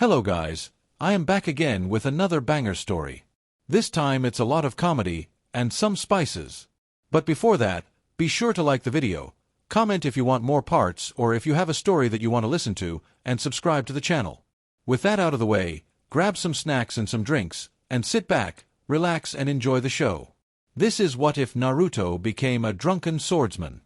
Hello guys, I am back again with another banger story. This time it's a lot of comedy, and some spices. But before that, be sure to like the video, comment if you want more parts or if you have a story that you want to listen to, and subscribe to the channel. With that out of the way, grab some snacks and some drinks, and sit back, relax and enjoy the show. This is what if Naruto became a drunken swordsman.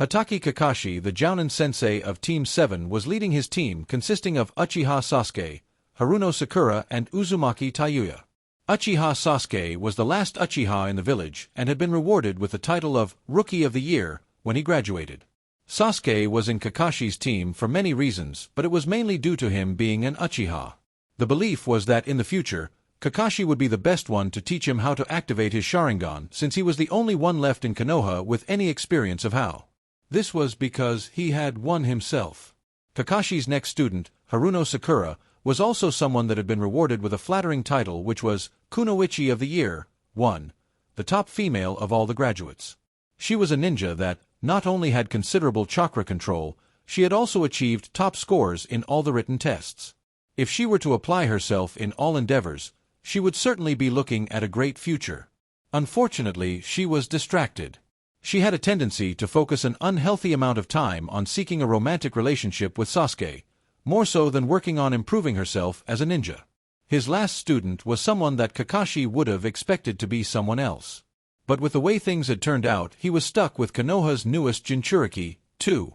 Hatake Kakashi, the Jounin sensei of Team 7, was leading his team consisting of Uchiha Sasuke, Haruno Sakura and Uzumaki Tayuya. Uchiha Sasuke was the last Uchiha in the village and had been rewarded with the title of Rookie of the Year when he graduated. Sasuke was in Kakashi's team for many reasons, but it was mainly due to him being an Uchiha. The belief was that in the future, Kakashi would be the best one to teach him how to activate his sharingan since he was the only one left in Konoha with any experience of how. This was because he had one himself. Kakashi's next student, Haruno Sakura, was also someone that had been rewarded with a flattering title which was Kunoichi of the Year, 1, the top female of all the graduates. She was a ninja that not only had considerable chakra control, she had also achieved top scores in all the written tests. If she were to apply herself in all endeavors, she would certainly be looking at a great future. Unfortunately, she was distracted. She had a tendency to focus an unhealthy amount of time on seeking a romantic relationship with Sasuke, more so than working on improving herself as a ninja. His last student was someone that Kakashi would have expected to be someone else. But with the way things had turned out, he was stuck with Konoha's newest Jinchuriki, 2.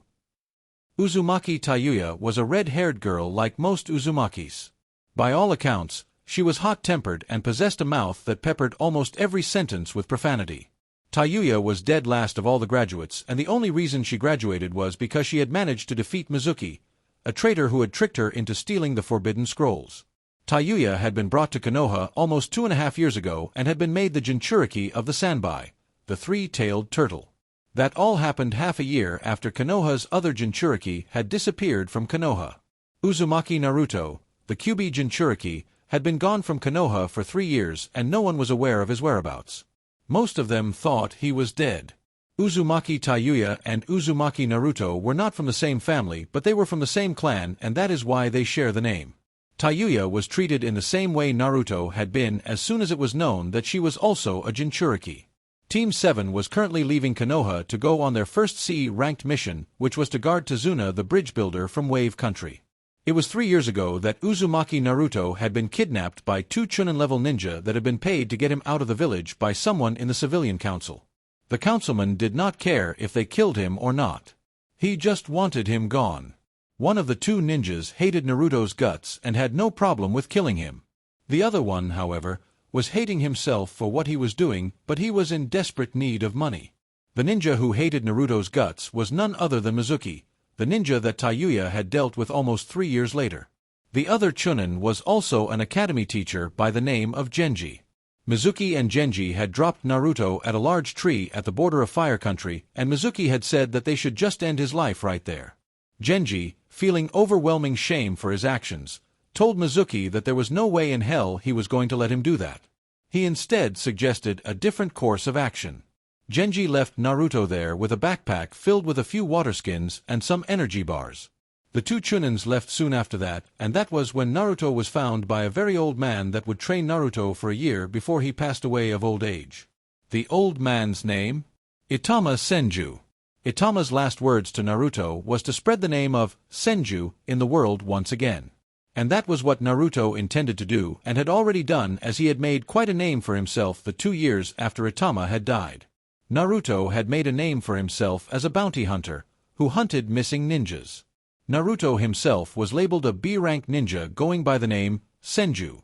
Uzumaki Tayuya was a red-haired girl like most Uzumakis. By all accounts, she was hot-tempered and possessed a mouth that peppered almost every sentence with profanity. Tayuya was dead last of all the graduates, and the only reason she graduated was because she had managed to defeat Mizuki, a traitor who had tricked her into stealing the forbidden scrolls. Tayuya had been brought to Konoha almost 2.5 years ago and had been made the Jinchuriki of the Sanbai, the three-tailed turtle. That all happened half a year after Konoha's other Jinchuriki had disappeared from Konoha. Uzumaki Naruto, the Kyuubi Jinchuriki, had been gone from Konoha for 3 years and no one was aware of his whereabouts. Most of them thought he was dead. Uzumaki Tayuya and Uzumaki Naruto were not from the same family, but they were from the same clan, and that is why they share the name. Tayuya was treated in the same way Naruto had been as soon as it was known that she was also a Jinchuriki. Team 7 was currently leaving Konoha to go on their first C-ranked mission, which was to guard Tazuna the bridge builder from Wave Country. It was 3 years ago that Uzumaki Naruto had been kidnapped by 2 chuunin-level ninja that had been paid to get him out of the village by someone in the civilian council. The councilman did not care if they killed him or not. He just wanted him gone. One of the 2 ninjas hated Naruto's guts and had no problem with killing him. The other one, however, was hating himself for what he was doing, but he was in desperate need of money. The ninja who hated Naruto's guts was none other than Mizuki, the ninja that Tayuya had dealt with almost 3 years later. The other chuunin was also an academy teacher by the name of Genji. Mizuki and Genji had dropped Naruto at a large tree at the border of Fire Country, and Mizuki had said that they should just end his life right there. Genji, feeling overwhelming shame for his actions, told Mizuki that there was no way in hell he was going to let him do that. He instead suggested a different course of action. Genji left Naruto there with a backpack filled with a few water skins and some energy bars. The 2 chuunins left soon after that, and that was when Naruto was found by a very old man that would train Naruto for a year before he passed away of old age. The old man's name? Itama Senju. Itama's last words to Naruto was to spread the name of Senju in the world once again. And that was what Naruto intended to do and had already done, as he had made quite a name for himself the 2 years after Itama had died. Naruto had made a name for himself as a bounty hunter, who hunted missing ninjas. Naruto himself was labeled a B-rank ninja going by the name Senju.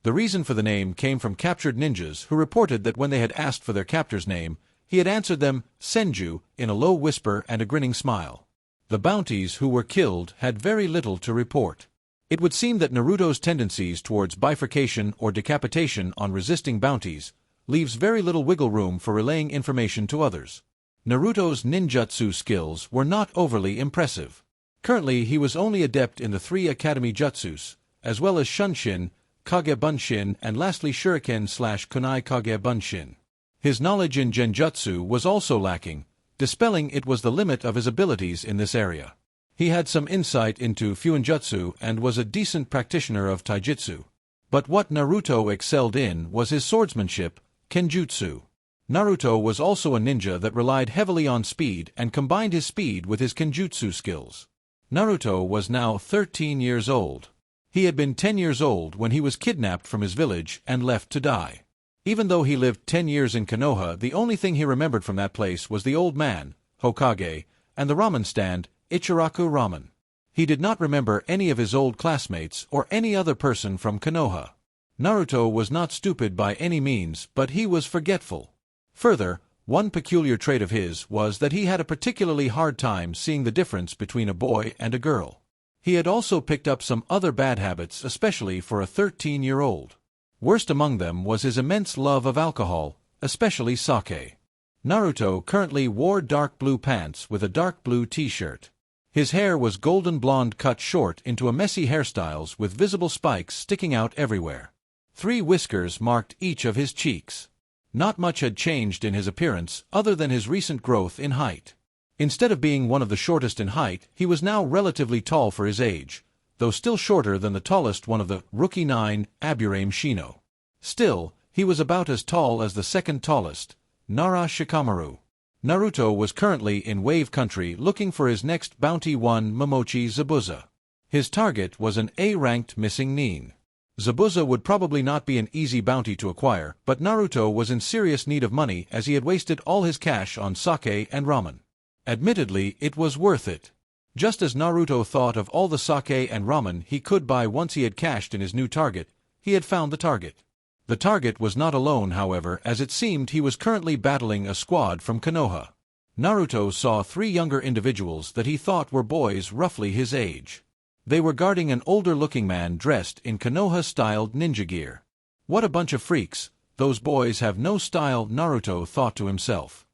The reason for the name came from captured ninjas who reported that when they had asked for their captor's name, he had answered them Senju in a low whisper and a grinning smile. The bounties who were killed had very little to report. It would seem that Naruto's tendencies towards bifurcation or decapitation on resisting bounties leaves very little wiggle room for relaying information to others. Naruto's ninjutsu skills were not overly impressive. Currently he was only adept in the 3 academy jutsus, as well as Shunshin, Kage Bunshin and lastly Shuriken/Kunai Kage Bunshin. His knowledge in genjutsu was also lacking, dispelling it was the limit of his abilities in this area. He had some insight into fuinjutsu and was a decent practitioner of taijutsu. But what Naruto excelled in was his swordsmanship, kenjutsu. Naruto was also a ninja that relied heavily on speed and combined his speed with his kenjutsu skills. Naruto was now 13 years old. He had been 10 years old when he was kidnapped from his village and left to die. Even though he lived 10 years in Konoha, the only thing he remembered from that place was the old man, Hokage, and the ramen stand, Ichiraku Ramen. He did not remember any of his old classmates or any other person from Konoha. Naruto was not stupid by any means, but he was forgetful. Further, one peculiar trait of his was that he had a particularly hard time seeing the difference between a boy and a girl. He had also picked up some other bad habits, especially for a 13-year-old. Worst among them was his immense love of alcohol, especially sake. Naruto currently wore dark blue pants with a dark blue t-shirt. His hair was golden blonde cut short into a messy hairstyles with visible spikes sticking out everywhere. 3 whiskers marked each of his cheeks. Not much had changed in his appearance other than his recent growth in height. Instead of being one of the shortest in height, he was now relatively tall for his age, though still shorter than the tallest one of the Rookie 9, naruXino. Still, he was about as tall as the second tallest, naruXikamaru. Naruto was currently in Wave Country looking for his next bounty one Momochi Zabuza. His target was an A-ranked missing nin. Zabuza would probably not be an easy bounty to acquire, but Naruto was in serious need of money as he had wasted all his cash on sake and ramen. Admittedly, it was worth it. Just as Naruto thought of all the sake and ramen he could buy once he had cashed in his new target, he had found the target. The target was not alone, however, as it seemed he was currently battling a squad from Konoha. Naruto saw 3 younger individuals that he thought were boys roughly his age. They were guarding an older-looking man dressed in Konoha-styled ninja gear. What a bunch of freaks, those boys have no style, Naruto thought to himself.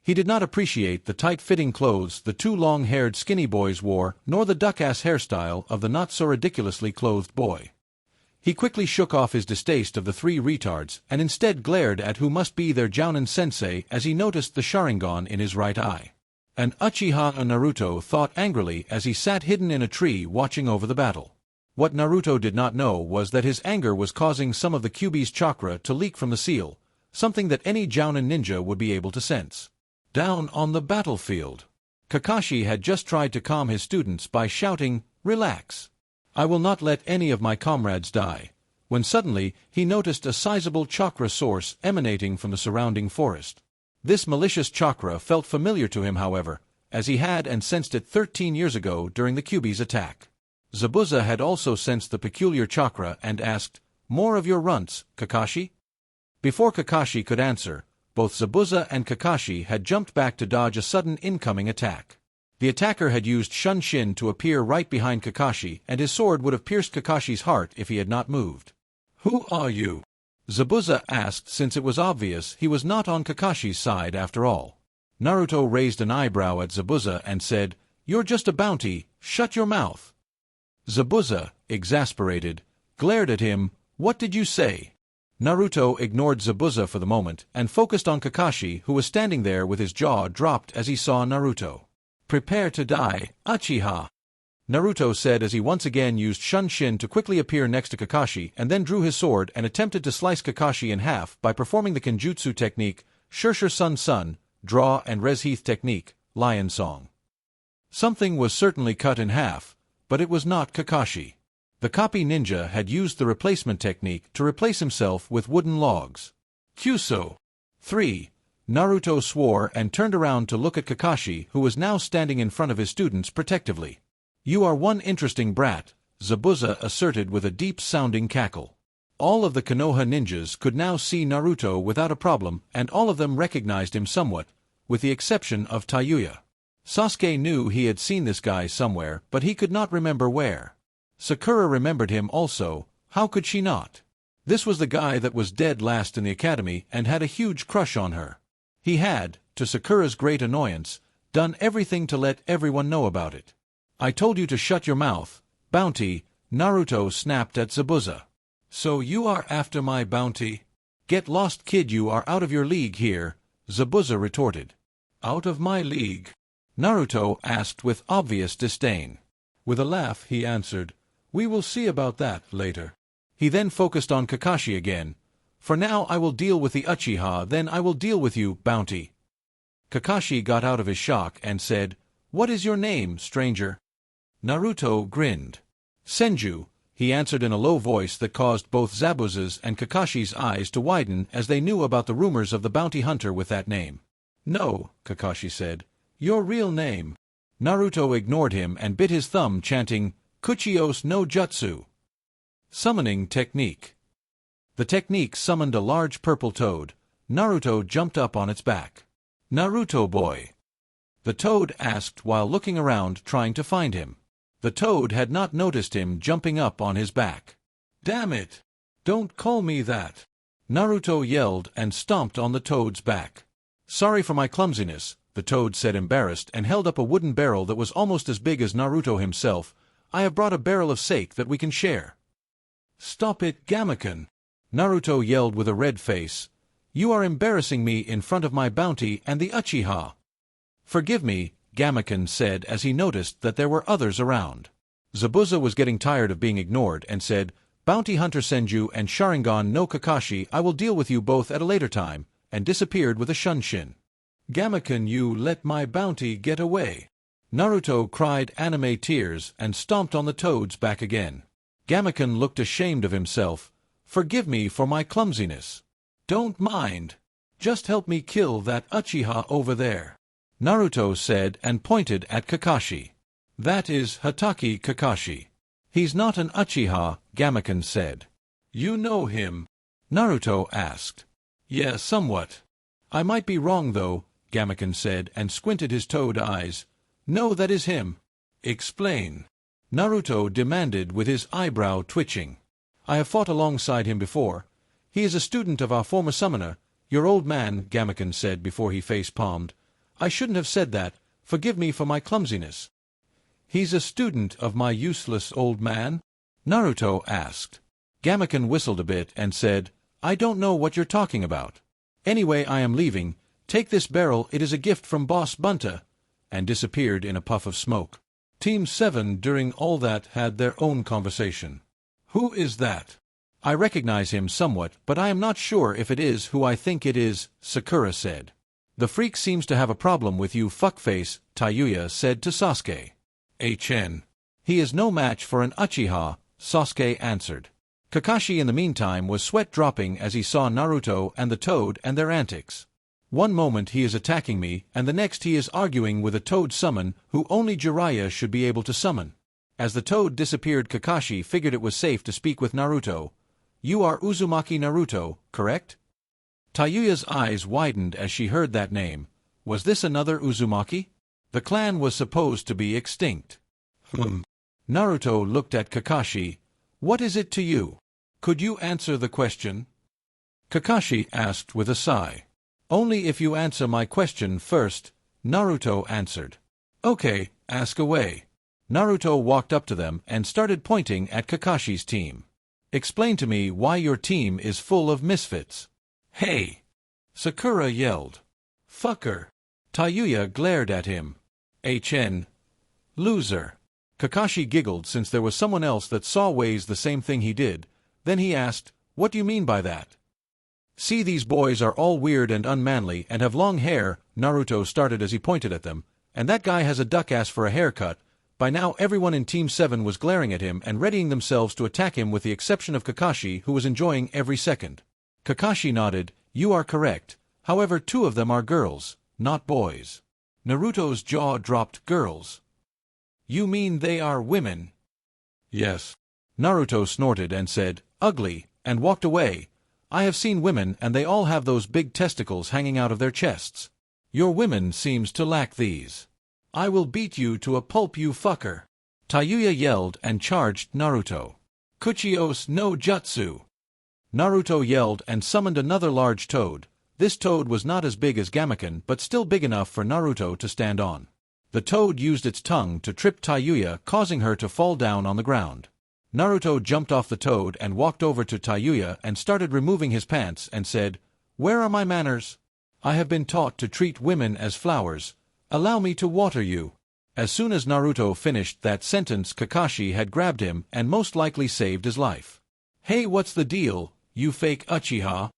He did not appreciate the tight-fitting clothes the 2 long-haired skinny boys wore, nor the duck-ass hairstyle of the not-so-ridiculously clothed boy. He quickly shook off his distaste of the 3 retards and instead glared at who must be their jounin sensei as he noticed the sharingan in his right eye. An uchiha, Naruto thought angrily as he sat hidden in a tree watching over the battle. What Naruto did not know was that his anger was causing some of the Kyuubi's chakra to leak from the seal, something that any jounin ninja would be able to sense. Down on the battlefield, Kakashi had just tried to calm his students by shouting, "Relax. I will not let any of my comrades die," when suddenly he noticed a sizable chakra source emanating from the surrounding forest. This malicious chakra felt familiar to him, however, as he had and sensed it 13 years ago during the Kyuubi's attack. Zabuza had also sensed the peculiar chakra and asked, "More of your runts, Kakashi?" Before Kakashi could answer, both Zabuza and Kakashi had jumped back to dodge a sudden incoming attack. The attacker had used Shunshin to appear right behind Kakashi, and his sword would have pierced Kakashi's heart if he had not moved. "Who are you?" Zabuza asked, since it was obvious he was not on Kakashi's side after all. Naruto raised an eyebrow at Zabuza and said, "You're just a bounty, shut your mouth." Zabuza, exasperated, glared at him. "What did you say?" Naruto ignored Zabuza for the moment and focused on Kakashi, who was standing there with his jaw dropped as he saw Naruto. "Prepare to die, Uchiha," Naruto said as he once again used Shunshin to quickly appear next to Kakashi and then drew his sword and attempted to slice Kakashi in half by performing the Kenjutsu technique, Shurshur Sun Sun, Draw and Resheath technique, Lion Song. Something was certainly cut in half, but it was not Kakashi. The copy ninja had used the replacement technique to replace himself with wooden logs. Kyuso. 3. Naruto swore and turned around to look at Kakashi, who was now standing in front of his students protectively. "You are one interesting brat," Zabuza asserted with a deep-sounding cackle. All of the Konoha ninjas could now see Naruto without a problem, and all of them recognized him somewhat, with the exception of Tayuya. Sasuke knew he had seen this guy somewhere, but he could not remember where. Sakura remembered him also, how could she not? This was the guy that was dead last in the academy and had a huge crush on her. He had, to Sakura's great annoyance, done everything to let everyone know about it. "I told you to shut your mouth, bounty," Naruto snapped at Zabuza. "So you are after my bounty? Get lost, kid, you are out of your league here," Zabuza retorted. "Out of my league?" Naruto asked with obvious disdain. With a laugh, he answered, "We will see about that later." He then focused on Kakashi again. "For now I will deal with the Uchiha, then I will deal with you, Bounty." Kakashi got out of his shock and said, "What is your name, stranger?" Naruto grinned. "Senju," he answered in a low voice that caused both Zabuza's and Kakashi's eyes to widen as they knew about the rumors of the bounty hunter with that name. "No," Kakashi said. "Your real name." Naruto ignored him and bit his thumb, chanting, "Kuchiyos no Jutsu." Summoning Technique. The technique summoned a large purple toad. Naruto jumped up on its back. "Naruto boy," the toad asked while looking around trying to find him. The toad had not noticed him jumping up on his back. "Damn it! Don't call me that!" Naruto yelled and stomped on the toad's back. "Sorry for my clumsiness," the toad said, embarrassed, and held up a wooden barrel that was almost as big as Naruto himself. "I have brought a barrel of sake that we can share." "Stop it, Gamakon!" Naruto yelled with a red face. "You are embarrassing me in front of my bounty and the Uchiha." "Forgive me," Gamakon said as he noticed that there were others around. Zabuza was getting tired of being ignored and said, "Bounty Hunter Senju and Sharingan no Kakashi, I will deal with you both at a later time," and disappeared with a shunshin. "Gamakon, you let my bounty get away." Naruto cried anime tears and stomped on the toad's back again. Gamakon looked ashamed of himself. "Forgive me for my clumsiness." "Don't mind. Just help me kill that Uchiha over there," Naruto said and pointed at Kakashi. "That is Hatake Kakashi." "He's not an Uchiha," Gamakon said. "You know him?" Naruto asked. "Yeah, somewhat." "I might be wrong though," Gamakon said and squinted his toad eyes. "No, that is him." "Explain," Naruto demanded with his eyebrow twitching. "I have fought alongside him before. He is a student of our former summoner, your old man," Gamakon said before he face-palmed. "I shouldn't have said that. Forgive me for my clumsiness." "He's a student of my useless old man?" Naruto asked. Gamakon whistled a bit and said, "I don't know what you're talking about. Anyway, I am leaving. Take this barrel, it is a gift from Boss Bunta," and disappeared in a puff of smoke. Team 7 during all that had their own conversation. "Who is that?" "I recognize him somewhat, but I am not sure if it is who I think it is," Sakura said. "The freak seems to have a problem with you, fuckface," Tayuya said to Sasuke. "HN. He is no match for an Uchiha," Sasuke answered. Kakashi in the meantime was sweat-dropping as he saw Naruto and the toad and their antics. One moment he is attacking me, and the next he is arguing with a toad summon who only Jiraiya should be able to summon. As the toad disappeared, Kakashi figured it was safe to speak with Naruto. "You are Uzumaki Naruto, correct?" Tayuya's eyes widened as she heard that name. Was this another Uzumaki? The clan was supposed to be extinct. Naruto looked at Kakashi. "What is it to you? Could you answer the question?" Kakashi asked with a sigh. "Only if you answer my question first," Naruto answered. "Okay, ask away." Naruto walked up to them and started pointing at Kakashi's team. "Explain to me why your team is full of misfits." "Hey!" Sakura yelled. "Fucker!" Tayuya glared at him. "HN. Loser." Kakashi giggled since there was someone else that saw ways the same thing he did. Then he asked, "What do you mean by that?" "See, these boys are all weird and unmanly and have long hair," Naruto started as he pointed at them, "and that guy has a duck ass for a haircut." By now everyone in Team 7 was glaring at him and readying themselves to attack him with the exception of Kakashi, who was enjoying every second. Kakashi nodded. "You are correct. However, 2 of them are girls, not boys." Naruto's jaw dropped. "Girls? You mean they are women?" "Yes." Naruto snorted and said, "Ugly," and walked away. "I have seen women and they all have those big testicles hanging out of their chests. Your women seems to lack these. I will beat you to a pulp, you fucker." Tayuya yelled and charged Naruto. "Kuchiyos no Jutsu." Naruto yelled and summoned another large toad. This toad was not as big as Gamakon, but still big enough for Naruto to stand on. The toad used its tongue to trip Tayuya, causing her to fall down on the ground. Naruto jumped off the toad and walked over to Tayuya and started removing his pants and said, "Where are my manners? I have been taught to treat women as flowers. Allow me to water you. As soon as Naruto finished that sentence, Kakashi had grabbed him and most likely saved his life. Hey, what's the deal, you fake uchiha?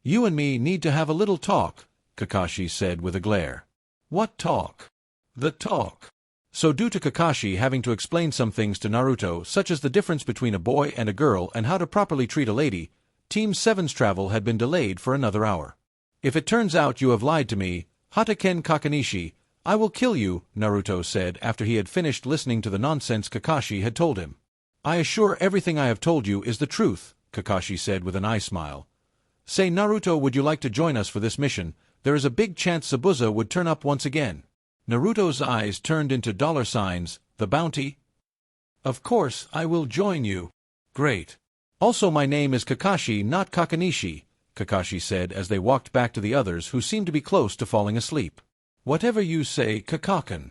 You and me need to have a little talk, Kakashi said with a glare. What talk? The talk. So due to Kakashi having to explain some things to Naruto, such as the difference between a boy and a girl and how to properly treat a lady, Team 7's travel had been delayed for another hour. If it turns out you have lied to me, Hataken Kakanishi, I will kill you, Naruto said after he had finished listening to the nonsense Kakashi had told him. I assure everything I have told you is the truth, Kakashi said with an eye smile. Say, Naruto, would you like to join us for this mission? There is a big chance Zabuza would turn up once again. Naruto's eyes turned into dollar signs. The bounty? Of course, I will join you. Great. Also, my name is Kakashi, not Kakanishi, Kakashi said as they walked back to the others who seemed to be close to falling asleep. Whatever you say, Kakaken.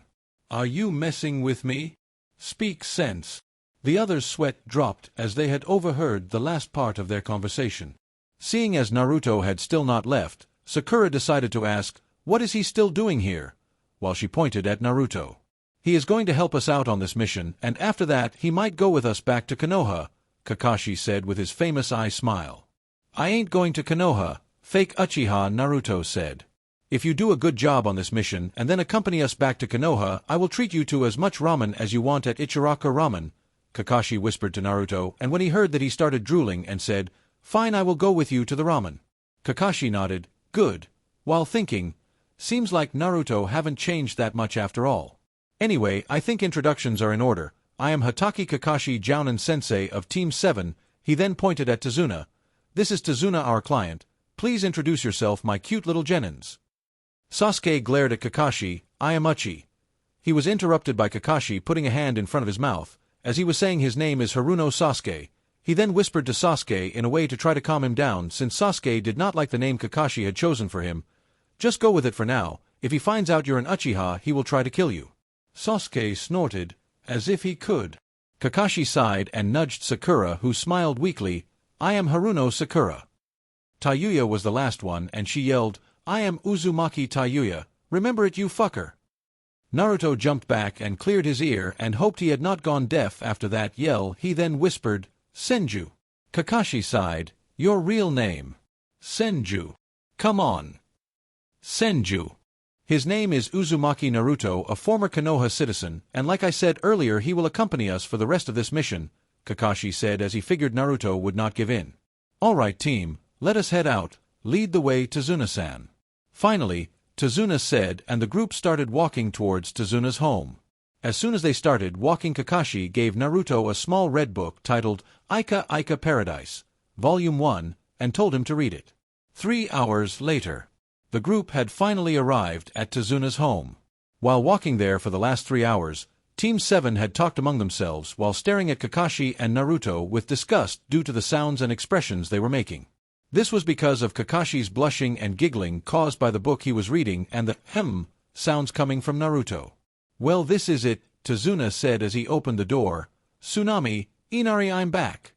Are you messing with me? Speak sense. The others' sweat dropped as they had overheard the last part of their conversation. Seeing as Naruto had still not left, Sakura decided to ask, what is he still doing here? While she pointed at Naruto. He is going to help us out on this mission, and after that he might go with us back to Konoha, Kakashi said with his famous eye smile. I ain't going to Konoha, fake Uchiha, Naruto said. If you do a good job on this mission and then accompany us back to Konoha, I will treat you to as much ramen as you want at Ichiraka Ramen, Kakashi whispered to Naruto, and when he heard that he started drooling and said, Fine, I will go with you to the ramen. Kakashi nodded, good, while thinking, seems like Naruto haven't changed that much after all. Anyway, I think introductions are in order. I am Hatake Kakashi Jounin Sensei of Team 7, he then pointed at Tazuna. This is Tazuna, our client. Please introduce yourself, my cute little genins. Sasuke glared at Kakashi. I am Uchi. He was interrupted by Kakashi putting a hand in front of his mouth, as he was saying his name is Haruno Sasuke. He then whispered to Sasuke in a way to try to calm him down since Sasuke did not like the name Kakashi had chosen for him. Just go with it for now. If he finds out you're an Uchiha, he will try to kill you. Sasuke snorted, as if he could. Kakashi sighed and nudged Sakura, who smiled weakly. I am Haruno Sakura. Tayuya was the last one, and she yelled, I am Uzumaki Tayuya. Remember it, you fucker. Naruto jumped back and cleared his ear and hoped he had not gone deaf after that yell. He then whispered, Senju. Kakashi sighed, your real name? Senju. Come on. Senju. His name is Uzumaki Naruto, a former Konoha citizen, and like I said earlier, he will accompany us for the rest of this mission, Kakashi said as he figured Naruto would not give in. All right, team, let us head out. Lead the way, Tazuna-san. Finally, Tazuna said, and the group started walking towards Tazuna's home. As soon as they started walking, Kakashi gave Naruto a small red book titled Ika Ika Paradise, Volume 1, and told him to read it. 3 hours later. The group had finally arrived at Tazuna's home. While walking there for the last 3 hours, Team 7 had talked among themselves while staring at Kakashi and Naruto with disgust due to the sounds and expressions they were making. This was because of Kakashi's blushing and giggling caused by the book he was reading and the sounds coming from Naruto. Well, this is it, Tazuna said as he opened the door. Tsunami, Inari, I'm back.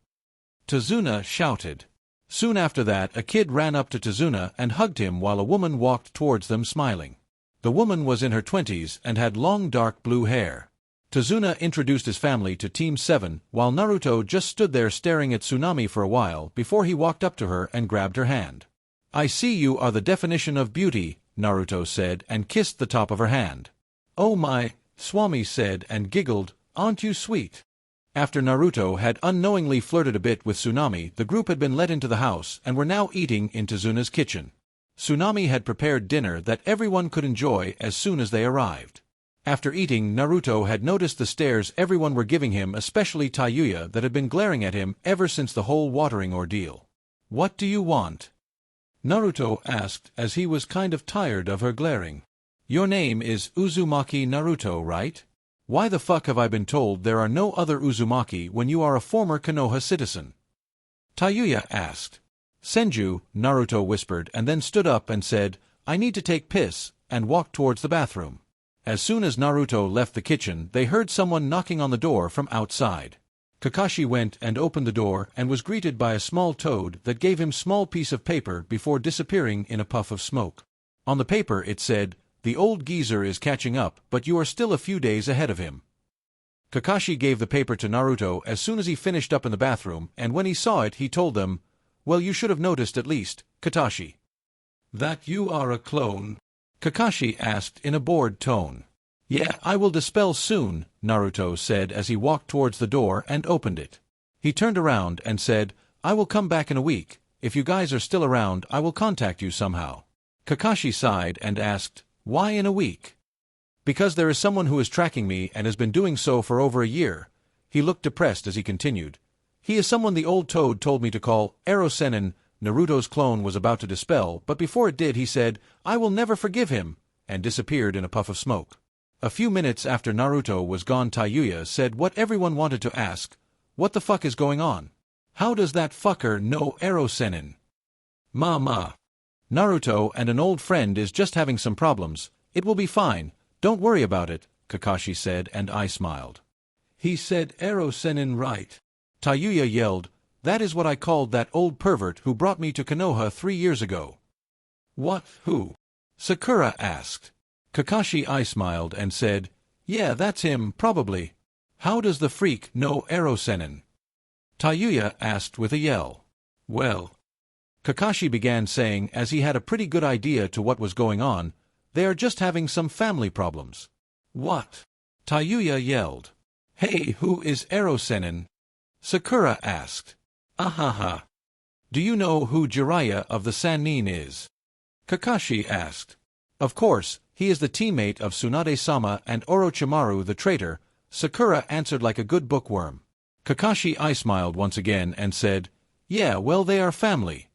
Tazuna shouted. Soon after that, a kid ran up to Tazuna and hugged him while a woman walked towards them smiling. The woman was in her 20s and had long dark blue hair. Tazuna introduced his family to Team 7 while Naruto just stood there staring at Tsunami for a while before he walked up to her and grabbed her hand. I see you are the definition of beauty, Naruto said and kissed the top of her hand. Oh my, Swami said and giggled, aren't you sweet? After Naruto had unknowingly flirted a bit with Tsunami, the group had been let into the house and were now eating in Tazuna's kitchen. Tsunami had prepared dinner that everyone could enjoy as soon as they arrived. After eating, Naruto had noticed the stares everyone were giving him, especially Tayuya, that had been glaring at him ever since the whole watering ordeal. What do you want? Naruto asked as he was kind of tired of her glaring. Your name is Uzumaki Naruto, right? Why the fuck have I been told there are no other Uzumaki when you are a former Konoha citizen? Tayuya asked. Senju, Naruto whispered and then stood up and said, I need to take piss, and walked towards the bathroom. As soon as Naruto left the kitchen, they heard someone knocking on the door from outside. Kakashi went and opened the door and was greeted by a small toad that gave him small piece of paper before disappearing in a puff of smoke. On the paper it said, The old geezer is catching up, but you are still a few days ahead of him. Kakashi gave the paper to Naruto as soon as he finished up in the bathroom, and when he saw it he told them, "Well, you should have noticed at least, Kakashi." "That you are a clone?" Kakashi asked in a bored tone. "Yeah, I will dispel soon," Naruto said as he walked towards the door and opened it. He turned around and said, "I will come back in a week. If you guys are still around, I will contact you somehow." Kakashi sighed and asked, "Why in a week?" "Because there is someone who is tracking me and has been doing so for over a year." He looked depressed as he continued. "He is someone the old toad told me to call Erosenin." Naruto's clone was about to dispel, but before it did he said, "I will never forgive him," and disappeared in a puff of smoke. A few minutes after Naruto was gone, Tayuya said what everyone wanted to ask, "What the fuck is going on? How does that fucker know Erosenin?" "Mama. Naruto and an old friend is just having some problems. It will be fine. Don't worry about it," Kakashi said, and I smiled. "He said Erosenin right." Tayuya yelled, "That is what I called that old pervert who brought me to Konoha 3 years ago." "What? Who?" Sakura asked. Kakashi I smiled and said, "Yeah, that's him, probably." "How does the freak know Erosenin?" Tayuya asked with a yell. "Well," Kakashi began saying as he had a pretty good idea to what was going on, "they are just having some family problems." "What?" Tayuya yelled. "Hey, who is Erosenin?" Sakura asked. "Ahaha. Do you know who Jiraiya of the Sannin is?" Kakashi asked. "Of course, he is the teammate of Tsunade-sama and Orochimaru the traitor," Sakura answered like a good bookworm. Kakashi I smiled once again and said, "Yeah, well, they are family.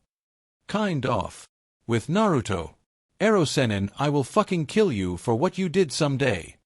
Kind of. With Naruto. Erosenin, I will fucking kill you for what you did someday."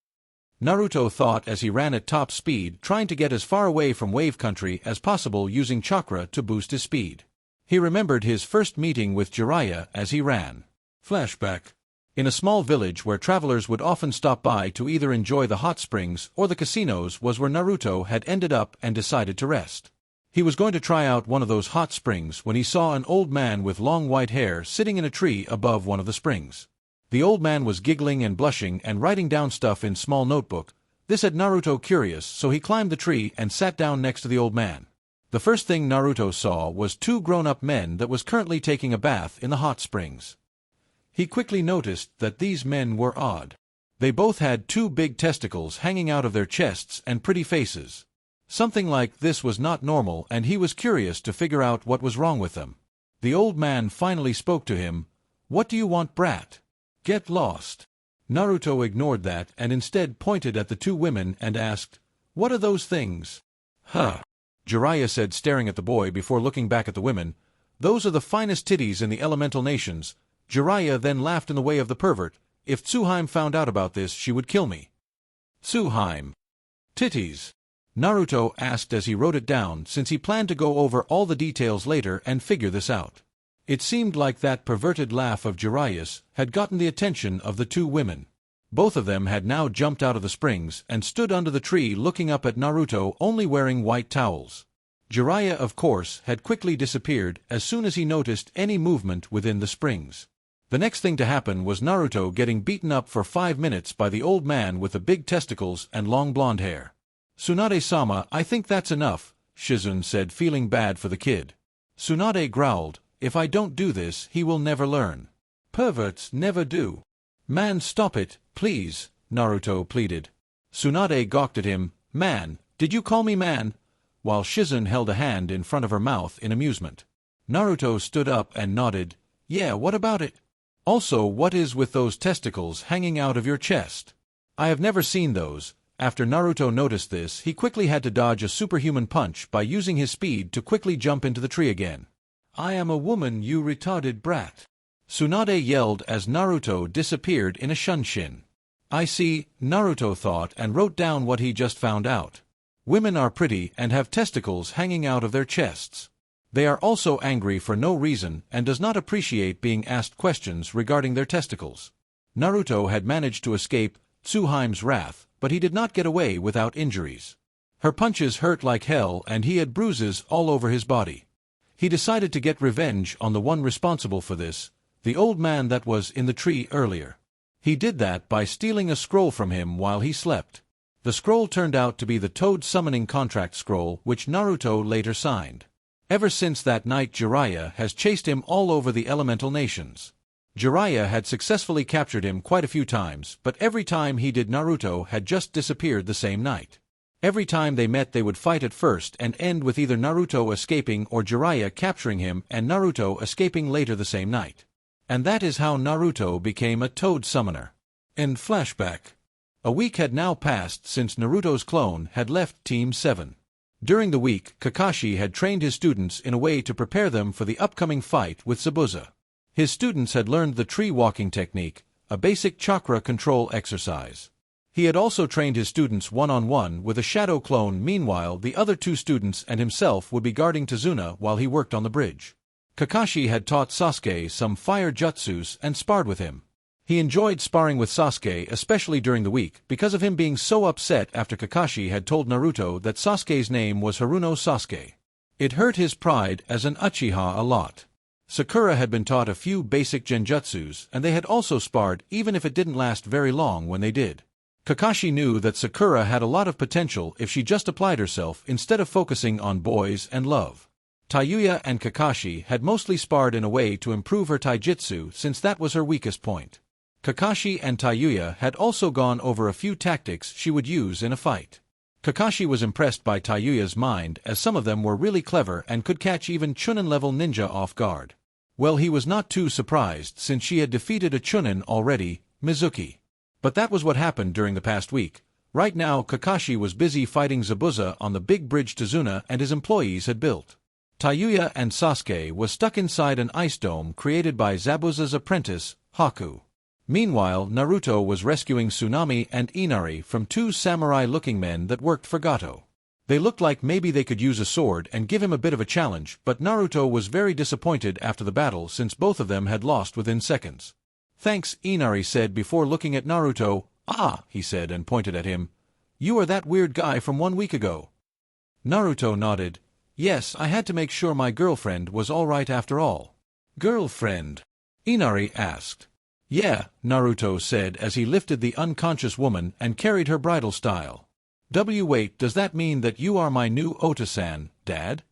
Naruto thought as he ran at top speed, trying to get as far away from Wave Country as possible using chakra to boost his speed. He remembered his first meeting with Jiraiya as he ran. Flashback. In a small village where travelers would often stop by to either enjoy the hot springs or the casinos was where Naruto had ended up and decided to rest. He was going to try out one of those hot springs when he saw an old man with long white hair sitting in a tree above one of the springs. The old man was giggling and blushing and writing down stuff in small notebook. This had Naruto curious, so he climbed the tree and sat down next to the old man. The first thing Naruto saw was 2 grown-up men that was currently taking a bath in the hot springs. He quickly noticed that these men were odd. They both had 2 big testicles hanging out of their chests and pretty faces. Something like this was not normal, and he was curious to figure out what was wrong with them. The old man finally spoke to him. "What do you want, brat? Get lost." Naruto ignored that and instead pointed at the 2 women and asked, "What are those things?" "Huh," Jiraiya said, staring at the boy before looking back at the women. "Those are the finest titties in the elemental nations." Jiraiya then laughed in the way of the pervert. "If Tsuheim found out about this, she would kill me." "Tsuheim. Titties?" Naruto asked as he wrote it down, since he planned to go over all the details later and figure this out. It seemed like that perverted laugh of Jiraiya's had gotten the attention of the 2 women. Both of them had now jumped out of the springs and stood under the tree looking up at Naruto, only wearing white towels. Jiraiya, of course, had quickly disappeared as soon as he noticed any movement within the springs. The next thing to happen was Naruto getting beaten up for 5 minutes by the old man with the big testicles and long blonde hair. "Tsunade-sama, I think that's enough," Shizune said, feeling bad for the kid. Tsunade growled, "If I don't do this, he will never learn. Perverts never do." "Man, stop it, please," Naruto pleaded. Tsunade gawked at him. "Man, did you call me man?" while Shizune held a hand in front of her mouth in amusement. Naruto stood up and nodded. "Yeah, what about it? Also, what is with those testicles hanging out of your chest? I have never seen those." After Naruto noticed this, he quickly had to dodge a superhuman punch by using his speed to quickly jump into the tree again. "I am a woman, you retarded brat," Tsunade yelled as Naruto disappeared in a shunshin. "I see," Naruto thought and wrote down what he just found out. Women are pretty and have testicles hanging out of their chests. They are also angry for no reason and does not appreciate being asked questions regarding their testicles. Naruto had managed to escape Tsuheim's wrath, but he did not get away without injuries. Her punches hurt like hell and he had bruises all over his body. He decided to get revenge on the one responsible for this, the old man that was in the tree earlier. He did that by stealing a scroll from him while he slept. The scroll turned out to be the Toad Summoning Contract Scroll, which Naruto later signed. Ever since that night, Jiraiya has chased him all over the elemental nations. Jiraiya had successfully captured him quite a few times, but every time he did, Naruto had just disappeared the same night. Every time they met, they would fight at first and end with either Naruto escaping or Jiraiya capturing him and Naruto escaping later the same night. And that is how Naruto became a Toad Summoner. In flashback. A week had now passed since Naruto's clone had left Team 7. During the week, Kakashi had trained his students in a way to prepare them for the upcoming fight with Zabuza. His students had learned the tree walking technique, a basic chakra control exercise. He had also trained his students one-on-one with a shadow clone. Meanwhile, the other two students and himself would be guarding Tazuna while he worked on the bridge. Kakashi had taught Sasuke some fire jutsus and sparred with him. He enjoyed sparring with Sasuke, especially during the week, because of him being so upset after Kakashi had told Naruto that Sasuke's name was Haruno Sasuke. It hurt his pride as an uchiha a lot. Sakura had been taught a few basic genjutsus, and they had also sparred, even if it didn't last very long when they did. Kakashi knew that Sakura had a lot of potential if she just applied herself instead of focusing on boys and love. Tayuya and Kakashi had mostly sparred in a way to improve her taijutsu, since that was her weakest point. Kakashi and Tayuya had also gone over a few tactics she would use in a fight. Kakashi was impressed by Tayuya's mind, as some of them were really clever and could catch even chuunin-level ninja off guard. Well, he was not too surprised since she had defeated a chuunin already, Mizuki. But that was what happened during the past week. Right now, Kakashi was busy fighting Zabuza on the big bridge Tazuna and his employees had built. Tayuya and Sasuke was stuck inside an ice dome created by Zabuza's apprentice, Haku. Meanwhile, Naruto was rescuing Tsunami and Inari from two samurai-looking men that worked for Gato. They looked like maybe they could use a sword and give him a bit of a challenge, but Naruto was very disappointed after the battle since both of them had lost within seconds. "Thanks," Inari said before looking at Naruto. "Ah," he said and pointed at him. "You are that weird guy from 1 week ago." Naruto nodded. "Yes, I had to make sure my girlfriend was all right after all." "Girlfriend?" Inari asked. "Yeah," Naruto said as he lifted the unconscious woman and carried her bridal style. Wait, does that mean that you are my new Ota-san, Dad?"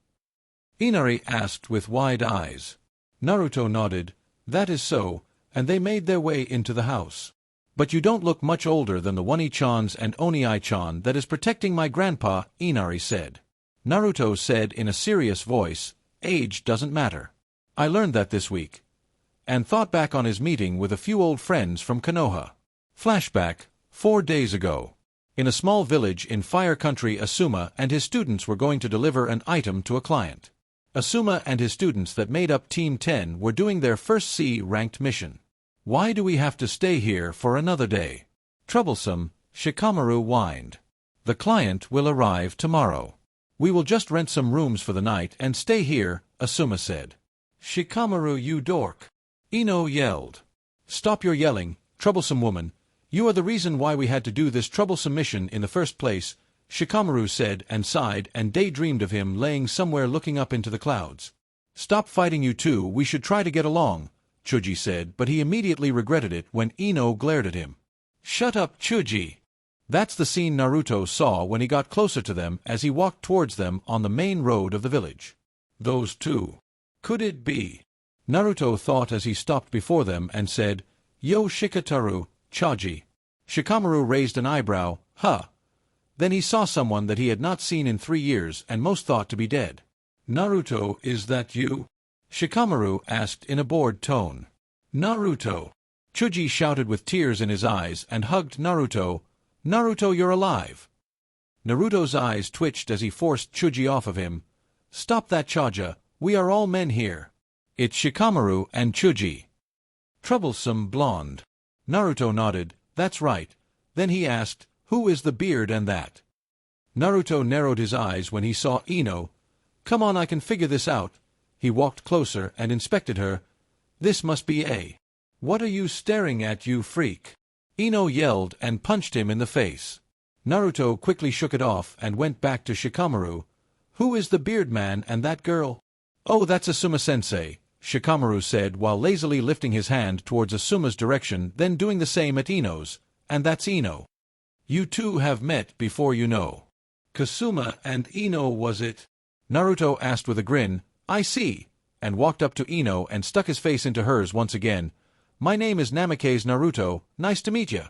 Inari asked with wide eyes. Naruto nodded. "That is so," and they made their way into the house. "But you don't look much older than the Oni-chans and Oni-chan that is protecting my grandpa," Inari said. Naruto said in a serious voice, "Age doesn't matter. I learned that this week." And thought back on his meeting with a few old friends from Konoha. Flashback, 4 days ago. In a small village in Fire Country, Asuma and his students were going to deliver an item to a client. Asuma and his students that made up Team 10 were doing their first C-ranked mission. "Why do we have to stay here for another day? Troublesome," Shikamaru whined. "The client will arrive tomorrow. We will just rent some rooms for the night and stay here," Asuma said. "Shikamaru, you dork!" Ino yelled. "Stop your yelling, troublesome woman. You are the reason why we had to do this troublesome mission in the first place," Shikamaru said and sighed and daydreamed of him laying somewhere looking up into the clouds. "Stop fighting, you two, we should try to get along," Chuji said, but he immediately regretted it when Ino glared at him. "Shut up, Chuji!" That's the scene Naruto saw when he got closer to them as he walked towards them on the main road of the village. Those two. Could it be? Naruto thought as he stopped before them and said, "Yo Shikataru, Chaji." Shikamaru raised an eyebrow. "Huh." Then he saw someone that he had not seen in 3 years and most thought to be dead. "Naruto, is that you?" Shikamaru asked in a bored tone. "Naruto!" Chuji shouted with tears in his eyes and hugged Naruto. "Naruto, you're alive!" Naruto's eyes twitched as he forced Chuji off of him. "Stop that, Chaja, we are all men here." "It's Shikamaru and Chuji." "Troublesome blonde." Naruto nodded. "That's right." Then he asked, "Who is the beard and that?" Naruto narrowed his eyes when he saw Ino. "Come on, I can figure this out." He walked closer and inspected her. "This must be A. What are you staring at, you freak?" Ino yelled and punched him in the face. Naruto quickly shook it off and went back to Shikamaru. "Who is the beard man and that girl?" "Oh, that's Asuma-sensei," Shikamaru said while lazily lifting his hand towards Asuma's direction, then doing the same at Ino's, and that's Ino. You two have met before, you know. Kasuma and Ino, was it? Naruto asked with a grin. I see, and walked up to Ino and stuck his face into hers once again. My name is Namikaze Naruto, nice to meet ya.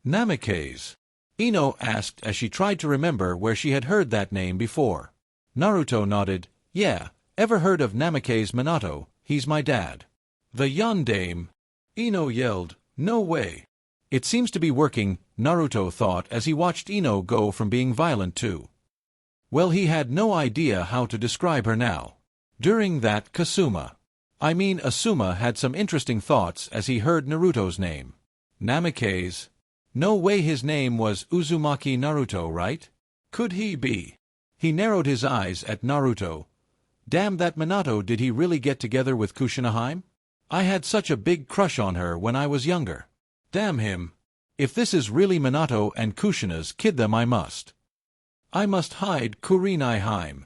Namikaze? Ino asked as she tried to remember where she had heard that name before. Naruto nodded. Yeah, ever heard of Namikaze Minato? He's my dad. The yondaime. Ino yelled. No way. It seems to be working, Naruto thought as he watched Ino go from being violent to... Well, he had no idea how to describe her now. During that, Asuma had some interesting thoughts as he heard Naruto's name. Namikaze. No way, his name was Uzumaki Naruto, right? Could he be? He narrowed his eyes at Naruto. Damn, that Minato, did he really get together with Kushinaheim? I had such a big crush on her when I was younger. Damn him. If this is really Minato and Kushina's kid, them I must hide Kurinai-heim.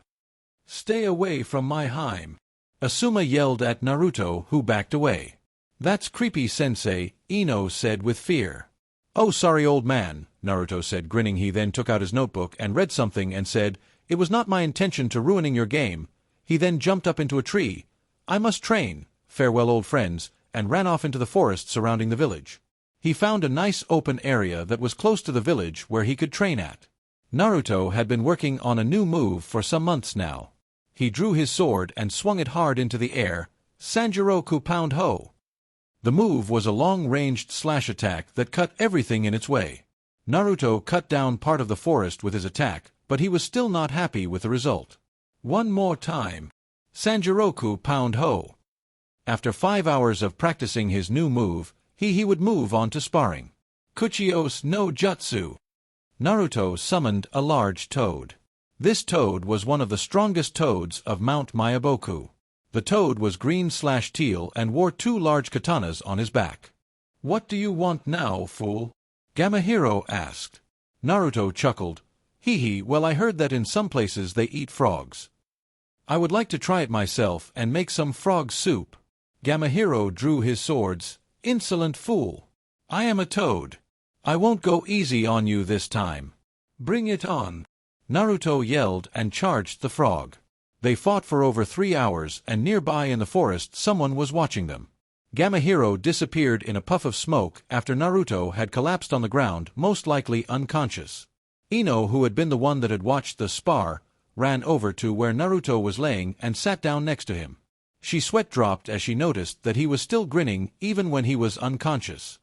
Stay away from my heim. Asuma yelled at Naruto, who backed away. That's creepy, sensei, Ino said with fear. Oh, sorry, old man, Naruto said, grinning. He then took out his notebook and read something and said, It was not my intention to ruining your game. He then jumped up into a tree. I must train. Farewell, old friends, and ran off into the forest surrounding the village. He found a nice open area that was close to the village where he could train at. Naruto had been working on a new move for some months now. He drew his sword and swung it hard into the air. Sanjiroku Pound Ho. The move was a long-ranged slash attack that cut everything in its way. Naruto cut down part of the forest with his attack, but he was still not happy with the result. One more time. Sanjiroku Pound Ho. After 5 hours of practicing his new move, he would move on to sparring. Kuchios no Jutsu. Naruto summoned a large toad. This toad was one of the strongest toads of Mount Myaboku. The toad was green/teal and wore 2 large katanas on his back. What do you want now, fool? Gamahiro asked. Naruto chuckled. Hee, well, I heard that in some places they eat frogs. I would like to try it myself and make some frog soup. Gamahiro drew his swords. Insolent fool. I am a toad. I won't go easy on you this time. Bring it on. Naruto yelled and charged the frog. They fought for over 3 hours, and nearby in the forest someone was watching them. Gamahiro disappeared in a puff of smoke after Naruto had collapsed on the ground, most likely unconscious. Ino, who had been the one that had watched the spar, ran over to where Naruto was laying and sat down next to him. She sweat dropped as she noticed that he was still grinning even when he was unconscious.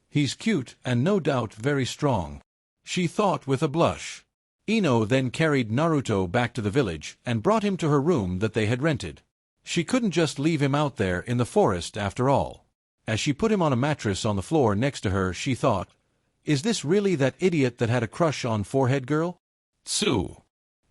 He's cute and no doubt very strong, she thought with a blush. Ino then carried Naruto back to the village and brought him to her room that they had rented. She couldn't just leave him out there in the forest after all. As she put him on a mattress on the floor next to her, she thought, is this really that idiot that had a crush on Forehead Girl? Tsu.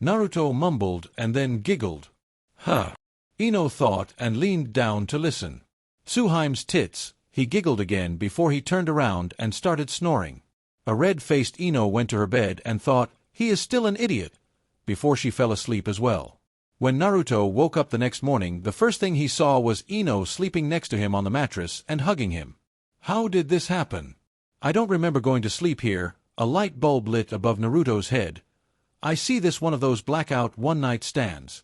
Naruto mumbled and then giggled. Huh. Ino thought and leaned down to listen. Tsuheim's tits, he giggled again before he turned around and started snoring. A red-faced Ino went to her bed and thought, he is still an idiot, before she fell asleep as well. When Naruto woke up the next morning, the first thing he saw was Ino sleeping next to him on the mattress and hugging him. How did this happen? I don't remember going to sleep here. A light bulb lit above Naruto's head. I see this one of those blackout one-night stands.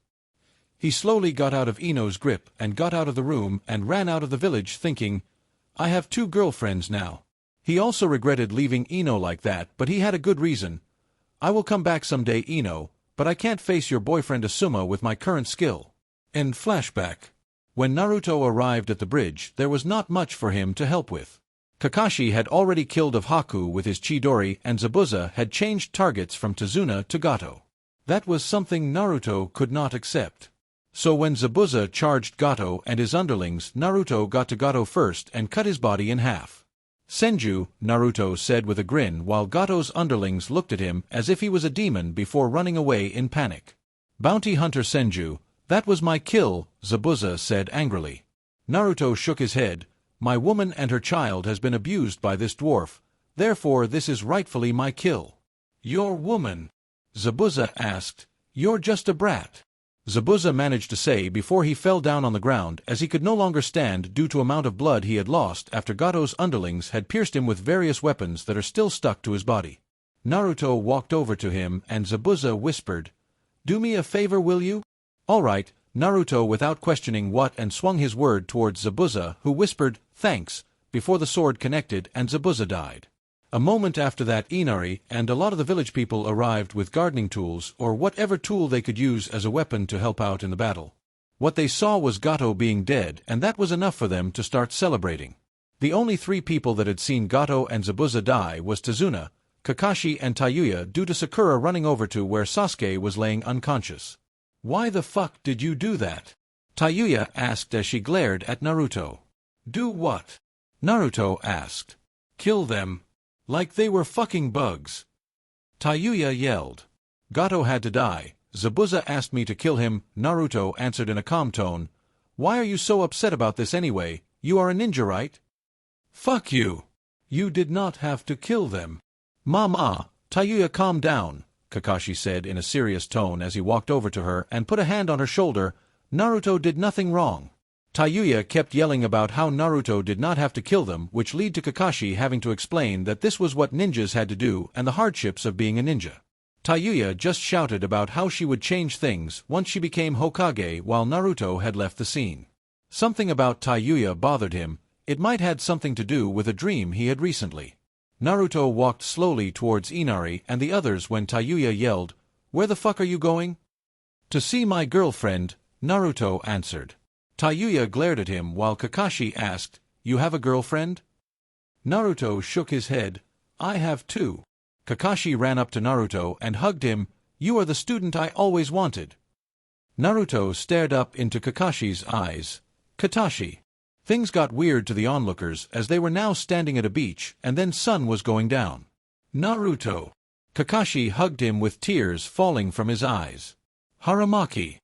He slowly got out of Ino's grip and got out of the room and ran out of the village thinking, I have 2 girlfriends now. He also regretted leaving Ino like that, but he had a good reason. I will come back someday, Ino, but I can't face your boyfriend Asuma with my current skill. End flashback. When Naruto arrived at the bridge, there was not much for him to help with. Kakashi had already killed of Haku with his Chidori, and Zabuza had changed targets from Tazuna to Gato. That was something Naruto could not accept. So when Zabuza charged Gato and his underlings, Naruto got to Gato first and cut his body in half. Senju, Naruto said with a grin while Gato's underlings looked at him as if he was a demon before running away in panic. Bounty Hunter Senju, that was my kill, Zabuza said angrily. Naruto shook his head. My woman and her child has been abused by this dwarf, therefore this is rightfully my kill. Your woman? Zabuza asked. You're just a brat. Zabuza managed to say before he fell down on the ground as he could no longer stand due to amount of blood he had lost after Gato's underlings had pierced him with various weapons that are still stuck to his body. Naruto walked over to him and Zabuza whispered, "Do me a favor, will you?" "All right," Naruto without questioning what and swung his word towards Zabuza, who whispered, "Thanks," before the sword connected and Zabuza died. A moment after that Inari and a lot of the village people arrived with gardening tools or whatever tool they could use as a weapon to help out in the battle. What they saw was Gato being dead, and that was enough for them to start celebrating. The only three people that had seen Gato and Zabuza die was Tazuna, Kakashi and Taiyuya due to Sakura running over to where Sasuke was laying unconscious. "Why the fuck did you do that?" Taiyuya asked as she glared at Naruto. "Do what?" Naruto asked. "Kill them. Like they were fucking bugs." Taiyuya yelled. "Gato had to die. Zabuza asked me to kill him," Naruto answered in a calm tone. "Why are you so upset about this anyway? You are a ninja, right?" "Fuck you. You did not have to kill them." "Mama, Taiyuya, calm down," Kakashi said in a serious tone as he walked over to her and put a hand on her shoulder. "Naruto did nothing wrong." Taiyuya kept yelling about how Naruto did not have to kill them, which led to Kakashi having to explain that this was what ninjas had to do and the hardships of being a ninja. Taiyuya just shouted about how she would change things once she became Hokage while Naruto had left the scene. Something about Taiyuya bothered him. It might had something to do with a dream he had recently. Naruto walked slowly towards Inari and the others when Taiyuya yelled, "Where the fuck are you going?" "To see my girlfriend," Naruto answered. Taiyuya glared at him while Kakashi asked, "You have a girlfriend?" Naruto shook his head. "I have two." Kakashi ran up to Naruto and hugged him. "You are the student I always wanted." Naruto stared up into Kakashi's eyes. "Katashi." Things got weird to the onlookers as they were now standing at a beach and then sun was going down. "Naruto." Kakashi hugged him with tears falling from his eyes. "Haramaki."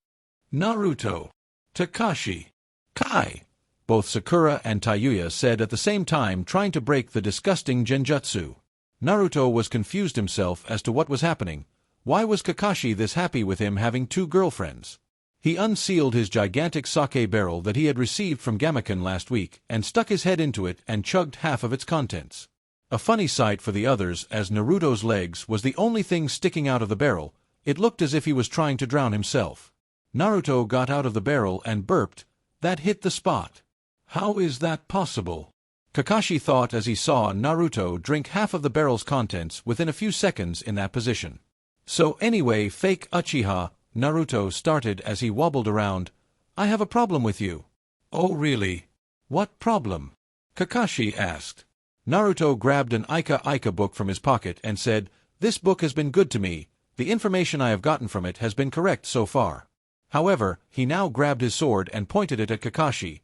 "Naruto." "Takashi." "Kai," both Sakura and Taiyuya said at the same time, trying to break the disgusting genjutsu. Naruto was confused himself as to what was happening. Why was Kakashi this happy with him having two girlfriends? He unsealed his gigantic sake barrel that he had received from Gamaken last week and stuck his head into it and chugged half of its contents. A funny sight for the others as Naruto's legs was the only thing sticking out of the barrel. It looked as if he was trying to drown himself. Naruto got out of the barrel and burped. That hit the spot. How is that possible? Kakashi thought as he saw Naruto drink half of the barrel's contents within a few seconds in that position. "So anyway, fake Uchiha," Naruto started as he wobbled around. "I have a problem with you." "Oh really? What problem?" Kakashi asked. Naruto grabbed an Ika book from his pocket and said, "This book has been good to me. The information I have gotten from it has been correct so far." However, he now grabbed his sword and pointed it at Kakashi.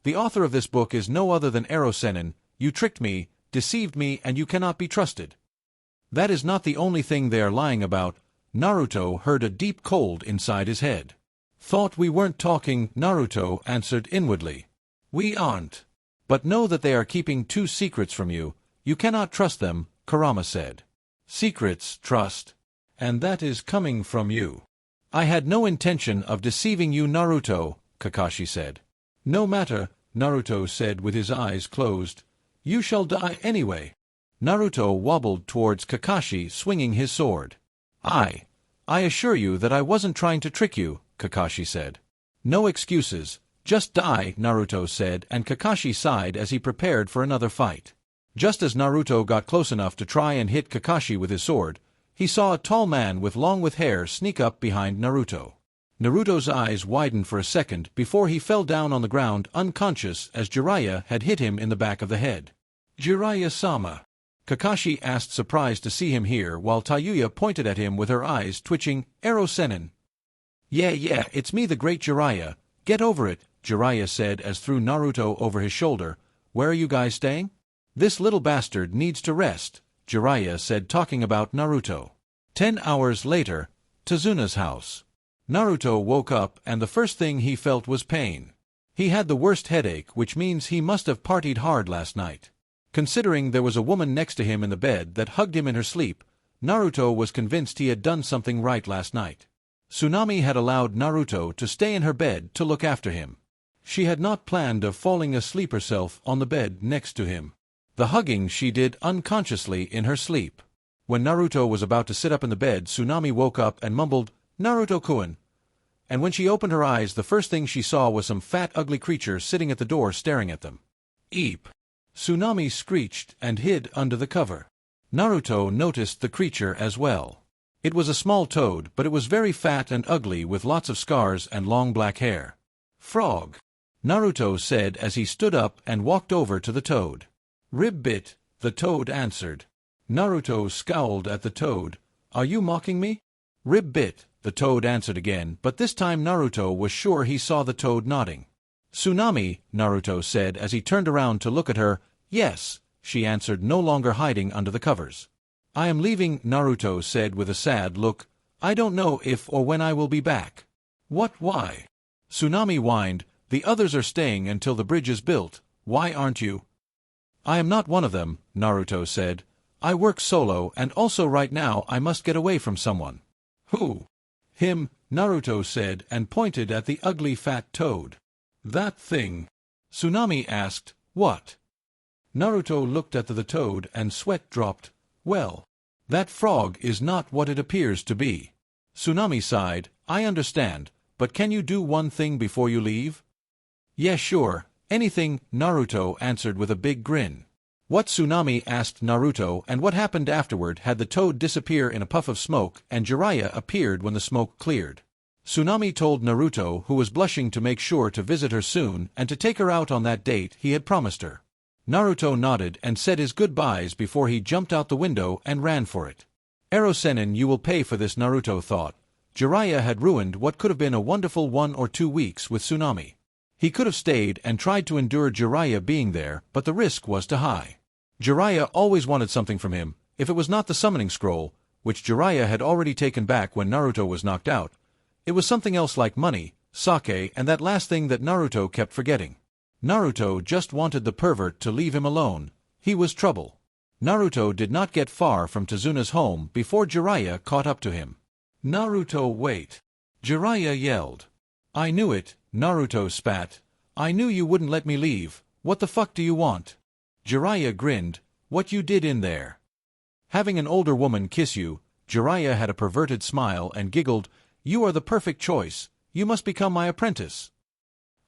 "The author of this book is no other than Senju. You tricked me, deceived me, and you cannot be trusted." "That is not the only thing they are lying about." Naruto heard a deep cold inside his head. "Thought we weren't talking," Naruto answered inwardly. "We aren't. But know that they are keeping two secrets from you. You cannot trust them," Kurama said. "Secrets, trust. And that is coming from you." "I had no intention of deceiving you, Naruto," Kakashi said. "No matter," Naruto said with his eyes closed. "You shall die anyway." Naruto wobbled towards Kakashi swinging his sword. I assure you that I wasn't trying to trick you," Kakashi said. "No excuses. Just die," Naruto said, and Kakashi sighed as he prepared for another fight. Just as Naruto got close enough to try and hit Kakashi with his sword, he saw a tall man with long hair sneak up behind Naruto. Naruto's eyes widened for a second before he fell down on the ground unconscious as Jiraiya had hit him in the back of the head. "Jiraiya-sama?" Kakashi asked, surprised to see him here, while Taiyuya pointed at him with her eyes twitching. "Ero-sennin." Yeah, it's me, the great Jiraiya. Get over it," Jiraiya said as threw Naruto over his shoulder. "Where are you guys staying?" "This little bastard needs to rest," Jiraiya said, talking about Naruto. 10 hours later, Tazuna's house. Naruto woke up and the first thing he felt was pain. He had the worst headache, which means he must have partied hard last night. Considering there was a woman next to him in the bed that hugged him in her sleep, Naruto was convinced he had done something right last night. Tsunami had allowed Naruto to stay in her bed to look after him. She had not planned of falling asleep herself on the bed next to him. The hugging she did unconsciously in her sleep. When Naruto was about to sit up in the bed, Tsunami woke up and mumbled, "Naruto-kun." And when she opened her eyes, the first thing she saw was some fat, ugly creature sitting at the door staring at them. "Eep!" Tsunami screeched and hid under the cover. Naruto noticed the creature as well. It was a small toad, but it was very fat and ugly with lots of scars and long black hair. "Frog," Naruto said as he stood up and walked over to the toad. "Ribbit," the toad answered. Naruto scowled at the toad. "Are you mocking me?" "Ribbit," the toad answered again, but this time Naruto was sure he saw the toad nodding. "Tsunami," Naruto said as he turned around to look at her. "Yes," she answered, no longer hiding under the covers. "I am leaving," Naruto said with a sad look. "I don't know if or when I will be back." "What, why?" Tsunami whined. "The others are staying until the bridge is built. Why aren't you?" "I am not one of them," Naruto said. "I work solo, and also right now I must get away from someone." "Who?" "Him," Naruto said and pointed at the ugly fat toad. "That thing?" Tsunami asked. "What?" Naruto looked at the toad and sweat dropped. "Well, that frog is not what it appears to be." Tsunami sighed. "I understand, but can you do one thing before you leave?" "Yeah, sure. Anything," Naruto answered with a big grin. What, Tsunami asked Naruto, and what happened afterward had the toad disappear in a puff of smoke, and Jiraiya appeared when the smoke cleared. Tsunami told Naruto, who was blushing, to make sure to visit her soon and to take her out on that date he had promised her. Naruto nodded and said his goodbyes before he jumped out the window and ran for it. "Erosenin, you will pay for this," Naruto thought. Jiraiya had ruined what could have been a wonderful 1 or 2 weeks with Tsunami. He could have stayed and tried to endure Jiraiya being there, but the risk was too high. Jiraiya always wanted something from him. If it was not the summoning scroll, which Jiraiya had already taken back when Naruto was knocked out, it was something else like money, sake, and that last thing that Naruto kept forgetting. Naruto just wanted the pervert to leave him alone. He was trouble. Naruto did not get far from Tezuna's home before Jiraiya caught up to him. "Naruto, wait!" Jiraiya yelled. "I knew it," Naruto spat. "I knew you wouldn't let me leave. What the fuck do you want?" Jiraiya grinned. "What you did in there?" "Having an older woman kiss you." Jiraiya had a perverted smile and giggled. "You are the perfect choice. You must become my apprentice."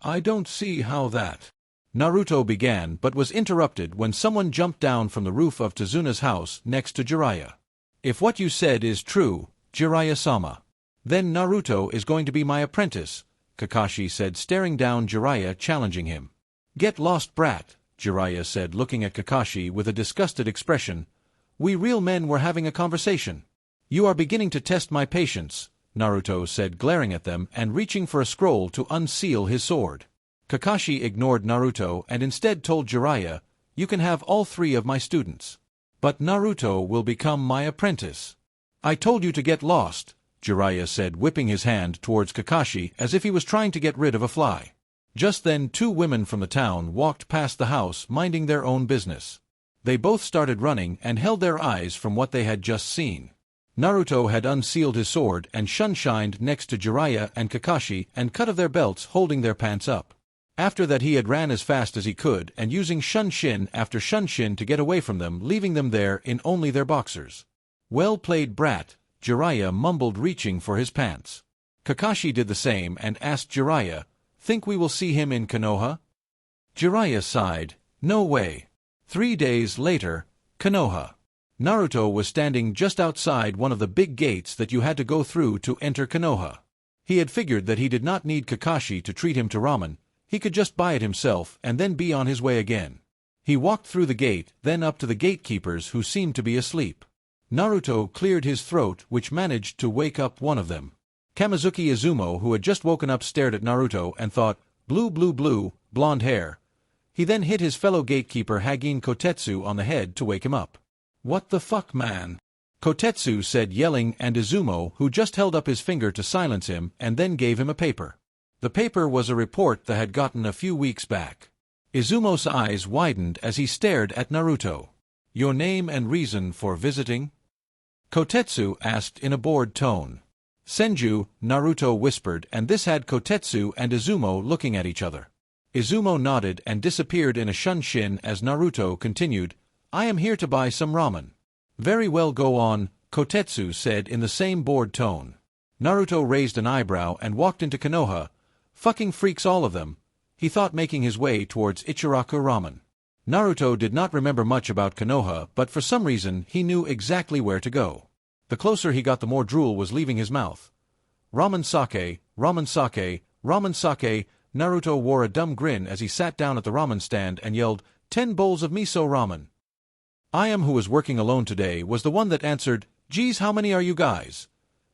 "I don't see how that—" Naruto began, but was interrupted when someone jumped down from the roof of Tezuna's house next to Jiraiya. "If what you said is true, Jiraiya-sama, then Naruto is going to be my apprentice," Kakashi said, staring down Jiraiya, challenging him. "Get lost, brat," Jiraiya said, looking at Kakashi with a disgusted expression. "We real men were having a conversation." "You are beginning to test my patience," Naruto said, glaring at them and reaching for a scroll to unseal his sword. Kakashi ignored Naruto and instead told Jiraiya, "You can have all 3 of my students. But Naruto will become my apprentice." "I told you to get lost," Jiraiya said, whipping his hand towards Kakashi as if he was trying to get rid of a fly. Just then 2 women from the town walked past the house minding their own business. They both started running and held their eyes from what they had just seen. Naruto had unsealed his sword and shunshined next to Jiraiya and Kakashi and cut of their belts, holding their pants up. After that he had ran as fast as he could and using shunshin after shunshin to get away from them, leaving them there in only their boxers. "Well played, brat," Jiraiya mumbled, reaching for his pants. Kakashi did the same and asked Jiraiya, "Think we will see him in Konoha?" Jiraiya sighed. "No way." 3 days later, Konoha. Naruto was standing just outside one of the big gates that you had to go through to enter Konoha. He had figured that he did not need Kakashi to treat him to ramen, he could just buy it himself and then be on his way again. He walked through the gate, then up to the gatekeepers who seemed to be asleep. Naruto cleared his throat, which managed to wake up one of them. Kamizuki Izumo, who had just woken up, stared at Naruto and thought, "Blue, blue, blue, blonde hair." He then hit his fellow gatekeeper Hagin Kotetsu on the head to wake him up. "What the fuck, man?" Kotetsu said, yelling, and Izumo, who just held up his finger to silence him, and then gave him a paper. The paper was a report that had gotten a few weeks back. Izumo's eyes widened as he stared at Naruto. "Your name and reason for visiting?" Kotetsu asked in a bored tone. Senju, Naruto whispered, and this had Kotetsu and Izumo looking at each other. Izumo nodded and disappeared in a shunshin as Naruto continued, I am here to buy some ramen. Very well, go on, Kotetsu said in the same bored tone. Naruto raised an eyebrow and walked into Konoha. Fucking freaks all of them, he thought, making his way towards Ichiraku Ramen. Naruto did not remember much about Konoha, but for some reason he knew exactly where to go. The closer he got, the more drool was leaving his mouth. Ramen sake, ramen sake, ramen sake. Naruto wore a dumb grin as he sat down at the ramen stand and yelled, 10 bowls of miso ramen. Ayam, who was working alone today, was the one that answered, Geez, how many are you guys?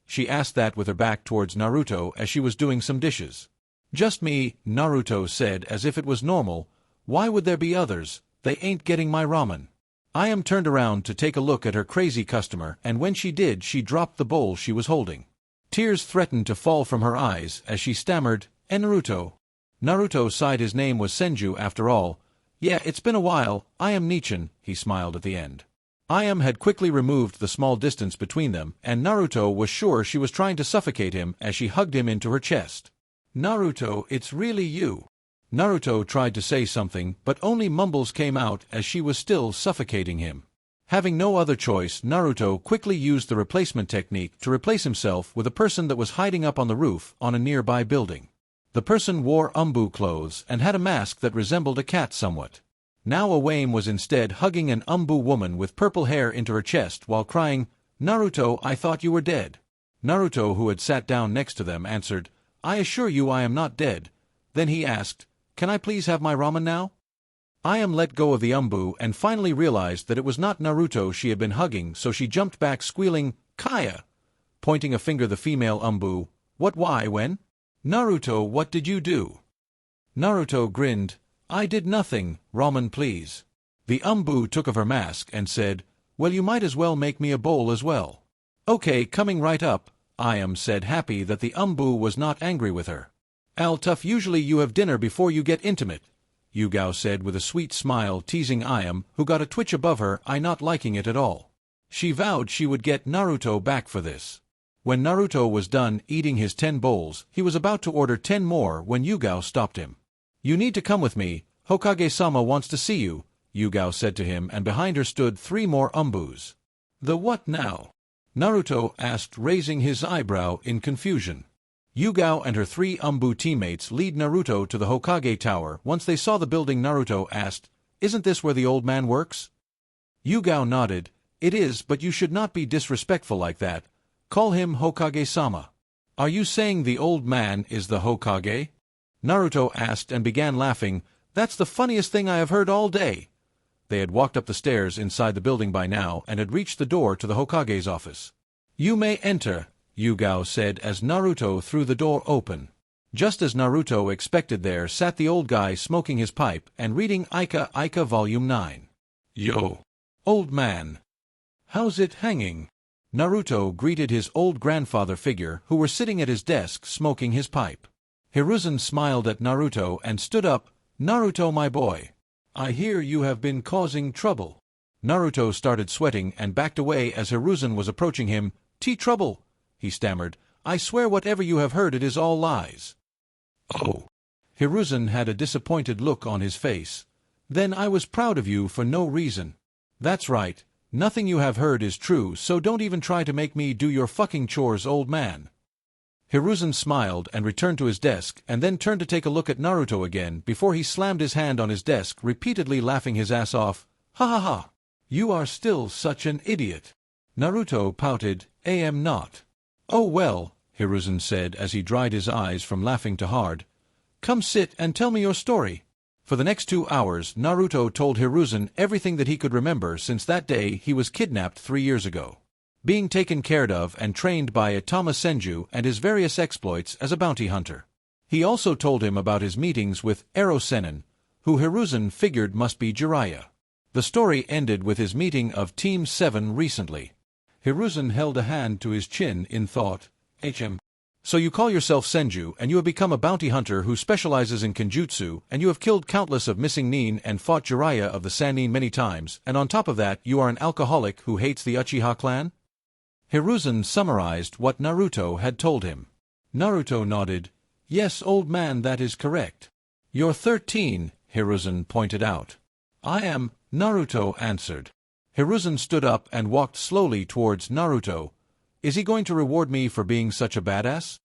She asked that with her back towards Naruto as she was doing some dishes. Just me, Naruto said as if it was normal. Why would there be others? They ain't getting my ramen. Ayam turned around to take a look at her crazy customer, and when she did, she dropped the bowl she was holding. Tears threatened to fall from her eyes as she stammered, Naruto. Naruto sighed. His name was Senju after all. Yeah, it's been a while, Ayam Nichin, he smiled at the end. Ayam had quickly removed the small distance between them, and Naruto was sure she was trying to suffocate him as she hugged him into her chest. Naruto, it's really you. Naruto tried to say something, but only mumbles came out as she was still suffocating him. Having no other choice, Naruto quickly used the replacement technique to replace himself with a person that was hiding up on the roof on a nearby building. The person wore umbu clothes and had a mask that resembled a cat somewhat. Now Awame was instead hugging an umbu woman with purple hair into her chest while crying, Naruto, I thought you were dead. Naruto, who had sat down next to them, answered, I assure you I am not dead. Then he asked, Can I please have my ramen now? Ayam let go of the umbu and finally realized that it was not Naruto she had been hugging, so she jumped back squealing, Kaya! Pointing a finger the female umbu, What, why, when? Naruto, what did you do? Naruto grinned, I did nothing, ramen please. The umbu took of her mask and said, Well, you might as well make me a bowl as well. Okay, coming right up, Ayam said, happy that the umbu was not angry with her. Al tough, usually you have dinner before you get intimate, Yugao said with a sweet smile, teasing Ayam, who got a twitch above her eye, not liking it at all. She vowed she would get Naruto back for this. When Naruto was done eating his 10 bowls, he was about to order 10 more when Yugao stopped him. You need to come with me, Hokage-sama wants to see you, Yugao said to him, and behind her stood 3 more umbus. The what now? Naruto asked, raising his eyebrow in confusion. Yugao and her 3 umbu teammates lead Naruto to the Hokage Tower. Once they saw the building, Naruto asked, Isn't this where the old man works? Yugao nodded, It is, but you should not be disrespectful like that. Call him Hokage-sama. Are you saying the old man is the Hokage? Naruto asked and began laughing. That's the funniest thing I have heard all day. They had walked up the stairs inside the building by now and had reached the door to the Hokage's office. You may enter, Yugao said as Naruto threw the door open. Just as Naruto expected, there sat the old guy smoking his pipe and reading Ika Volume 9. Yo, old man. How's it hanging? Naruto greeted his old grandfather figure who were sitting at his desk smoking his pipe. Hiruzen smiled at Naruto and stood up. Naruto, my boy. I hear you have been causing trouble. Naruto started sweating and backed away as Hiruzen was approaching him. Trouble, he stammered. I swear whatever you have heard, it is all lies. Oh. Hiruzen had a disappointed look on his face. Then I was proud of you for no reason. That's right. Nothing you have heard is true, so don't even try to make me do your fucking chores, old man. Hiruzen smiled and returned to his desk, and then turned to take a look at Naruto again before he slammed his hand on his desk, repeatedly laughing his ass off. Ha ha ha! You are still such an idiot. Naruto pouted, am not. Oh well, Hiruzen said as he dried his eyes from laughing too hard. Come sit and tell me your story. For the next 2 hours, Naruto told Hiruzen everything that he could remember since that day he was kidnapped 3 years ago, being taken care of and trained by Itama Senju and his various exploits as a bounty hunter. He also told him about his meetings with Ero Sennin, who Hiruzen figured must be Jiraiya. The story ended with his meeting of Team 7 recently. Hiruzen held a hand to his chin in thought. So you call yourself Senju, and you have become a bounty hunter who specializes in kenjutsu, and you have killed countless of missing nin and fought Jiraiya of the Sannin many times, and on top of that you are an alcoholic who hates the Uchiha clan? Hiruzen summarized what Naruto had told him. Naruto nodded. Yes, old man, that is correct. You're 13, Hiruzen pointed out. I am, Naruto answered. Hiruzen stood up and walked slowly towards Naruto. Is he going to reward me for being such a badass?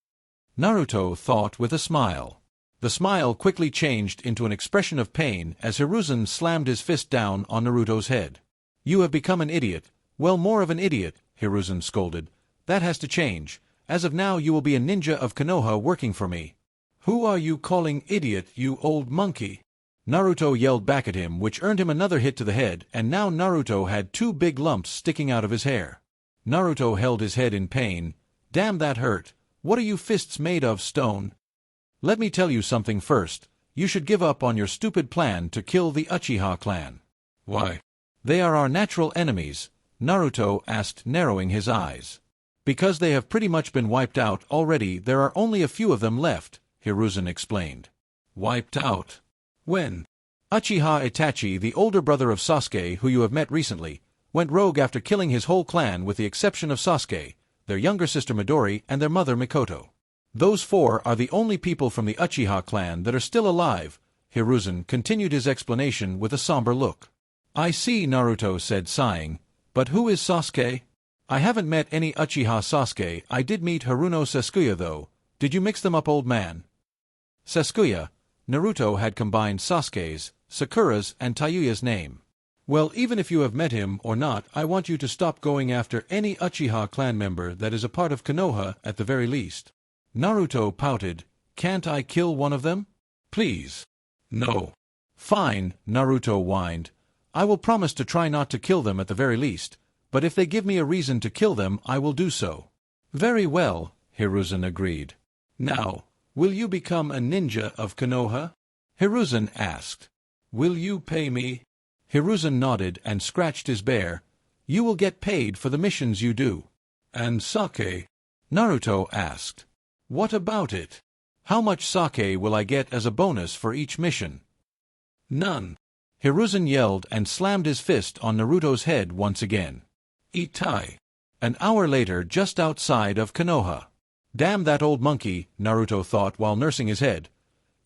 Naruto thought with a smile. The smile quickly changed into an expression of pain as Hiruzen slammed his fist down on Naruto's head. You have become an idiot. Well, more of an idiot, Hiruzen scolded. That has to change. As of now you will be a ninja of Konoha working for me. Who are you calling idiot, you old monkey? Naruto yelled back at him, which earned him another hit to the head, and now Naruto had 2 big lumps sticking out of his hair. Naruto held his head in pain. Damn, that hurt. What are you fists made of, stone? Let me tell you something first. You should give up on your stupid plan to kill the Uchiha clan. Why? They are our natural enemies, Naruto asked, narrowing his eyes. Because they have pretty much been wiped out already. There are only a few of them left, Hiruzen explained. Wiped out? When? Uchiha Itachi, the older brother of Sasuke who you have met recently, went rogue after killing his whole clan with the exception of Sasuke, their younger sister Midori, and their mother Mikoto. Those 4 are the only people from the Uchiha clan that are still alive, Hiruzen continued his explanation with a somber look. I see, Naruto said, sighing. But who is Sasuke? I haven't met any Uchiha Sasuke. I did meet Haruno Sasuke though. Did you mix them up, old man? Sasuke. Naruto had combined Sasuke's, Sakura's, and Tayuya's name. Well, even if you have met him or not, I want you to stop going after any Uchiha clan member that is a part of Konoha at the very least. Naruto pouted. Can't I kill one of them? Please. No. Fine, Naruto whined. I will promise to try not to kill them at the very least, but if they give me a reason to kill them, I will do so. Very well, Hiruzen agreed. Now, will you become a ninja of Konoha? Hiruzen asked. Will you pay me? Hiruzen nodded and scratched his bear. You will get paid for the missions you do. And sake? Naruto asked. What about it? How much sake will I get as a bonus for each mission? None. Hiruzen yelled and slammed his fist on Naruto's head once again. Itai. An hour later, just outside of Konoha. Damn that old monkey, Naruto thought while nursing his head.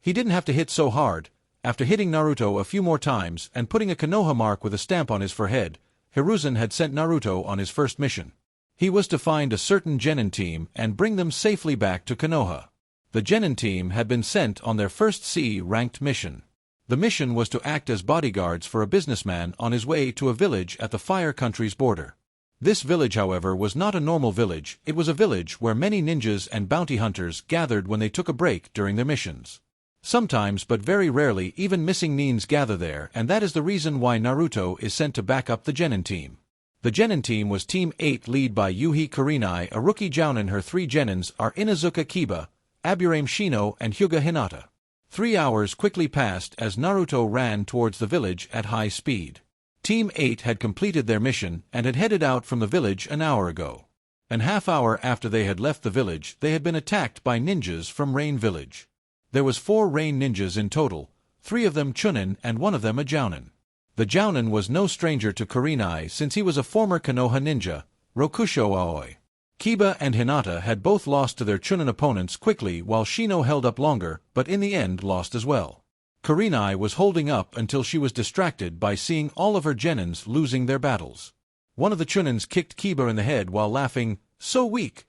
He didn't have to hit so hard. After hitting Naruto a few more times and putting a Konoha mark with a stamp on his forehead, Hiruzen had sent Naruto on his first mission. He was to find a certain genin team and bring them safely back to Konoha. The genin team had been sent on their first C-ranked mission. The mission was to act as bodyguards for a businessman on his way to a village at the Fire Country's border. This village, however, was not a normal village. It was a village where many ninjas and bounty hunters gathered when they took a break during their missions. Sometimes, but very rarely, even missing nins gather there, and that is the reason why Naruto is sent to back up the genin team. The genin team was Team 8 led by Yuhi Kurenai, a rookie jounin. Her 3 genins are Inuzuka Kiba, Aburame Shino, and Hyuga Hinata. 3 hours quickly passed as Naruto ran towards the village at high speed. Team 8 had completed their mission and had headed out from the village an hour ago. An half hour after they had left the village, they had been attacked by ninjas from Rain Village. There was 4 Rain ninjas in total, 3 of them chuunin and 1 of them a jounin. The jounin was no stranger to Kurenai since he was a former Konoha ninja, Rokusho Aoi. Kiba and Hinata had both lost to their chuunin opponents quickly while Shino held up longer, but in the end lost as well. Kurenai was holding up until she was distracted by seeing all of her genins losing their battles. One of the chuunins kicked Kiba in the head while laughing, "So weak!"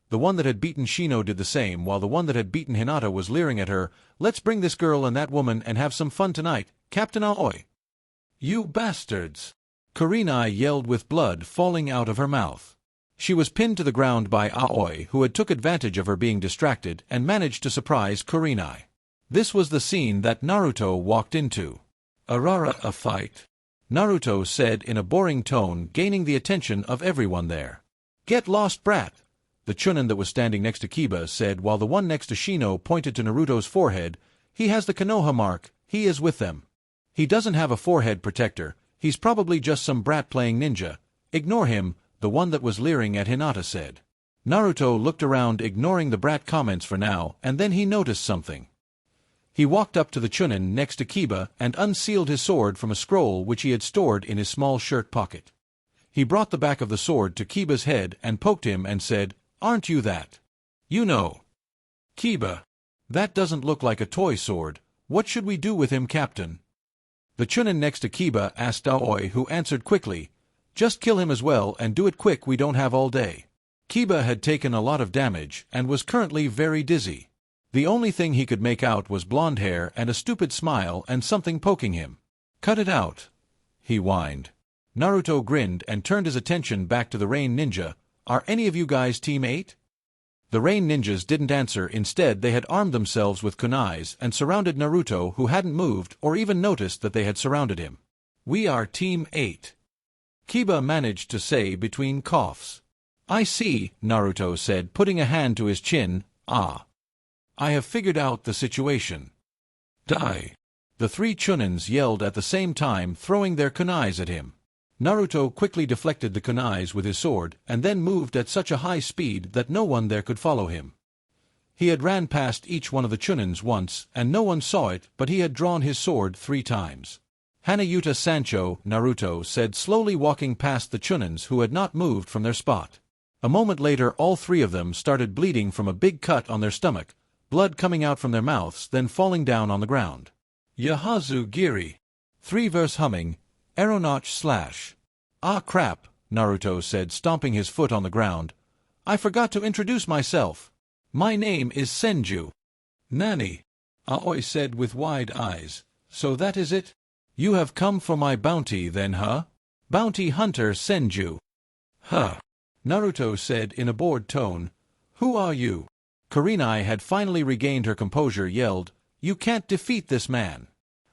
The one that had beaten Shino did the same while the one that had beaten Hinata was leering at her. "Let's bring this girl and that woman and have some fun tonight, Captain Aoi." "You bastards!" Kurenai yelled with blood falling out of her mouth. She was pinned to the ground by Aoi, who had took advantage of her being distracted and managed to surprise Kurenai. This was the scene that Naruto walked into. "Arara, a fight," Naruto said in a boring tone, gaining the attention of everyone there. "Get lost, brat," the chuunin that was standing next to Kiba said while the one next to Shino pointed to Naruto's forehead. "He has the Konoha mark, he is with them. He doesn't have a forehead protector, he's probably just some brat playing ninja. Ignore him," the one that was leering at Hinata said. Naruto looked around, ignoring the brat comments for now, and then he noticed something. He walked up to the chuunin next to Kiba and unsealed his sword from a scroll which he had stored in his small shirt pocket. He brought the back of the sword to Kiba's head and poked him and said, "Aren't you that? You know." Kiba: "That doesn't look like a toy sword. What should we do with him, Captain?" The chuunin next to Kiba asked Aoi, who answered quickly, "Just kill him as well and do it quick, we don't have all day." Kiba had taken a lot of damage and was currently very dizzy. The only thing he could make out was blonde hair and a stupid smile and something poking him. "Cut it out," he whined. Naruto grinned and turned his attention back to the Rain Ninja. "Are any of you guys Team 8? The Rain Ninjas didn't answer. Instead, they had armed themselves with kunais and surrounded Naruto, who hadn't moved or even noticed that they had surrounded him. "We are Team 8. Kiba managed to say between coughs. "I see," Naruto said, putting a hand to his chin. "Ah. I have figured out the situation." "Die!" The three chuunins yelled at the same time, throwing their kunais at him. Naruto quickly deflected the kunais with his sword, and then moved at such a high speed that no one there could follow him. He had ran past each one of the chuunins once, and no one saw it, but he had drawn his sword 3 times. "Hanayuta Sancho," Naruto said, slowly walking past the chuunins who had not moved from their spot. A moment later all 3 of them started bleeding from a big cut on their stomach, blood coming out from their mouths, then falling down on the ground. "Yahazu Giri." 3-verse humming. Aeronauch / "Ah crap," Naruto said, stomping his foot on the ground. "I forgot to introduce myself. My name is Senju." "Nani?" Aoi said with wide eyes. "So that is it? You have come for my bounty then, huh? Bounty hunter Senju." "Huh," Naruto said in a bored tone. "Who are you?" Kurenai had finally regained her composure, yelled, "You can't defeat this man.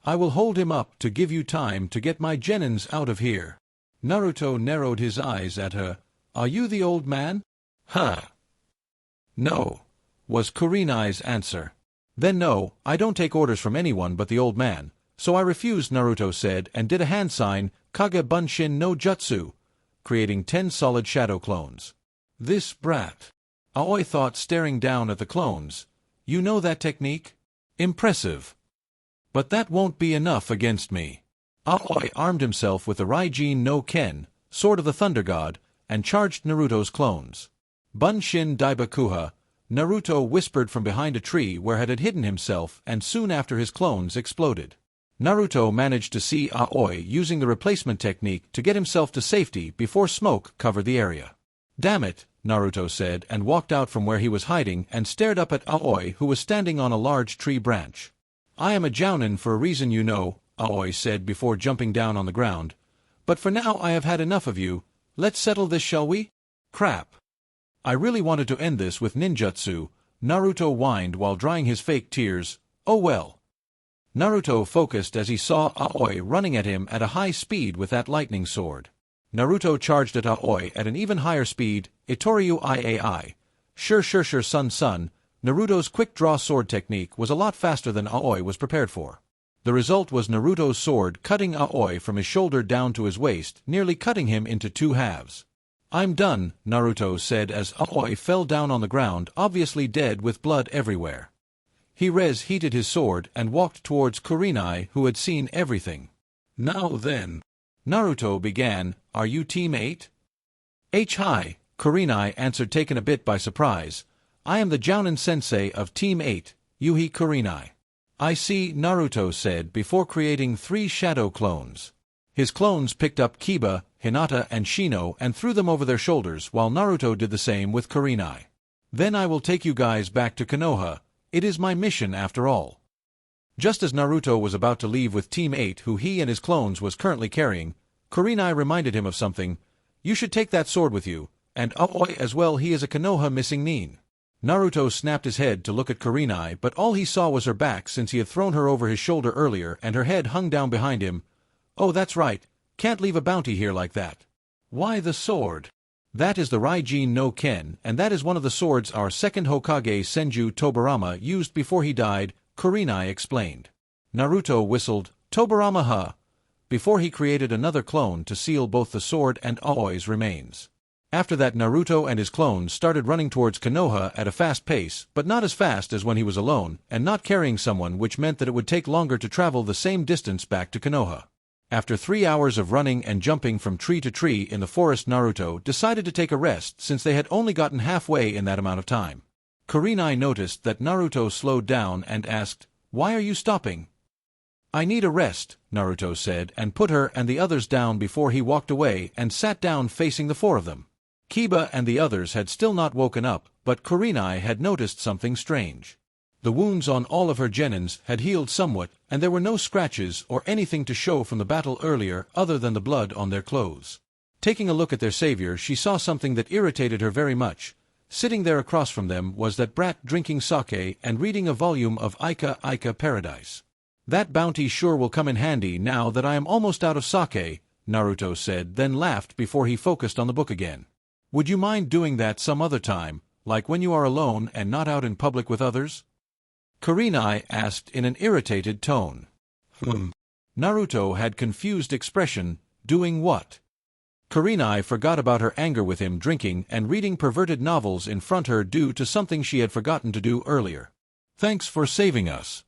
I will hold him up to give you time to get my genins out of here." Naruto narrowed his eyes at her. "Are you the old man?" "Huh." "No," was Kurenai's answer. "Then no, I don't take orders from anyone but the old man, so I refuse," Naruto said, and did a hand sign, Kage Bunshin no Jutsu, creating 10 solid shadow clones. "This brat," Aoi thought, staring down at the clones. "You know that technique? Impressive. But that won't be enough against me." Aoi armed himself with the Raijin no Ken, Sword of the Thunder God, and charged Naruto's clones. "Bunshin Daibakuha," Naruto whispered from behind a tree where he had hidden himself, and soon after his clones exploded. Naruto managed to see Aoi using the replacement technique to get himself to safety before smoke covered the area. "Damn it," Naruto said, and walked out from where he was hiding and stared up at Aoi, who was standing on a large tree branch. "I am a jounin for a reason, you know," Aoi said before jumping down on the ground. "But for now I have had enough of you. Let's settle this, shall we?" "Crap. I really wanted to end this with ninjutsu," Naruto whined while drying his fake tears. "Oh well." Naruto focused as he saw Aoi running at him at a high speed with that lightning sword. Naruto charged at Aoi at an even higher speed. Itoryu Iai. Sure, son. Naruto's quick-draw sword technique was a lot faster than Aoi was prepared for. The result was Naruto's sword cutting Aoi from his shoulder down to his waist, nearly cutting him into 2 halves. "I'm done," Naruto said as Aoi fell down on the ground, obviously dead with blood everywhere. He heated his sword and walked towards Kurenai, who had seen everything. "Now then," Naruto began, "are you Team 8? "Hi," Kurenai answered, taken a bit by surprise. "I am the Jounin sensei of Team 8, Yuhi Kurenai." "I see," Naruto said before creating 3 shadow clones. His clones picked up Kiba, Hinata, and Shino and threw them over their shoulders, while Naruto did the same with Kurenai. "Then I will take you guys back to Konoha. It is my mission after all." Just as Naruto was about to leave with Team 8, who he and his clones was currently carrying, Kurenai reminded him of something. "You should take that sword with you, and Aoi as well, he is a Konoha missing nin." Naruto snapped his head to look at Kurenai, but all he saw was her back, since he had thrown her over his shoulder earlier, and her head hung down behind him. "Oh, that's right. Can't leave a bounty here like that." "Why the sword?" "That is the Raijin no Ken, and that is one of the swords our second Hokage Senju Tobirama used before he died," Kurenai explained. Naruto whistled, "Tobirama huh?" before he created another clone to seal both the sword and Aoi's remains. After that, Naruto and his clones started running towards Konoha at a fast pace, but not as fast as when he was alone, and not carrying someone, which meant that it would take longer to travel the same distance back to Konoha. After 3 hours of running and jumping from tree to tree in the forest, Naruto decided to take a rest since they had only gotten halfway in that amount of time. Kurenai noticed that Naruto slowed down and asked, "Why are you stopping?" "I need a rest," Naruto said, and put her and the others down before he walked away and sat down facing the 4 of them. Kiba and the others had still not woken up, but Kurenai had noticed something strange. The wounds on all of her genins had healed somewhat, and there were no scratches or anything to show from the battle earlier other than the blood on their clothes. Taking a look at their savior, she saw something that irritated her very much. Sitting there across from them was that brat drinking sake and reading a volume of Ika Paradise. "That bounty sure will come in handy now that I am almost out of sake," Naruto said, then laughed before he focused on the book again. "Would you mind doing that some other time, like when you are alone and not out in public with others?" Kurenai asked in an irritated tone. Naruto had confused expression. Doing what? Kurenai forgot about her anger with him drinking and reading perverted novels in front of her due to something she had forgotten to do earlier. "Thanks for saving us.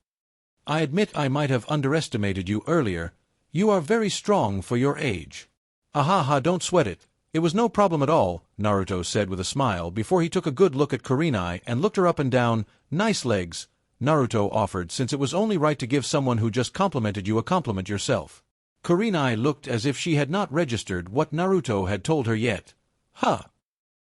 I admit I might have underestimated you earlier. You are very strong for your age." "Ahaha, don't sweat it. It was no problem at all," Naruto said with a smile before he took a good look at Kurenai and looked her up and down. "Nice legs," Naruto offered, since it was only right to give someone who just complimented you a compliment yourself. Kurenai looked as if she had not registered what Naruto had told her yet. "Huh.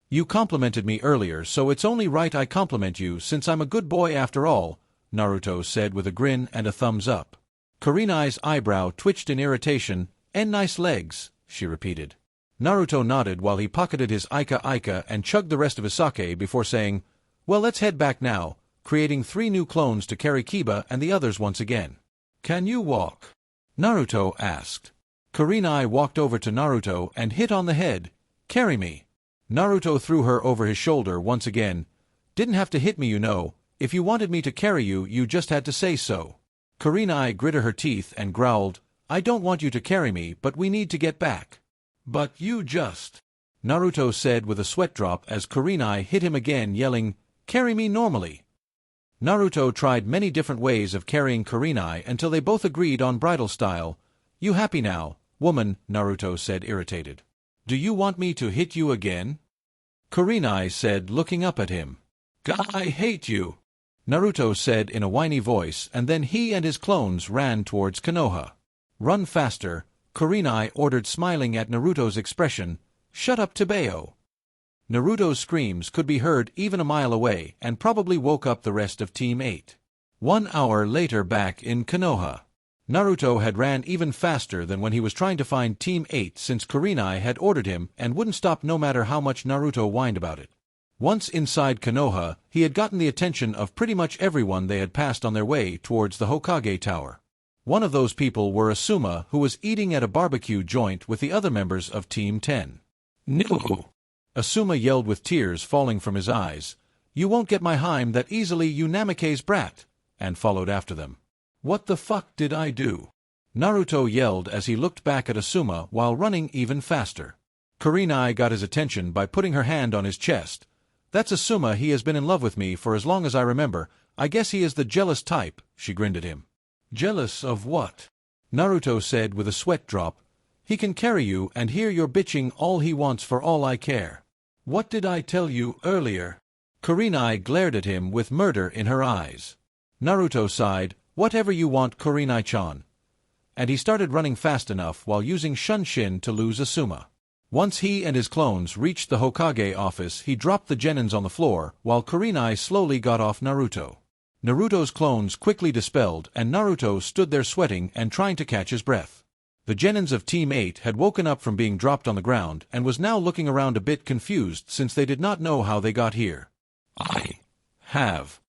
You complimented me earlier, so it's only right I compliment you since I'm a good boy after all," Naruto said with a grin and a thumbs up. Kurenai's eyebrow twitched in irritation. "And nice legs," she repeated. Naruto nodded while he pocketed his Ika and chugged the rest of his sake before saying, "Well, let's head back now," creating 3 new clones to carry Kiba and the others once again. "Can you walk?" Naruto asked. Kurenai walked over to Naruto and hit on the head. "Carry me." Naruto threw her over his shoulder once again. "Didn't have to hit me, you know. If you wanted me to carry you, you just had to say so." Kurenai gritted her teeth and growled, "I don't want you to carry me, but we need to get back." "But you just," Naruto said with a sweat drop as Kurenai hit him again, yelling, "Carry me normally." Naruto tried many different ways of carrying Kurenai until they both agreed on bridal style. "You happy now, woman?" Naruto said, irritated. "Do you want me to hit you again?" Kurenai said, looking up at him. "I hate you," Naruto said in a whiny voice, and then he and his clones ran towards Konoha. "Run faster," Kurenai ordered, smiling at Naruto's expression. "Shut up, Tebeo." Naruto's screams could be heard even a mile away and probably woke up the rest of Team 8. 1 hour later, back in Konoha. Naruto had ran even faster than when he was trying to find Team 8 since Kurenai had ordered him and wouldn't stop no matter how much Naruto whined about it. Once inside Konoha, he had gotten the attention of pretty much everyone they had passed on their way towards the Hokage Tower. One of those people were Asuma, who was eating at a barbecue joint with the other members of Team 10. "No!" Asuma yelled with tears falling from his eyes. "You won't get my Harem that easily, you Namake's brat!" and followed after them. "What the fuck did I do?" Naruto yelled as he looked back at Asuma while running even faster. Kurenai got his attention by putting her hand on his chest. "That's Asuma, he has been in love with me for as long as I remember. I guess he is the jealous type," she grinned at him. "Jealous of what?" Naruto said with a sweat drop. "He can carry you and hear your bitching all he wants for all I care." "What did I tell you earlier?" Kurenai glared at him with murder in her eyes. Naruto sighed. "Whatever you want, Kurenai-chan." And he started running fast enough while using Shunshin to lose Asuma. Once he and his clones reached the Hokage office, he dropped the genins on the floor while Kurenai slowly got off Naruto. Naruto's clones quickly dispelled and Naruto stood there sweating and trying to catch his breath. The genins of Team 8 had woken up from being dropped on the ground and was now looking around a bit confused since they did not know how they got here. "I have,"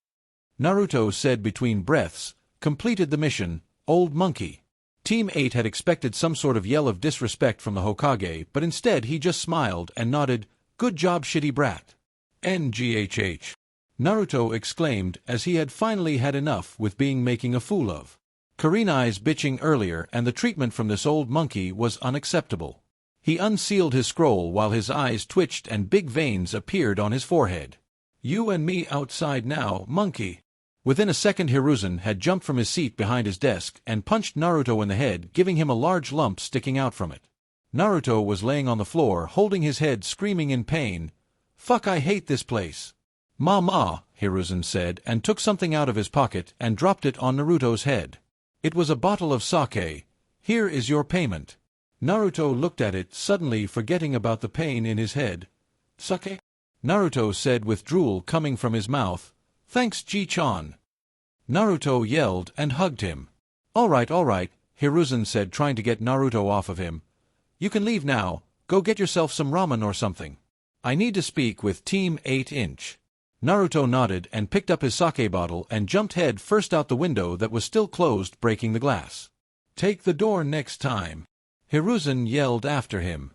Naruto said between breaths, "completed the mission, old monkey." Team 8 had expected some sort of yell of disrespect from the Hokage, but instead he just smiled and nodded. "Good job, shitty brat." "NGHH," Naruto exclaimed as he had finally had enough with being making a fool of. Kurenai's bitching earlier and the treatment from this old monkey was unacceptable. He unsealed his scroll while his eyes twitched and big veins appeared on his forehead. "You and me outside now, monkey." Within a second Hiruzen had jumped from his seat behind his desk and punched Naruto in the head, giving him a large lump sticking out from it. Naruto was laying on the floor, holding his head, screaming in pain. "Fuck, I hate this place." "Ma," Hiruzen said, and took something out of his pocket and dropped it on Naruto's head. It was a bottle of sake. "Here is your payment." Naruto looked at it, suddenly forgetting about the pain in his head. "Sake?" Naruto said with drool coming from his mouth. "Thanks, Ji-chan." Naruto yelled and hugged him. All right, Hiruzen said, trying to get Naruto off of him. "You can leave now. Go get yourself some ramen or something. I need to speak with Team 8-inch. Naruto nodded and picked up his sake bottle and jumped head first out the window that was still closed, breaking the glass. "Take the door next time," Hiruzen yelled after him.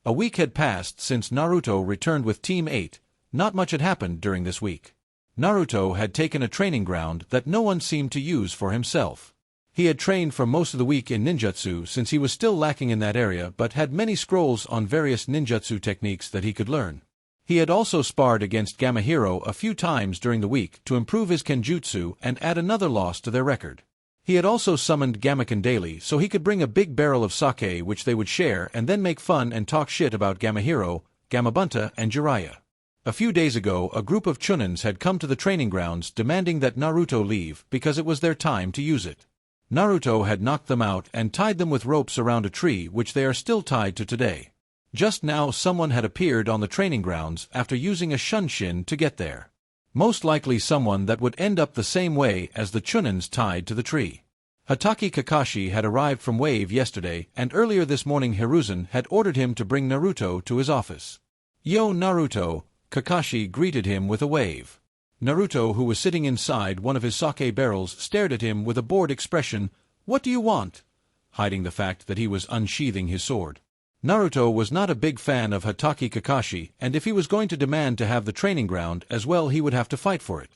A week had passed since Naruto returned with Team 8. Not much had happened during this week. Naruto had taken a training ground that no one seemed to use for himself. He had trained for most of the week in ninjutsu since he was still lacking in that area, but had many scrolls on various ninjutsu techniques that he could learn. He had also sparred against Gamahiro a few times during the week to improve his kenjutsu and add another loss to their record. He had also summoned Gamaken daily so he could bring a big barrel of sake which they would share and then make fun and talk shit about Gamahiro, Gamabunta, and Jiraiya. A few days ago, a group of chuunins had come to the training grounds demanding that Naruto leave because it was their time to use it. Naruto had knocked them out and tied them with ropes around a tree, which they are still tied to today. Just now someone had appeared on the training grounds after using a shunshin to get there. Most likely someone that would end up the same way as the chuunins tied to the tree. Hatake Kakashi had arrived from Wave yesterday, and earlier this morning Hiruzen had ordered him to bring Naruto to his office. "Yo, Naruto," Kakashi greeted him with a wave. Naruto, who was sitting inside one of his sake barrels, stared at him with a bored expression. "What do you want?" hiding the fact that he was unsheathing his sword. Naruto was not a big fan of Hatake Kakashi, and if he was going to demand to have the training ground as well, he would have to fight for it.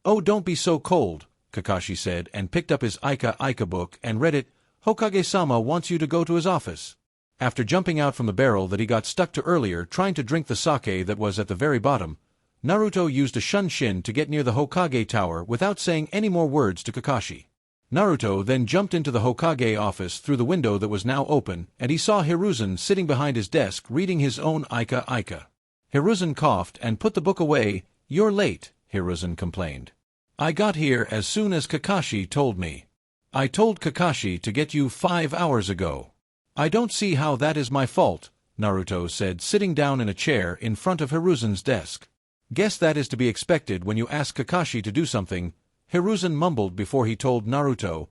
"Oh, don't be so cold," Kakashi said, and picked up his Ika book and read it. "Hokage-sama wants you to go to his office." After jumping out from the barrel that he got stuck to earlier trying to drink the sake that was at the very bottom, Naruto used a shunshin to get near the Hokage tower without saying any more words to Kakashi. Naruto then jumped into the Hokage office through the window that was now open, and he saw Hiruzen sitting behind his desk reading his own Ika. Hiruzen coughed and put the book away. "You're late," Hiruzen complained. "I got here as soon as Kakashi told me. I told Kakashi to get you 5 hours ago." "I don't see how that is my fault," Naruto said, sitting down in a chair in front of Hiruzen's desk. "Guess that is to be expected when you ask Kakashi to do something," Hiruzen mumbled before he told Naruto.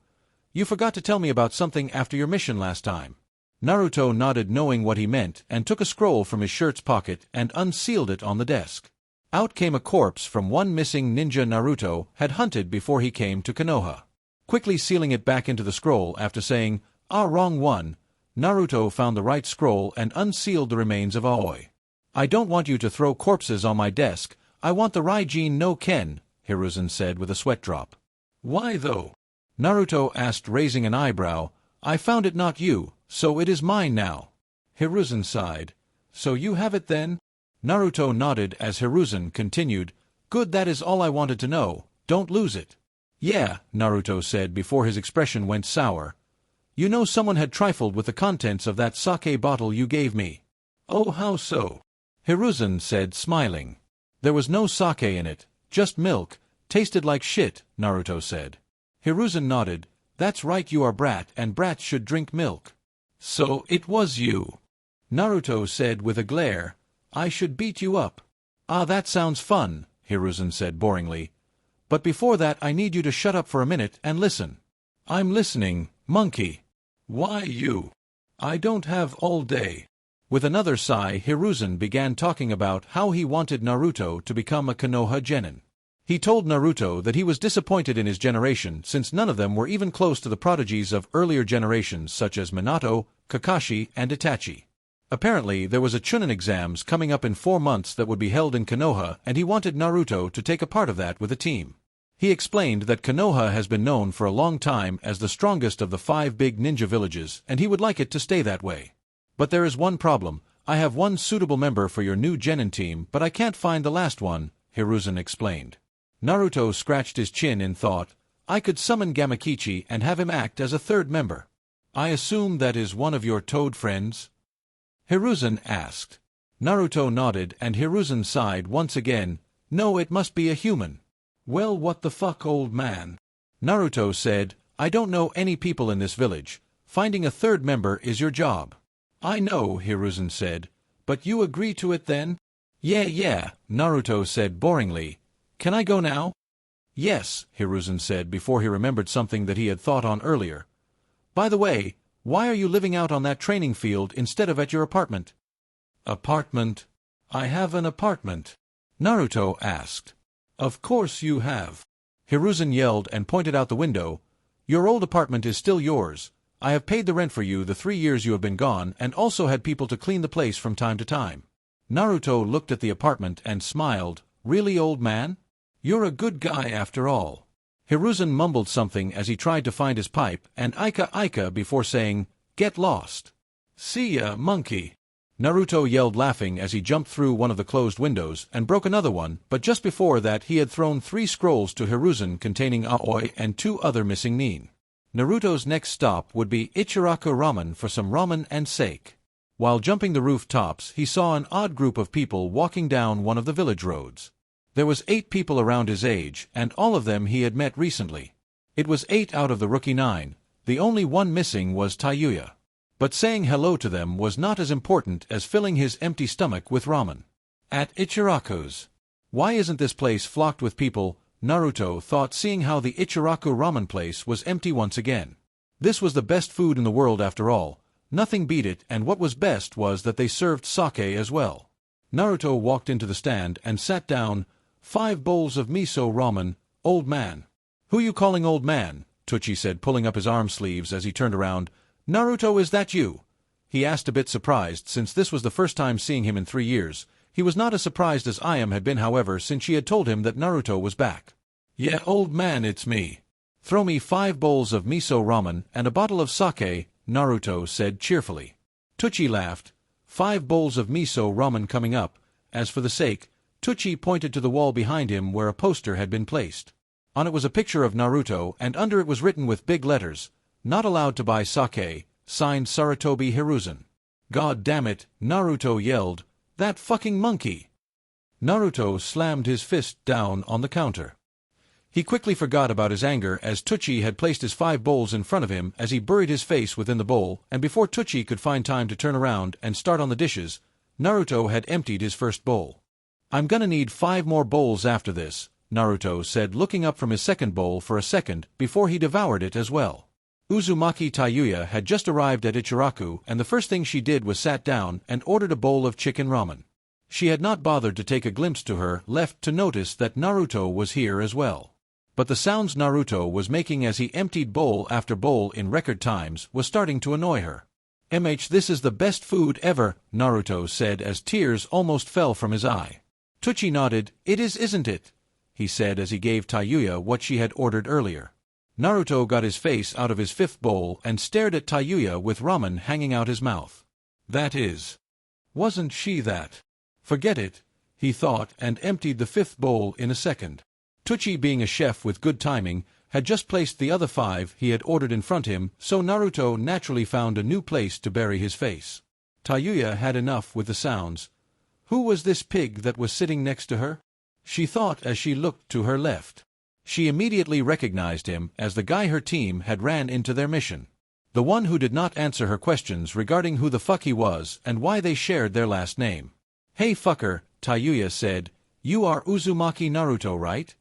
"You forgot to tell me about something after your mission last time." Naruto nodded, knowing what he meant, and took a scroll from his shirt's pocket and unsealed it on the desk. Out came a corpse from one missing ninja Naruto had hunted before he came to Konoha. Quickly sealing it back into the scroll after saying, "Ah, wrong one," Naruto found the right scroll and unsealed the remains of Aoi. "I don't want you to throw corpses on my desk. I want the Raijin no Ken," Hiruzen said with a sweat drop. "Why though?" Naruto asked, raising an eyebrow. "I found it, not you, so it is mine now." Hiruzen sighed. "So you have it then?" Naruto nodded as Hiruzen continued. "Good, that is all I wanted to know. Don't lose it." "Yeah," Naruto said before his expression went sour. "You know, someone had trifled with the contents of that sake bottle you gave me." "Oh, how so?" Hiruzen said, smiling. "There was no sake in it, just milk. Tasted like shit," Naruto said. Hiruzen nodded. "That's right, you are brat, and brats should drink milk." "So it was you," Naruto said with a glare. "I should beat you up." "Ah, that sounds fun," Hiruzen said boringly. "But before that I need you to shut up for a minute and listen." "I'm listening, monkey." "Why you? I don't have all day." With another sigh, Hiruzen began talking about how he wanted Naruto to become a Konoha genin. He told Naruto that he was disappointed in his generation since none of them were even close to the prodigies of earlier generations such as Minato, Kakashi, and Itachi. Apparently, there was a chuunin exams coming up in 4 months that would be held in Konoha, and he wanted Naruto to take a part of that with a team. He explained that Konoha has been known for a long time as the strongest of the 5 big ninja villages, and he would like it to stay that way. "But there is one problem. I have one suitable member for your new genin team, but I can't find the last one," Hiruzen explained. Naruto scratched his chin in thought. I could summon Gamakichi and have him act as a third member. I assume that is one of your toad friends? Hiruzen asked. Naruto nodded and Hiruzen sighed once again. No, it must be a human. Well, what the fuck, old man? Naruto said, I don't know any people in this village. Finding a third member is your job. I know, Hiruzen said. But you agree to it then? Yeah, Naruto said boringly. Can I go now? Yes, Hiruzen said before he remembered something that he had thought on earlier. By the way, why are you living out on that training field instead of at your apartment? Apartment? I have an apartment. Naruto asked. Of course you have. Hiruzen yelled and pointed out the window. Your old apartment is still yours. I have paid the rent for you the 3 years you have been gone and also had people to clean the place from time to time. Naruto looked at the apartment and smiled. Really, old man? You're a good guy after all. Hiruzen mumbled something as he tried to find his pipe and Ika before saying, Get lost. See ya, monkey. Naruto yelled laughing as he jumped through one of the closed windows and broke another one, but just before that he had thrown 3 scrolls to Hiruzen containing Aoi and 2 other missing nin. Naruto's next stop would be Ichiraku Ramen for some ramen and sake. While jumping the rooftops, he saw an odd group of people walking down one of the village roads. There was 8 people around his age, and all of them he had met recently. It was 8 out of the rookie 9. The only one missing was Taiyuya. But saying hello to them was not as important as filling his empty stomach with ramen. At Ichiraku's. Why isn't this place flocked with people? Naruto thought, seeing how the Ichiraku ramen place was empty once again. This was the best food in the world after all. Nothing beat it, and what was best was that they served sake as well. Naruto walked into the stand and sat down. 5 bowls of miso ramen, old man. Who you calling old man? Tucci said, pulling up his arm sleeves as he turned around. Naruto, is that you? He asked, a bit surprised, since this was the first time seeing him in 3 years. He was not as surprised as I am had been, however, since she had told him that Naruto was back. Yeah, old man, it's me. Throw me 5 bowls of miso ramen and a bottle of sake, Naruto said cheerfully. Tucci laughed. 5 bowls of miso ramen coming up. As for the sake, Tucci pointed to the wall behind him where a poster had been placed. On it was a picture of Naruto, and under it was written with big letters, Not allowed to buy sake, signed Sarutobi Hiruzen. God damn it, Naruto yelled. That fucking monkey! Naruto slammed his fist down on the counter. He quickly forgot about his anger as Tucci had placed his 5 bowls in front of him as he buried his face within the bowl, and before Tucci could find time to turn around and start on the dishes, Naruto had emptied his first bowl. I'm gonna need 5 more bowls after this, Naruto said, looking up from his second bowl for a second before he devoured it as well. Uzumaki Taiyuya had just arrived at Ichiraku, and the first thing she did was sat down and ordered a bowl of chicken ramen. She had not bothered to take a glimpse to her left to notice that Naruto was here as well. But the sounds Naruto was making as he emptied bowl after bowl in record times was starting to annoy her. This is the best food ever, Naruto said as tears almost fell from his eye. Tucci nodded. It is, isn't it? He said as he gave Taiyuya what she had ordered earlier. Naruto got his face out of his 5th bowl and stared at Taiyuya with ramen hanging out his mouth. That is. Wasn't she that? Forget it, he thought, and emptied the 5th bowl in a second. Tucci, being a chef with good timing, had just placed the other 5 he had ordered in front of him, so Naruto naturally found a new place to bury his face. Taiyuya had enough with the sounds. Who was this pig that was sitting next to her? She thought as she looked to her left. She immediately recognized him as the guy her team had ran into their mission. The one who did not answer her questions regarding who the fuck he was and why they shared their last name. Hey fucker, Taiyuya said, you are Uzumaki Naruto, right?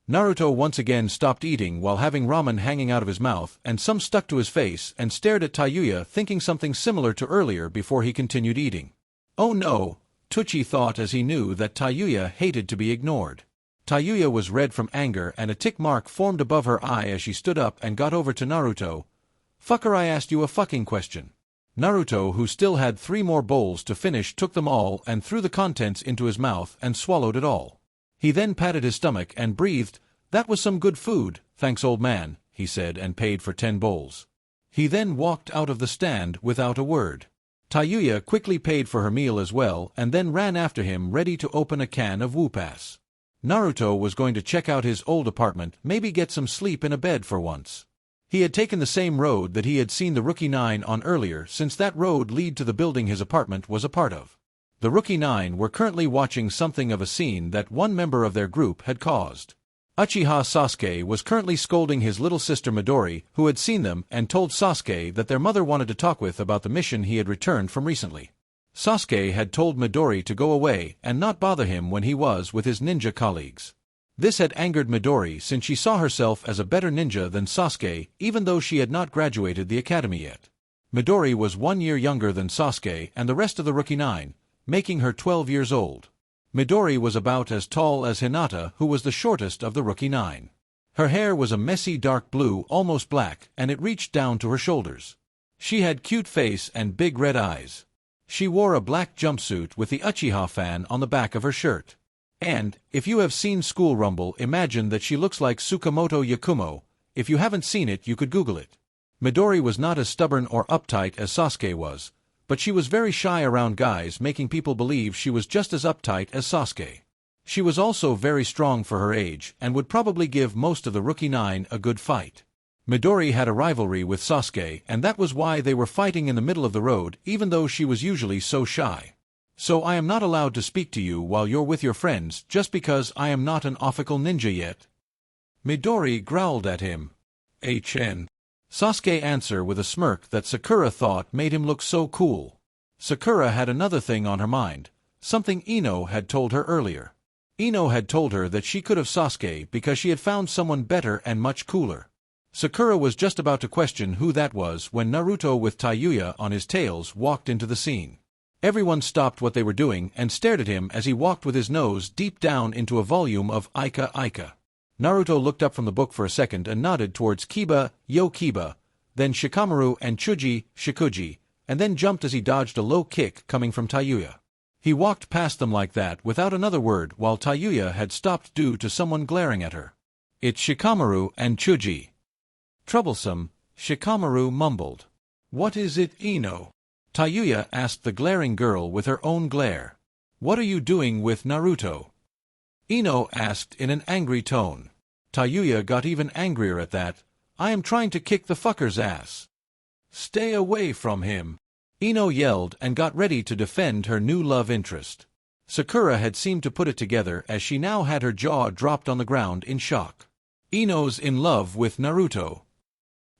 Naruto once again stopped eating while having ramen hanging out of his mouth and some stuck to his face and stared at Taiyuya, thinking something similar to earlier before he continued eating. Oh no, Tucci thought as he knew that Taiyuya hated to be ignored. Taiyuya was red from anger and a tick mark formed above her eye as she stood up and got over to Naruto. Fucker, I asked you a fucking question. Naruto, who still had 3 more bowls to finish, took them all and threw the contents into his mouth and swallowed it all. He then patted his stomach and breathed. That was some good food, thanks old man, he said, and paid for 10 bowls. He then walked out of the stand without a word. Taiyuya quickly paid for her meal as well and then ran after him ready to open a can of woopass. Naruto was going to check out his old apartment, maybe get some sleep in a bed for once. He had taken the same road that he had seen the Rookie 9 on earlier, since that road led to the building his apartment was a part of. The Rookie 9 were currently watching something of a scene that one member of their group had caused. Uchiha Sasuke was currently scolding his little sister Midori, who had seen them and told Sasuke that their mother wanted to talk with about the mission he had returned from recently. Sasuke had told Midori to go away and not bother him when he was with his ninja colleagues. This had angered Midori since she saw herself as a better ninja than Sasuke, even though she had not graduated the academy yet. Midori was 1 year younger than Sasuke and the rest of the Rookie 9, making her 12 years old. Midori was about as tall as Hinata, who was the shortest of the Rookie 9. Her hair was a messy dark blue, almost black, and it reached down to her shoulders. She had cute face and big red eyes. She wore a black jumpsuit with the Uchiha fan on the back of her shirt. And, if you have seen School Rumble, imagine that she looks like Tsukamoto Yakumo. If you haven't seen it, you could Google it. Midori was not as stubborn or uptight as Sasuke was, but she was very shy around guys, making people believe she was just as uptight as Sasuke. She was also very strong for her age, and would probably give most of the Rookie 9 a good fight. Midori had a rivalry with Sasuke, and that was why they were fighting in the middle of the road, even though she was usually so shy. So I am not allowed to speak to you while you're with your friends, just because I am not an official ninja yet. Midori growled at him. HN. Sasuke answered with a smirk that Sakura thought made him look so cool. Sakura had another thing on her mind, something Ino had told her earlier. Ino had told her that she could have Sasuke because she had found someone better and much cooler. Sakura was just about to question who that was when Naruto with Taiyuya on his tails walked into the scene. Everyone stopped what they were doing and stared at him as he walked with his nose deep down into a volume of Ika Ika. Naruto looked up from the book for a second and nodded towards Kiba, Yo Kiba, then Shikamaru and Chuji, Shikuji, and then jumped as he dodged a low kick coming from Taiyuya. He walked past them like that without another word while Taiyuya had stopped due to someone glaring at her. It's Shikamaru and Chuji. Troublesome, Shikamaru mumbled. What is it, Ino? Taiyuya asked the glaring girl with her own glare. What are you doing with Naruto? Ino asked in an angry tone. Taiyuya got even angrier at that. I am trying to kick the fucker's ass. Stay away from him. Ino yelled and got ready to defend her new love interest. Sakura had seemed to put it together as she now had her jaw dropped on the ground in shock. Ino's in love with Naruto,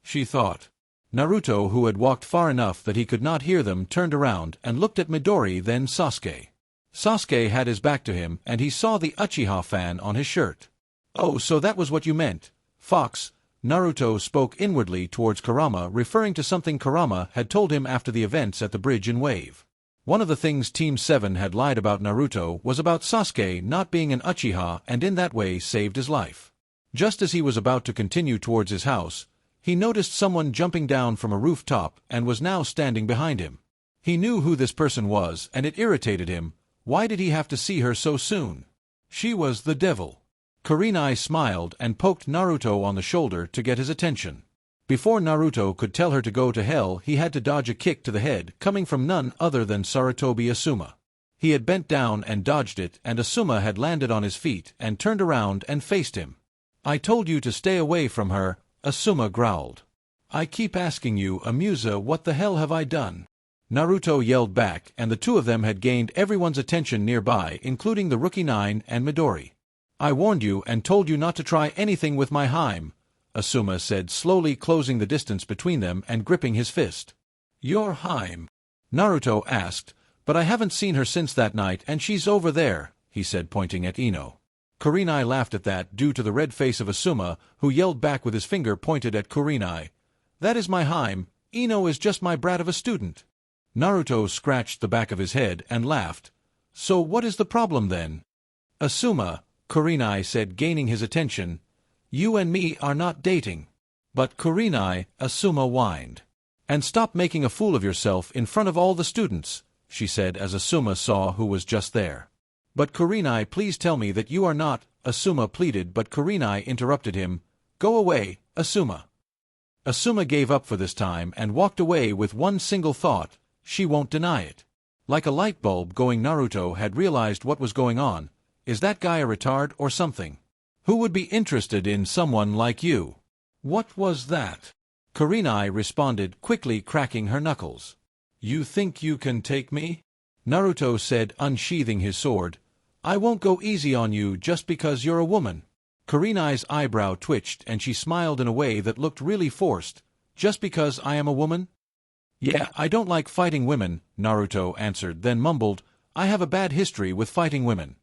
she thought. Naruto, who had walked far enough that he could not hear them, turned around and looked at Midori, then Sasuke. Sasuke had his back to him, and he saw the Uchiha fan on his shirt. Oh, so that was what you meant, Fox. Naruto spoke inwardly towards Kurama, referring to something Kurama had told him after the events at the bridge in Wave. One of the things Team 7 had lied about Naruto was about Sasuke not being an Uchiha, and in that way saved his life. Just as he was about to continue towards his house, he noticed someone jumping down from a rooftop and was now standing behind him. He knew who this person was, and it irritated him. Why did he have to see her so soon? She was the devil. Kurenai smiled and poked Naruto on the shoulder to get his attention. Before Naruto could tell her to go to hell, he had to dodge a kick to the head coming from none other than Sarutobi Asuma. He had bent down and dodged it, and Asuma had landed on his feet and turned around and faced him. I told you to stay away from her, Asuma growled. I keep asking you, Amusa, what the hell have I done? Naruto yelled back, and the two of them had gained everyone's attention nearby, including the Rookie 9 and Midori. I warned you and told you not to try anything with my Harem, Asuma said, slowly closing the distance between them and gripping his fist. Your Harem? Naruto asked, but I haven't seen her since that night, and she's over there, he said, pointing at Ino. Kurenai laughed at that due to the red face of Asuma, who yelled back with his finger pointed at Kurenai. That is my Harem. Ino is just my brat of a student. Naruto scratched the back of his head and laughed. So what is the problem then? Asuma, Kurenai said, gaining his attention. You and me are not dating. But Kurenai, Asuma whined. And stop making a fool of yourself in front of all the students, she said as Asuma saw who was just there. But Kurenai, please tell me that you are not, Asuma pleaded, but Kurenai interrupted him. Go away, Asuma. Asuma gave up for this time and walked away with one single thought, she won't deny it. Like a light bulb going, Naruto had realized what was going on. Is that guy a retard or something? Who would be interested in someone like you? What was that? Kurenai responded, quickly cracking her knuckles. You think you can take me? Naruto said, unsheathing his sword. I won't go easy on you just because you're a woman. Kurenai's eyebrow twitched and she smiled in a way that looked really forced. Just because I am a woman? Yeah, I don't like fighting women, Naruto answered, then mumbled, I have a bad history with fighting women.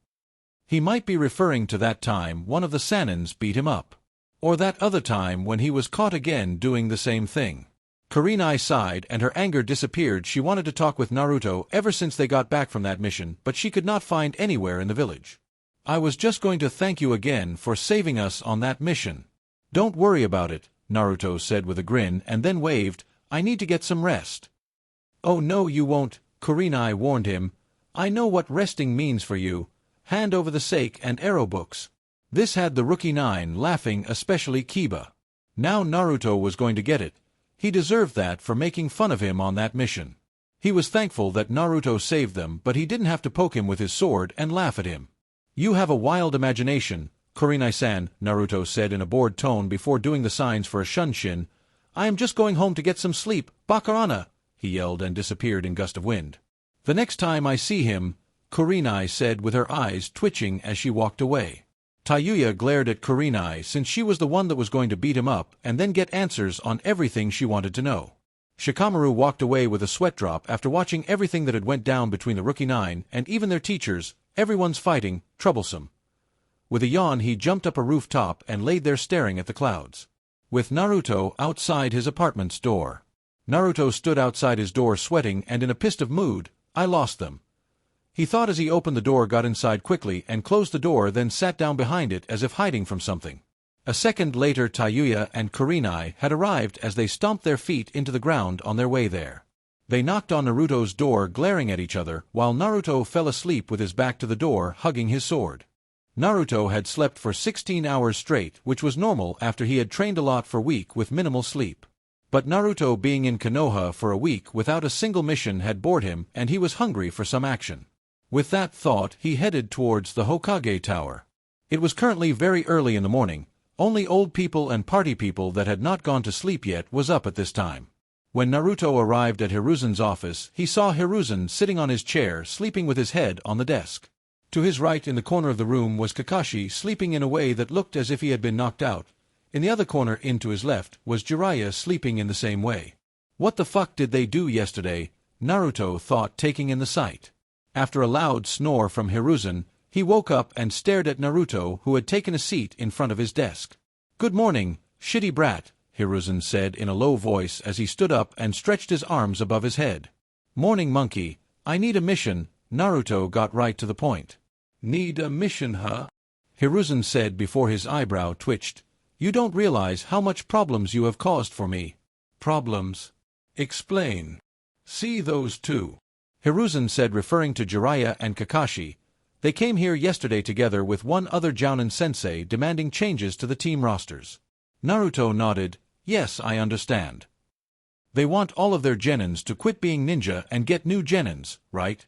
He might be referring to that time one of the Sanins beat him up. Or that other time when he was caught again doing the same thing. Kurenai sighed and her anger disappeared. She wanted to talk with Naruto ever since they got back from that mission, but she could not find anywhere in the village. I was just going to thank you again for saving us on that mission. Don't worry about it, Naruto said with a grin and then waved, I need to get some rest. Oh no you won't, Kurenai warned him. I know what resting means for you. Hand over the sake and arrow books. This had the Rookie 9 laughing, especially Kiba. Now Naruto was going to get it. He deserved that for making fun of him on that mission. He was thankful that Naruto saved them, but he didn't have to poke him with his sword and laugh at him. You have a wild imagination, Kurenai-san, Naruto said in a bored tone before doing the signs for a shunshin. I am just going home to get some sleep, Bakarana, he yelled and disappeared in gust of wind. The next time I see him, Kurenai said with her eyes twitching as she walked away. Tayuya glared at Kurenai since she was the one that was going to beat him up and then get answers on everything she wanted to know. Shikamaru walked away with a sweat drop after watching everything that had went down between the Rookie 9 and even their teachers. Everyone's fighting, troublesome. With a yawn he jumped up a rooftop and laid there staring at the clouds. With Naruto outside his apartment's door. Naruto stood outside his door sweating and in a pissed of mood. I lost them. He thought as he opened the door, got inside quickly and closed the door, then sat down behind it as if hiding from something. A second later Tayuya and Kurenai had arrived as they stomped their feet into the ground on their way there. They knocked on Naruto's door, glaring at each other, while Naruto fell asleep with his back to the door, hugging his sword. Naruto had slept for 16 hours straight, which was normal after he had trained a lot for a week with minimal sleep. But Naruto being in Konoha for a week without a single mission had bored him and he was hungry for some action. With that thought, he headed towards the Hokage Tower. It was currently very early in the morning. Only old people and party people that had not gone to sleep yet was up at this time. When Naruto arrived at Hiruzen's office, he saw Hiruzen sitting on his chair, sleeping with his head on the desk. To his right in the corner of the room was Kakashi, sleeping in a way that looked as if he had been knocked out. In the other corner to his left was Jiraiya, sleeping in the same way. What the fuck did they do yesterday? Naruto thought, taking in the sight. After a loud snore from Hiruzen, he woke up and stared at Naruto, who had taken a seat in front of his desk. Good morning, shitty brat, Hiruzen said in a low voice as he stood up and stretched his arms above his head. Morning, monkey. I need a mission. Naruto got right to the point. Need a mission, huh? Hiruzen said before his eyebrow twitched. You don't realize how much problems you have caused for me. Problems? Explain. See those two? Hiruzen said, referring to Jiraiya and Kakashi. They came here yesterday together with one other Jounin sensei demanding changes to the team rosters. Naruto nodded. Yes, I understand. They want all of their genins to quit being ninja and get new genins, right?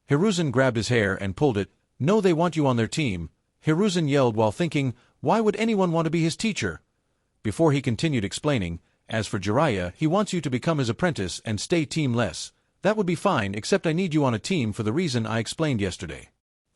Hiruzen grabbed his hair and pulled it. No, they want you on their team. Hiruzen yelled while thinking, why would anyone want to be his teacher? Before he continued explaining, as for Jiraiya, he wants you to become his apprentice and stay teamless. That would be fine, except I need you on a team for the reason I explained yesterday.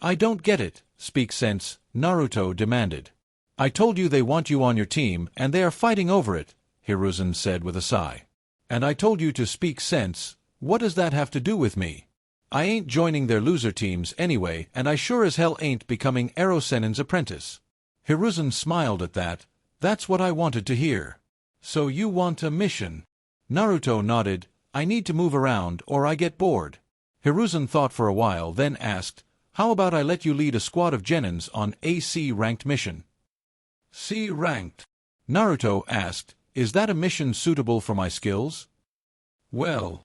I don't get it, speak sense, Naruto demanded. I told you they want you on your team, and they are fighting over it, Hiruzen said with a sigh. And I told you to speak sense. What does that have to do with me? I ain't joining their loser teams anyway, and I sure as hell ain't becoming Ero Sennin's apprentice. Hiruzen smiled at that. That's what I wanted to hear. So you want a mission? Naruto nodded. I need to move around or I get bored. Hiruzen thought for a while, then asked, how about I let you lead a squad of genins on a C-ranked mission? C-ranked? Naruto asked, is that a mission suitable for my skills? Well,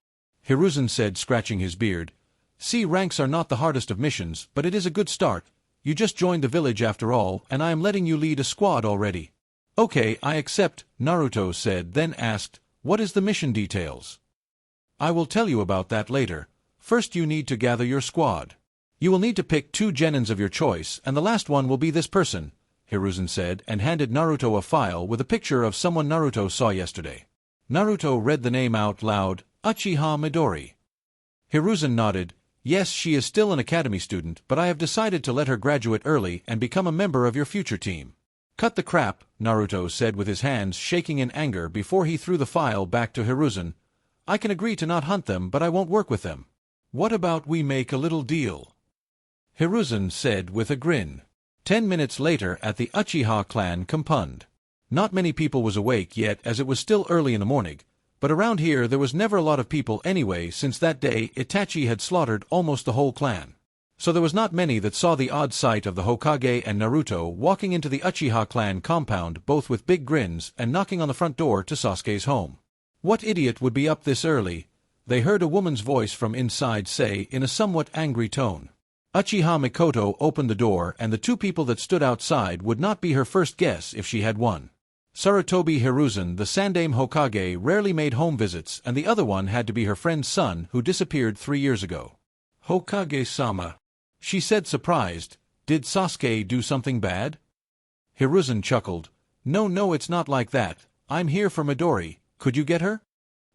Hiruzen said, scratching his beard, C ranks are not the hardest of missions, but it is a good start. You just joined the village after all, and I am letting you lead a squad already. Okay, I accept, Naruto said, then asked, what is the mission details? I will tell you about that later. First you need to gather your squad. You will need to pick 2 genins of your choice, and the last one will be this person, Hiruzen said, and handed Naruto a file with a picture of someone Naruto saw yesterday. Naruto read the name out loud, Uchiha Midori. Hiruzen nodded. Yes, she is still an academy student, but I have decided to let her graduate early and become a member of your future team. Cut the crap, Naruto said with his hands shaking in anger before he threw the file back to Hiruzen. I can agree to not hunt them, but I won't work with them. What about we make a little deal? Hiruzen said with a grin. 10 minutes later at the Uchiha clan compound. Not many people was awake yet as it was still early in the morning, but around here there was never a lot of people anyway since that day Itachi had slaughtered almost the whole clan. So there was not many that saw the odd sight of the Hokage and Naruto walking into the Uchiha clan compound both with big grins and knocking on the front door to Sasuke's home. What idiot would be up this early? They heard a woman's voice from inside say in a somewhat angry tone. Uchiha Mikoto opened the door and the 2 people that stood outside would not be her first guess if she had one. Sarutobi Hiruzen, the Sandaime Hokage, rarely made home visits, and the other one had to be her friend's son who disappeared 3 years ago. Hokage-sama, she said surprised. Did Sasuke do something bad? Hiruzen chuckled. No, it's not like that. I'm here for Midori. Could you get her?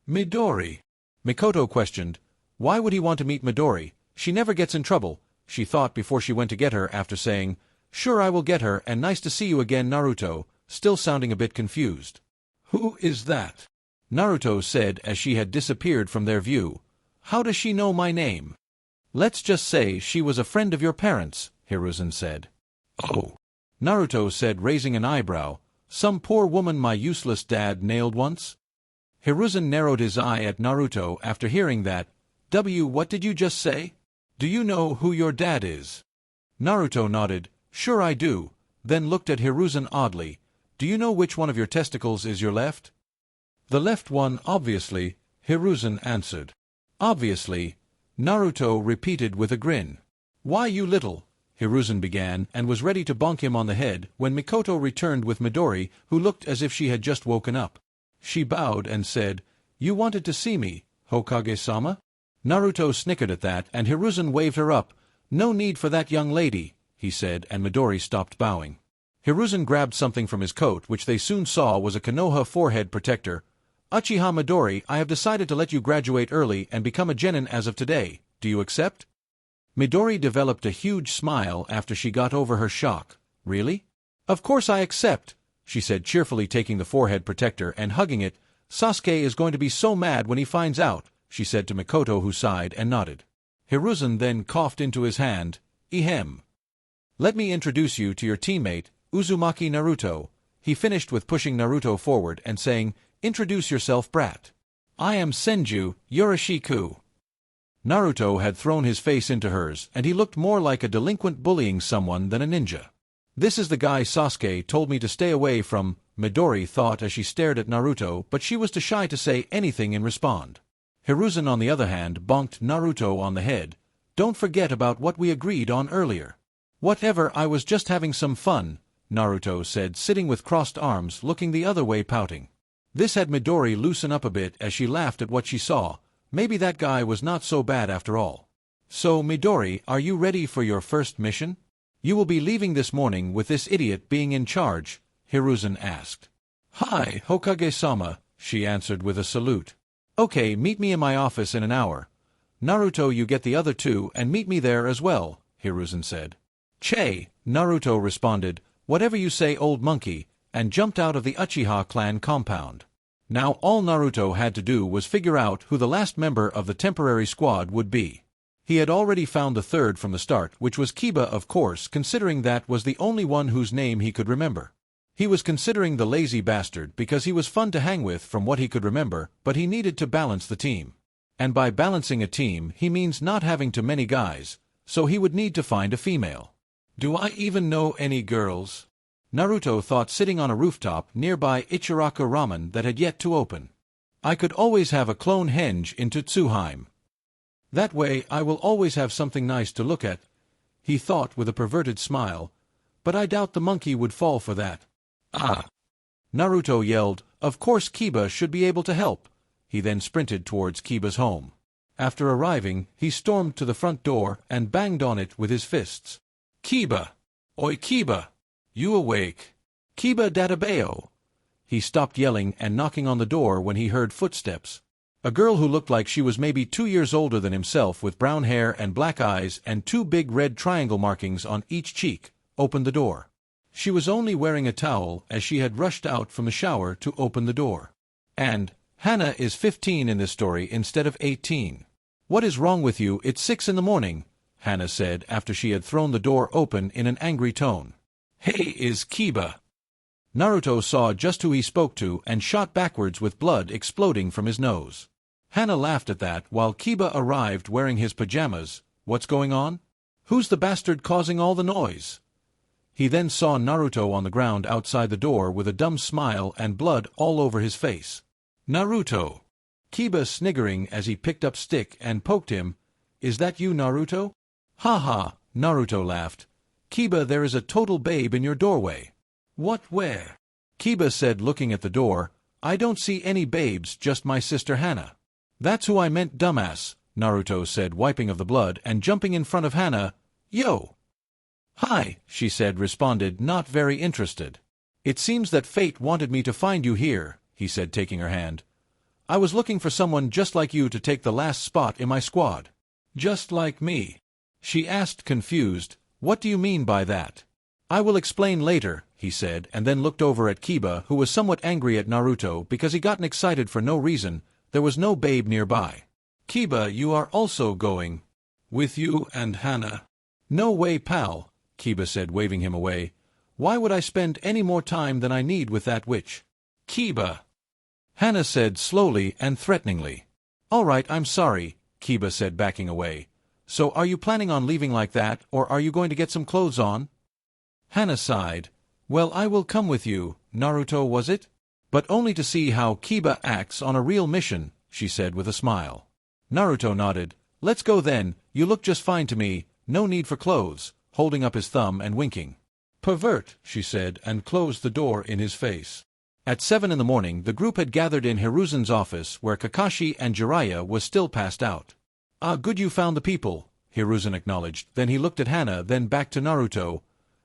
Midori? Mikoto questioned. Why would he want to meet Midori? She never gets in trouble, she thought before she went to get her after saying, Sure, I will get her, and nice to see you again, Naruto, still sounding a bit confused. Who is that? Naruto said as she had disappeared from their view. How does she know my name? Let's just say she was a friend of your parents, Hiruzen said. Oh. Naruto said raising an eyebrow. Some poor woman my useless dad nailed once? Hiruzen narrowed his eye at Naruto after hearing that. What did you just say? Do you know who your dad is? Naruto nodded. Sure I do, then looked at Hiruzen oddly. Do you know which one of your testicles is your left? The left one, obviously, Hiruzen answered. Obviously, Naruto repeated with a grin. Why you little, Hiruzen began and was ready to bonk him on the head when Mikoto returned with Midori, who looked as if she had just woken up. She bowed and said, You wanted to see me, Hokage-sama? Naruto snickered at that and Hiruzen waved her up. No need for that, young lady, he said, and Midori stopped bowing. Hiruzen grabbed something from his coat which they soon saw was a Konoha forehead protector. Uchiha Midori, I have decided to let you graduate early and become a genin as of today. Do you accept? Midori developed a huge smile after she got over her shock. Really? Of course I accept, she said cheerfully, taking the forehead protector and hugging it. Sasuke is going to be so mad when he finds out, she said to Mikoto, who sighed and nodded. Hiruzen then coughed into his hand. Ehem. Let me introduce you to your teammate, Uzumaki Naruto. He finished with pushing Naruto forward and saying, Introduce yourself, brat. I am Senju, Yoroshiku. Naruto had thrown his face into hers, and he looked more like a delinquent bullying someone than a ninja. This is the guy Sasuke told me to stay away from, Midori thought as she stared at Naruto, but she was too shy to say anything in response. Hiruzen, on the other hand, bonked Naruto on the head. Don't forget about what we agreed on earlier. Whatever, I was just having some fun, Naruto said, sitting with crossed arms, looking the other way, pouting. This had Midori loosen up a bit as she laughed at what she saw. Maybe that guy was not so bad after all. So, Midori, are you ready for your first mission? You will be leaving this morning with this idiot being in charge, Hiruzen asked. Hi, Hokage-sama, she answered with a salute. Okay, meet me in my office in an hour. Naruto, you get the other 2 and meet me there as well, Hiruzen said. Che, Naruto responded, whatever you say, old monkey, and jumped out of the Uchiha clan compound. Now all Naruto had to do was figure out who the last member of the temporary squad would be. He had already found the third from the start, which was Kiba, of course, considering that was the only one whose name he could remember. He was considering the lazy bastard because he was fun to hang with from what he could remember, but he needed to balance the team. And by balancing a team, he means not having too many guys, so he would need to find a female. Do I even know any girls? Naruto thought, sitting on a rooftop nearby Ichiraku Ramen that had yet to open. I could always have a clone henge in Tsuheim. That way I will always have something nice to look at, he thought with a perverted smile, but I doubt the monkey would fall for that. Ah! Naruto yelled, of course Kiba should be able to help. He then sprinted towards Kiba's home. After arriving, he stormed to the front door and banged on it with his fists. "Kiba! Oi Kiba! You awake? Kiba databeo!" He stopped yelling and knocking on the door when he heard footsteps. A girl who looked like she was maybe 2 years older than himself with brown hair and black eyes and 2 big red triangle markings on each cheek, opened the door. She was only wearing a towel as she had rushed out from the shower to open the door. And Hana is 15 in this story instead of 18. "What is wrong with you? It's 6 in the morning," Hana said after she had thrown the door open in an angry tone. "Hey, is Kiba." Naruto saw just who he spoke to and shot backwards with blood exploding from his nose. Hana laughed at that while Kiba arrived wearing his pajamas. "What's going on? Who's the bastard causing all the noise?" He then saw Naruto on the ground outside the door with a dumb smile and blood all over his face. "Naruto!" Kiba sniggering as he picked up stick and poked him. "Is that you, Naruto?" "Ha ha!" Naruto laughed. "Kiba, there is a total babe in your doorway." "What, where?" Kiba said looking at the door. "I don't see any babes, just my sister Hana." "That's who I meant, dumbass," Naruto said wiping of the blood and jumping in front of Hana. "Yo!" "Hi," she said responded not very interested. "It seems that fate wanted me to find you here," he said taking her hand. "I was looking for someone just like you to take the last spot in my squad." "Just like me?" She asked confused. "What do you mean by that?" "I will explain later," he said and then looked over at Kiba who was somewhat angry at Naruto because he gotten excited for no reason. There was no babe nearby. "Kiba, you are also going? With you and Hana?" "No way, pal," Kiba said waving him away. "Why would I spend any more time than I need with that witch?" "Kiba!" Hana said slowly and threateningly. "All right, I'm sorry," Kiba said backing away. "So are you planning on leaving like that, or are you going to get some clothes on?" Hana sighed. "Well, I will come with you, Naruto, was it? But only to see how Kiba acts on a real mission," she said with a smile. Naruto nodded. "Let's go then, you look just fine to me, no need for clothes," holding up his thumb and winking. "Pervert," she said and closed the door in his face. At 7 in the morning the group had gathered in Hiruzen's office where Kakashi and Jiraiya was still passed out. "Ah, good you found the people," Hiruzen acknowledged. Then he looked at Hana, then back to Naruto.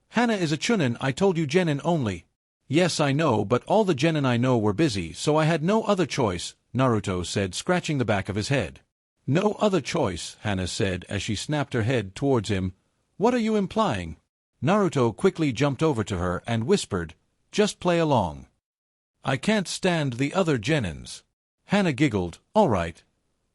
"Hana is a chuunin, I told you genin only." "Yes, I know, but all the genin I know were busy, so I had no other choice," Naruto said scratching the back of his head. "No other choice," Hana said as she snapped her head towards him. "What are you implying?" Naruto quickly jumped over to her and whispered, "Just play along. I can't stand the other genins." Hana giggled. "All right.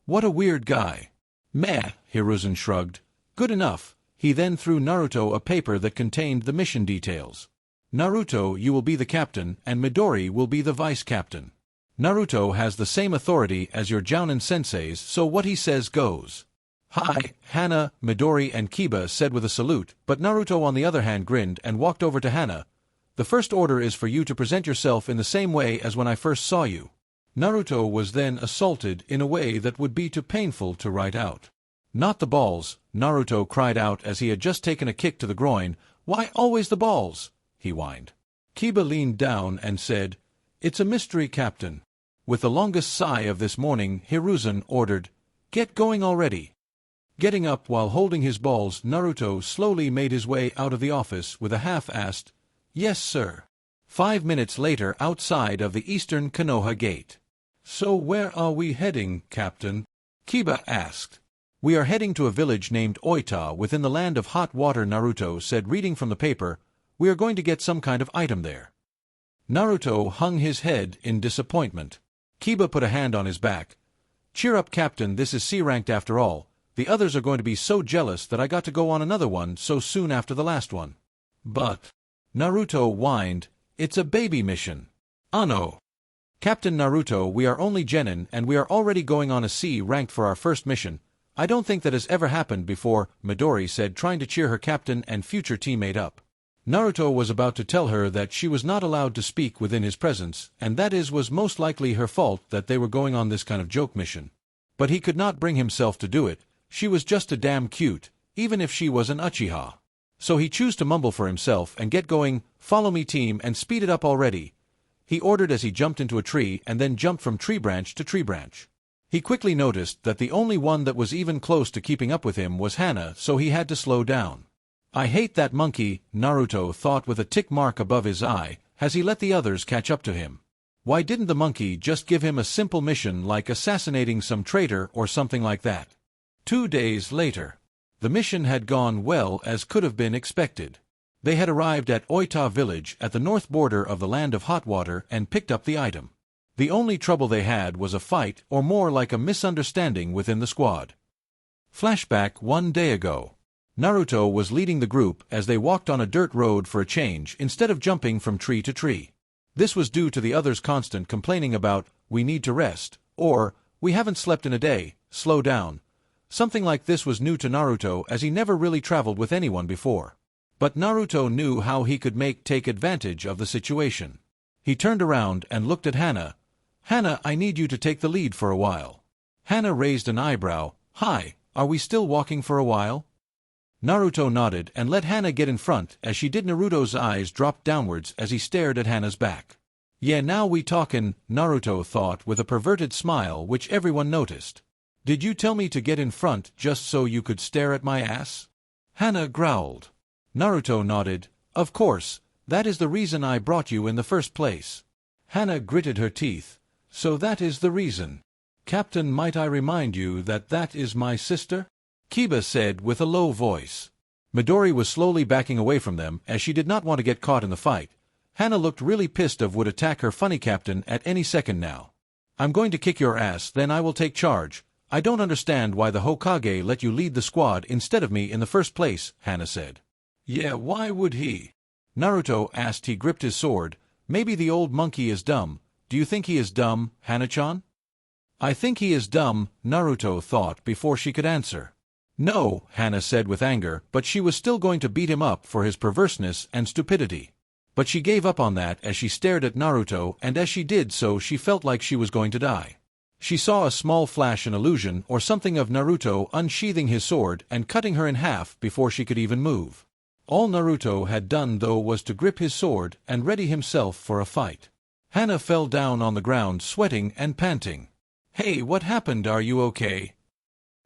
What a weird guy." "Meh," Hiruzen shrugged. "Good enough." He then threw Naruto a paper that contained the mission details. "Naruto, you will be the captain, and Midori will be the vice-captain. Naruto has the same authority as your Jounin senseis, so what he says goes." "Hi," Hana, Midori, and Kiba said with a salute, but Naruto on the other hand grinned and walked over to Hana. "The first order is for you to present yourself in the same way as when I first saw you." Naruto was then assaulted in a way that would be too painful to write out. "Not the balls," Naruto cried out as he had just taken a kick to the groin. "Why always the balls?" he whined. Kiba leaned down and said, "It's a mystery, Captain." With the longest sigh of this morning, Hiruzen ordered, "Get going already." Getting up while holding his balls, Naruto slowly made his way out of the office with a half-assed, "Yes, sir." 5 minutes later outside of the eastern Konoha gate. "So where are we heading, Captain?" Kiba asked. "We are heading to a village named Oita within the land of hot water," Naruto said reading from the paper. "We are going to get some kind of item there." Naruto hung his head in disappointment. Kiba put a hand on his back. "Cheer up, Captain, this is C-ranked after all. The others are going to be so jealous that I got to go on another one so soon after the last one." "But," Naruto whined, "it's a baby mission." "Ano." "Captain Naruto, we are only genin and we are already going on a C-ranked for our first mission. I don't think that has ever happened before," Midori said trying to cheer her captain and future teammate up. Naruto was about to tell her that she was not allowed to speak within his presence, and that was most likely her fault that they were going on this kind of joke mission. But he could not bring himself to do it. She was just a damn cute, even if she was an uchiha. So he chose to mumble for himself and get going. "Follow me, team, and speed it up already," he ordered as he jumped into a tree and then jumped from tree branch to tree branch. He quickly noticed that the only one that was even close to keeping up with him was Hana, so he had to slow down. I hate that monkey, Naruto thought with a tick mark above his eye, as he let the others catch up to him. Why didn't the monkey just give him a simple mission like assassinating some traitor or something like that? 2 days later. The mission had gone well as could have been expected. They had arrived at Oita village at the north border of the land of hot water and picked up the item. The only trouble they had was a fight, or more like a misunderstanding within the squad. Flashback 1 day ago. Naruto was leading the group as they walked on a dirt road for a change instead of jumping from tree to tree. This was due to the others' constant complaining about, "We need to rest," or, "We haven't slept in a day, slow down." Something like this was new to Naruto as he never really traveled with anyone before. But Naruto knew how he could take advantage of the situation. He turned around and looked at Hana. "Hana, I need you to take the lead for a while." Hana raised an eyebrow. "Hi, are we still walking for a while?" Naruto nodded and let Hana get in front as she did. Naruto's eyes dropped downwards as he stared at Hana's back. "Yeah, now we talkin'," Naruto thought with a perverted smile which everyone noticed. "Did you tell me to get in front just so you could stare at my ass?" Hana growled. Naruto nodded. "Of course, that is the reason I brought you in the first place." Hana gritted her teeth. "So that is the reason. Captain, might I remind you that that is my sister?" Kiba said with a low voice. Midori was slowly backing away from them as she did not want to get caught in the fight. Hana looked really pissed off, would attack her funny captain at any second now. "I'm going to kick your ass, then I will take charge. I don't understand why the Hokage let you lead the squad instead of me in the first place," Hana said. "Yeah, why would he?" Naruto asked. He gripped his sword. "Maybe the old monkey is dumb. Do you think he is dumb, Hana-chan?" "I think he is dumb," Naruto thought before she could answer. "No," Hana said with anger, but she was still going to beat him up for his perverseness and stupidity. But she gave up on that as she stared at Naruto, and as she did so she felt like she was going to die. She saw a small flash, an illusion or something of Naruto unsheathing his sword and cutting her in half before she could even move. All Naruto had done though was to grip his sword and ready himself for a fight. Hana fell down on the ground sweating and panting. "Hey, what happened? Are you okay?"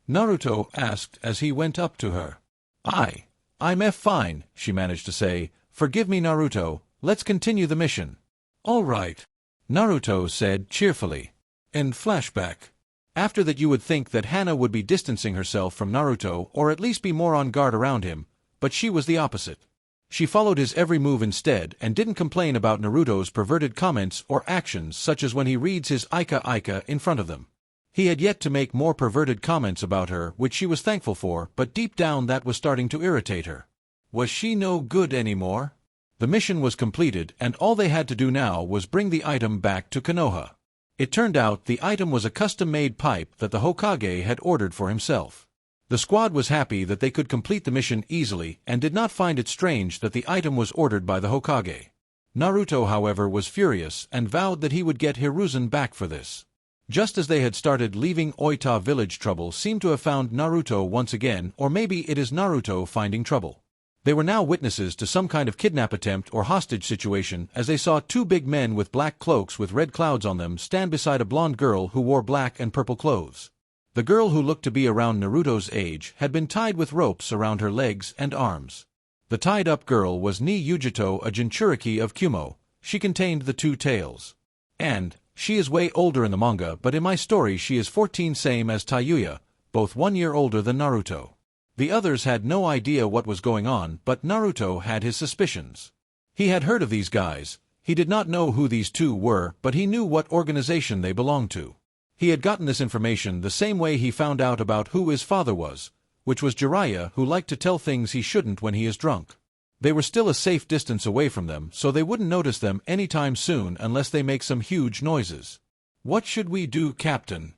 Naruto asked as he went up to her. I'm fine," she managed to say. "Forgive me, Naruto, let's continue the mission." "All right," Naruto said cheerfully. In flashback. After that you would think that Hana would be distancing herself from Naruto or at least be more on guard around him, but she was the opposite. She followed his every move instead and didn't complain about Naruto's perverted comments or actions, such as when he reads his Ika in front of them. He had yet to make more perverted comments about her, which she was thankful for, but deep down that was starting to irritate her. Was she no good anymore? The mission was completed and all they had to do now was bring the item back to Konoha. It turned out the item was a custom-made pipe that the Hokage had ordered for himself. The squad was happy that they could complete the mission easily and did not find it strange that the item was ordered by the Hokage. Naruto, however, was furious and vowed that he would get Hiruzen back for this. Just as they had started leaving Oita village, trouble seemed to have found Naruto once again, or maybe it is Naruto finding trouble. They were now witnesses to some kind of kidnap attempt or hostage situation as they saw two big men with black cloaks with red clouds on them stand beside a blonde girl who wore black and purple clothes. The girl, who looked to be around Naruto's age, had been tied with ropes around her legs and arms. The tied-up girl was Ni Yujito, a Jinchuriki of Kumo. She contained the two tails. And she is way older in the manga, but in my story she is 14, same as Tayuya, both 1 year older than Naruto. The others had no idea what was going on, but Naruto had his suspicions. He had heard of these guys. He did not know who these two were, but he knew what organization they belonged to. He had gotten this information the same way he found out about who his father was, which was Jiraiya, who liked to tell things he shouldn't when he is drunk. They were still a safe distance away from them, so they wouldn't notice them anytime soon unless they make some huge noises. "What should we do, Captain?"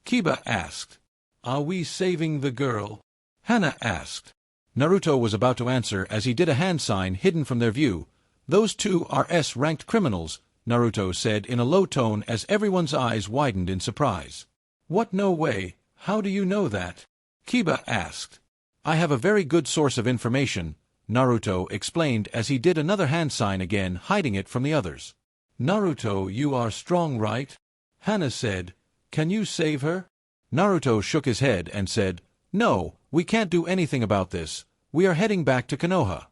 Kiba asked. "Are we saving the girl?" Hana asked. Naruto was about to answer as he did a hand sign hidden from their view. "Those two are S-ranked criminals," Naruto said in a low tone as everyone's eyes widened in surprise. "What? No way. How do you know that?" Kiba asked. "I have a very good source of information," Naruto explained as he did another hand sign again, hiding it from the others. "Naruto, you are strong, right?" Hana said. Can you save her? Naruto shook his head and said, No, we can't do anything about this. We are heading back to Konoha.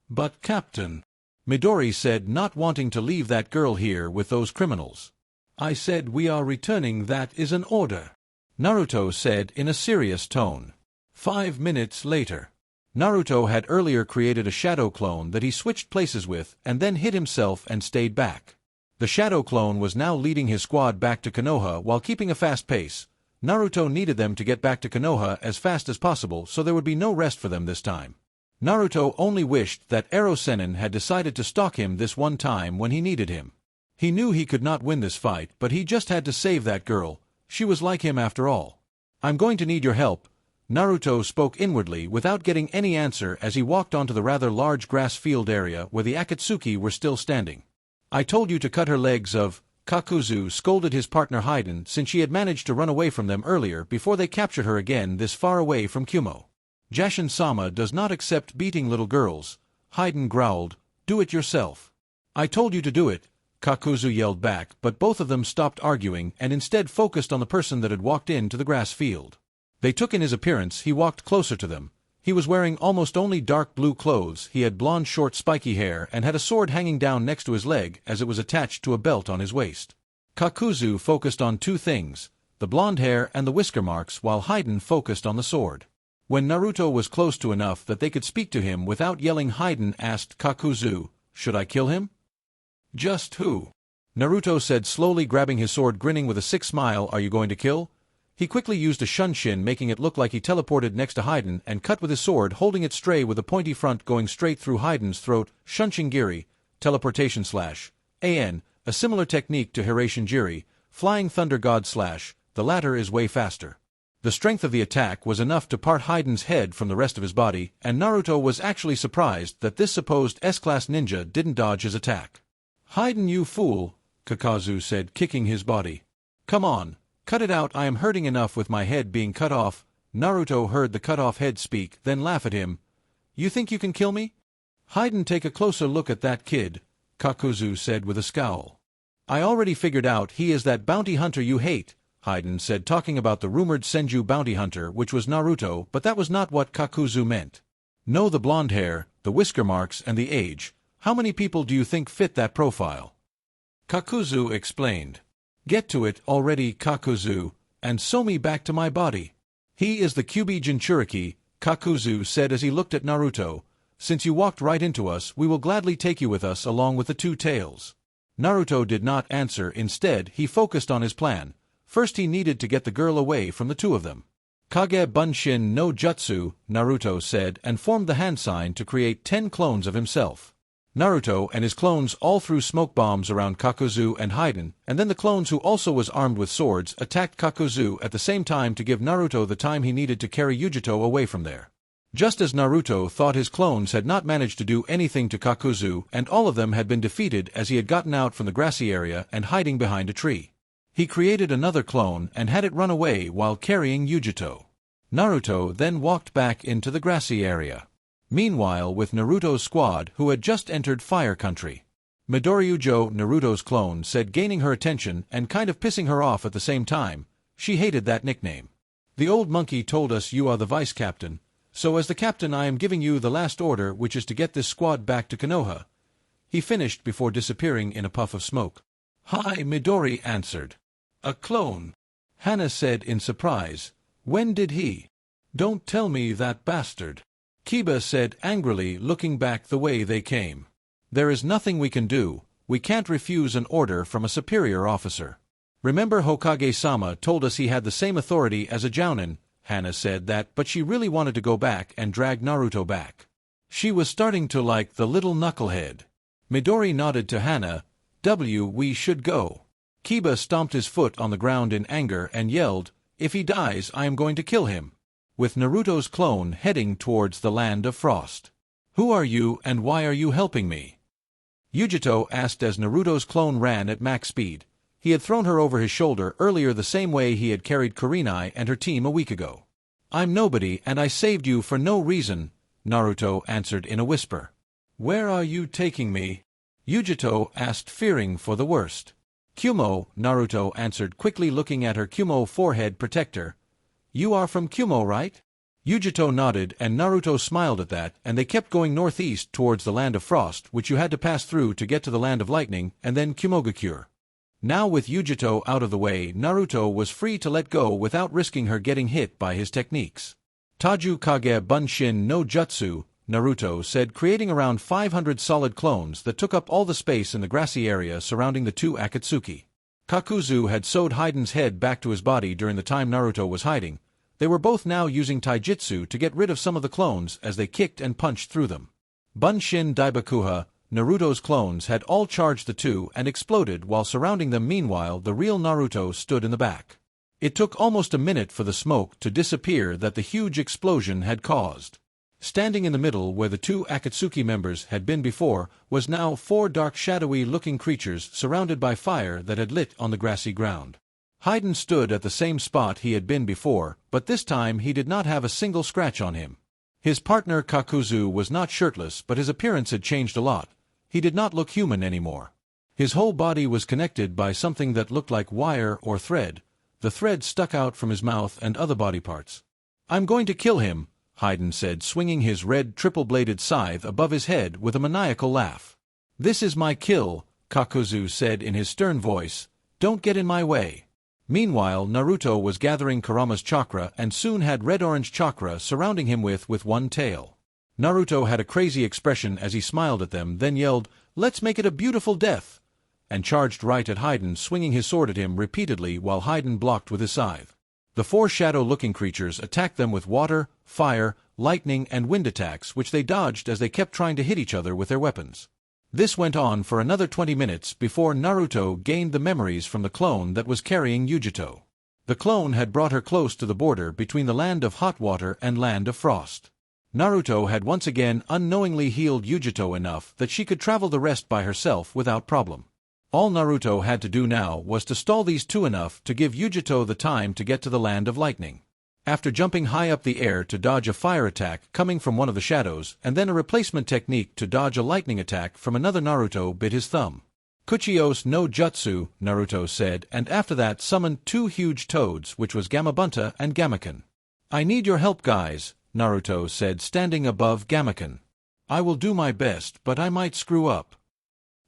But Captain, Midori said, not wanting to leave that girl here with those criminals. I said we are returning, that is an order, Naruto said in a serious tone. 5 minutes later. Naruto had earlier created a shadow clone that he switched places with and then hid himself and stayed back. The shadow clone was now leading his squad back to Konoha while keeping a fast pace. Naruto needed them to get back to Konoha as fast as possible, so there would be no rest for them this time. Naruto only wished that Ero Sennin had decided to stalk him this one time when he needed him. He knew he could not win this fight, but he just had to save that girl. She was like him after all. I'm going to need your help, Naruto spoke inwardly without getting any answer as he walked onto the rather large grass field area where the Akatsuki were still standing. I told you to cut her legs of, Kakuzu scolded his partner Haiden, since she had managed to run away from them earlier before they captured her again this far away from Kumo. Jashin-sama does not accept beating little girls, Haiden growled. Do it yourself. I told you to do it, Kakuzu yelled back, but both of them stopped arguing and instead focused on the person that had walked into the grass field. They took in his appearance. He walked closer to them. He was wearing almost only dark blue clothes, he had blonde short spiky hair and had a sword hanging down next to his leg as it was attached to a belt on his waist. Kakuzu focused on two things, the blonde hair and the whisker marks, while Haiden focused on the sword. When Naruto was close to enough that they could speak to him without yelling, Haiden asked Kakuzu, Should I kill him? Just who? Naruto said, slowly grabbing his sword, grinning with a sick smile. Are you going to kill? He quickly used a shunshin, making it look like he teleported next to Haiden and cut with his sword, holding it straight with a pointy front going straight through Haiden's throat. Shunshingiri, teleportation slash. A similar technique to Hiraishinjiri, flying thunder god slash. The latter is way faster. The strength of the attack was enough to part Haiden's head from the rest of his body, and Naruto was actually surprised that this supposed S-class ninja didn't dodge his attack. Haiden, you fool, Kakazu said, kicking his body. Come on. Cut it out, I am hurting enough with my head being cut off. Naruto heard the cut-off head speak, then laugh at him. You think you can kill me? Haiden, take a closer look at that kid, Kakuzu said with a scowl. I already figured out he is that bounty hunter you hate, Haiden said, talking about the rumored Senju bounty hunter, which was Naruto, but that was not what Kakuzu meant. No, the blonde hair, the whisker marks, and the age. How many people do you think fit that profile? Kakuzu explained. Get to it already, Kakuzu, and sew me back to my body. He is the Kyuubi Jinchuriki, Kakuzu said as he looked at Naruto. Since you walked right into us, we will gladly take you with us along with the two tails. Naruto did not answer. Instead, he focused on his plan. First he needed to get the girl away from the two of them. Kage Bunshin no Jutsu, Naruto said, and formed the hand sign to create 10 clones of himself. Naruto and his clones all threw smoke bombs around Kakuzu and Haiden, and then the clones, who also was armed with swords, attacked Kakuzu at the same time to give Naruto the time he needed to carry Yujito away from there. Just as Naruto thought, his clones had not managed to do anything to Kakuzu, and all of them had been defeated as he had gotten out from the grassy area and hiding behind a tree. He created another clone and had it run away while carrying Yujito. Naruto then walked back into the grassy area. Meanwhile, with Naruto's squad, who had just entered Fire Country. Midoriujo, Naruto's clone, said, gaining her attention and kind of pissing her off at the same time. She hated that nickname. The old monkey told us you are the vice captain, so as the captain I am giving you the last order, which is to get this squad back to Konoha. He finished before disappearing in a puff of smoke. Hi, Midori answered. A clone? Hana said in surprise. When did he? Don't tell me that bastard. Kiba said angrily, looking back the way they came. There is nothing we can do. We can't refuse an order from a superior officer. Remember, Hokage-sama told us he had the same authority as a jounin. Hana said that, but she really wanted to go back and drag Naruto back. She was starting to like the little knucklehead. Midori nodded to Hana. We should go. Kiba stomped his foot on the ground in anger and yelled, If he dies, I am going to kill him. With Naruto's clone heading towards the land of frost. Who are you and why are you helping me? Yujito asked as Naruto's clone ran at max speed. He had thrown her over his shoulder earlier the same way he had carried Kurenai and her team a week ago. I'm nobody and I saved you for no reason, Naruto answered in a whisper. Where are you taking me? Yujito asked, fearing for the worst. Kumo, Naruto answered quickly looking at her Kumo forehead protector. You are from Kumo, right? Yujito nodded and Naruto smiled at that, and they kept going northeast towards the Land of Frost, which you had to pass through to get to the Land of Lightning, and then Kumogakure. Now with Yujito out of the way, Naruto was free to let go without risking her getting hit by his techniques. Taju Kage Bunshin no Jutsu, Naruto said, creating around 500 solid clones that took up all the space in the grassy area surrounding the two Akatsuki. Kakuzu had sewed Haiden's head back to his body during the time Naruto was hiding. They were both now using taijutsu to get rid of some of the clones as they kicked and punched through them. Bunshin Daibakuha, Naruto's clones, had all charged the two and exploded while surrounding them. Meanwhile, the real Naruto stood in the back. It took almost a minute for the smoke to disappear that the huge explosion had caused. Standing in the middle where the two Akatsuki members had been before was now 4 dark shadowy-looking creatures surrounded by fire that had lit on the grassy ground. Haiden stood at the same spot he had been before, but this time he did not have a single scratch on him. His partner Kakuzu was not shirtless, but his appearance had changed a lot. He did not look human anymore. His whole body was connected by something that looked like wire or thread. The thread stuck out from his mouth and other body parts. I'm going to kill him, Haiden said, swinging his red triple-bladed scythe above his head with a maniacal laugh. This is my kill, Kakuzu said in his stern voice. Don't get in my way. Meanwhile, Naruto was gathering Kurama's chakra and soon had red-orange chakra surrounding him with one tail. Naruto had a crazy expression as he smiled at them, then yelled, "Let's make it a beautiful death!" and charged right at Haiden, swinging his sword at him repeatedly while Haiden blocked with his scythe. The 4 shadow-looking creatures attacked them with water, fire, lightning, and wind attacks, which they dodged as they kept trying to hit each other with their weapons. This went on for another 20 minutes before Naruto gained the memories from the clone that was carrying Yujito. The clone had brought her close to the border between the Land of Hot Water and Land of Frost. Naruto had once again unknowingly healed Yujito enough that she could travel the rest by herself without problem. All Naruto had to do now was to stall these two enough to give Yujito the time to get to the Land of Lightning. After jumping high up the air to dodge a fire attack coming from one of the shadows, and then a replacement technique to dodge a lightning attack from another, Naruto bit his thumb. Kuchios no Jutsu, Naruto said, and after that summoned 2 huge toads, which was Gamabunta and Gamaken. I need your help, guys, Naruto said, standing above Gamaken. I will do my best, but I might screw up.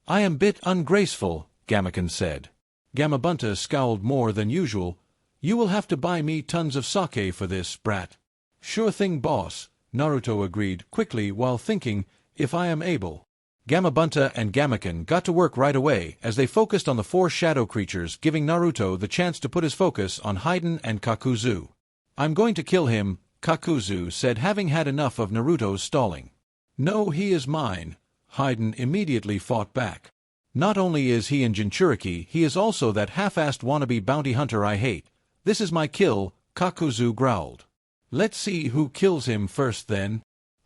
I am bit ungraceful, Gamaken said. Gamabunta scowled more than usual. You will have to buy me tons of sake for this, brat. Sure thing, boss, Naruto agreed quickly while thinking, if I am able. Gamabunta and Gamaken got to work right away as they focused on the 4 shadow creatures, giving Naruto the chance to put his focus on Haiden and Kakuzu. I'm going to kill him, Kakuzu said, having had enough of Naruto's stalling. No, he is mine, Haiden immediately fought back. Not only is he in Jinchuriki, he is also that half-assed wannabe bounty hunter I hate. This is my kill, Kakuzu growled. Let's see who kills him first then.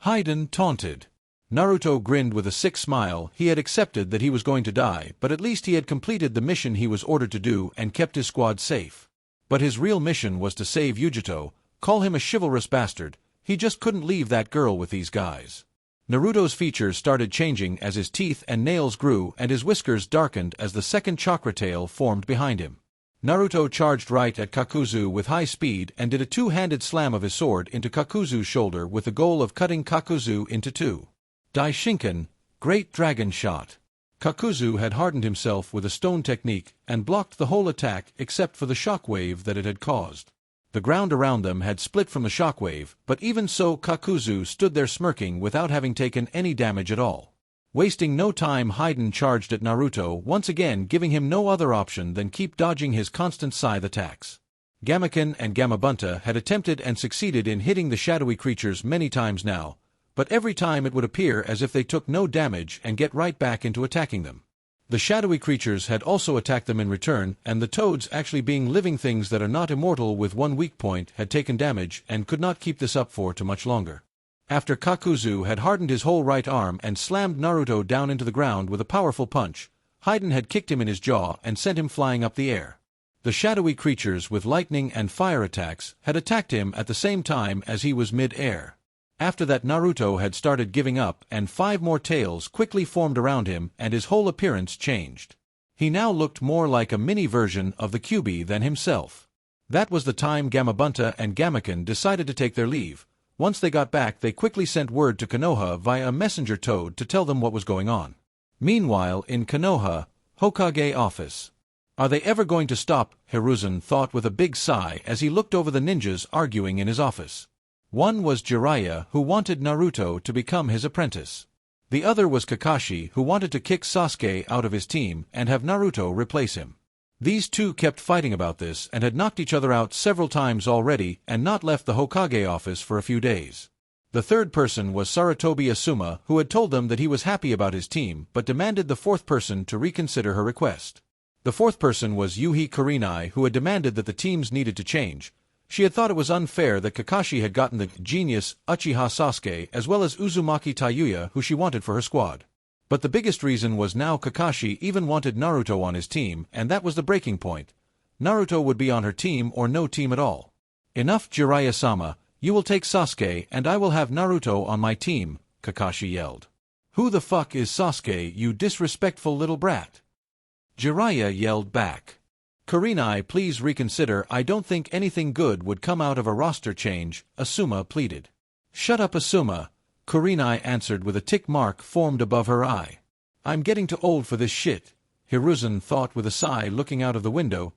Haiden taunted. Naruto grinned with a sick smile. He had accepted that he was going to die, but at least he had completed the mission he was ordered to do and kept his squad safe. But his real mission was to save Yujito. Call him a chivalrous bastard. He just couldn't leave that girl with these guys. Naruto's features started changing as his teeth and nails grew and his whiskers darkened as the second chakra tail formed behind him. Naruto charged right at Kakuzu with high speed and did a 2-handed slam of his sword into Kakuzu's shoulder with the goal of cutting Kakuzu into 2. Daishinkan, Great Dragon Shot. Kakuzu had hardened himself with a stone technique and blocked the whole attack except for the shockwave that it had caused. The ground around them had split from the shockwave, but even so Kakuzu stood there smirking without having taken any damage at all. Wasting no time, Haiden charged at Naruto, once again giving him no other option than keep dodging his constant scythe attacks. Gamaken and Gamabunta had attempted and succeeded in hitting the shadowy creatures many times now, but every time it would appear as if they took no damage and get right back into attacking them. The shadowy creatures had also attacked them in return, and the toads, actually being living things that are not immortal with 1 weak point, had taken damage and could not keep this up for too much longer. After Kakuzu had hardened his whole right arm and slammed Naruto down into the ground with a powerful punch, Haiden had kicked him in his jaw and sent him flying up the air. The shadowy creatures with lightning and fire attacks had attacked him at the same time as he was mid-air. After that, Naruto had started giving up and 5 more tails quickly formed around him and his whole appearance changed. He now looked more like a mini version of the Kyuubi than himself. That was the time Gamabunta and Gamaken decided to take their leave. Once they got back, they quickly sent word to Konoha via a messenger toad to tell them what was going on. Meanwhile, in Konoha, Hokage office. Are they ever going to stop? Hiruzen thought with a big sigh as he looked over the ninjas arguing in his office. One was Jiraiya, who wanted Naruto to become his apprentice. The other was Kakashi, who wanted to kick Sasuke out of his team and have Naruto replace him. These two kept fighting about this and had knocked each other out several times already and not left the Hokage office for a few days. The third person was Sarutobi Asuma, who had told them that he was happy about his team but demanded the fourth person to reconsider her request. The fourth person was Yuhi Kurenai, who had demanded that the teams needed to change. She had thought it was unfair that Kakashi had gotten the genius Uchiha Sasuke as well as Uzumaki Taiyuya, who she wanted for her squad. But the biggest reason was now Kakashi even wanted Naruto on his team, and that was the breaking point. Naruto would be on her team or no team at all. Enough, Jiraiya-sama, you will take Sasuke and I will have Naruto on my team, Kakashi yelled. Who the fuck is Sasuke, you disrespectful little brat? Jiraiya yelled back. Kurenai, please reconsider. I don't think anything good would come out of a roster change, Asuma pleaded. Shut up, Asuma, Kurenai answered with a tick mark formed above her eye. I'm getting too old for this shit, Hiruzen thought with a sigh looking out of the window.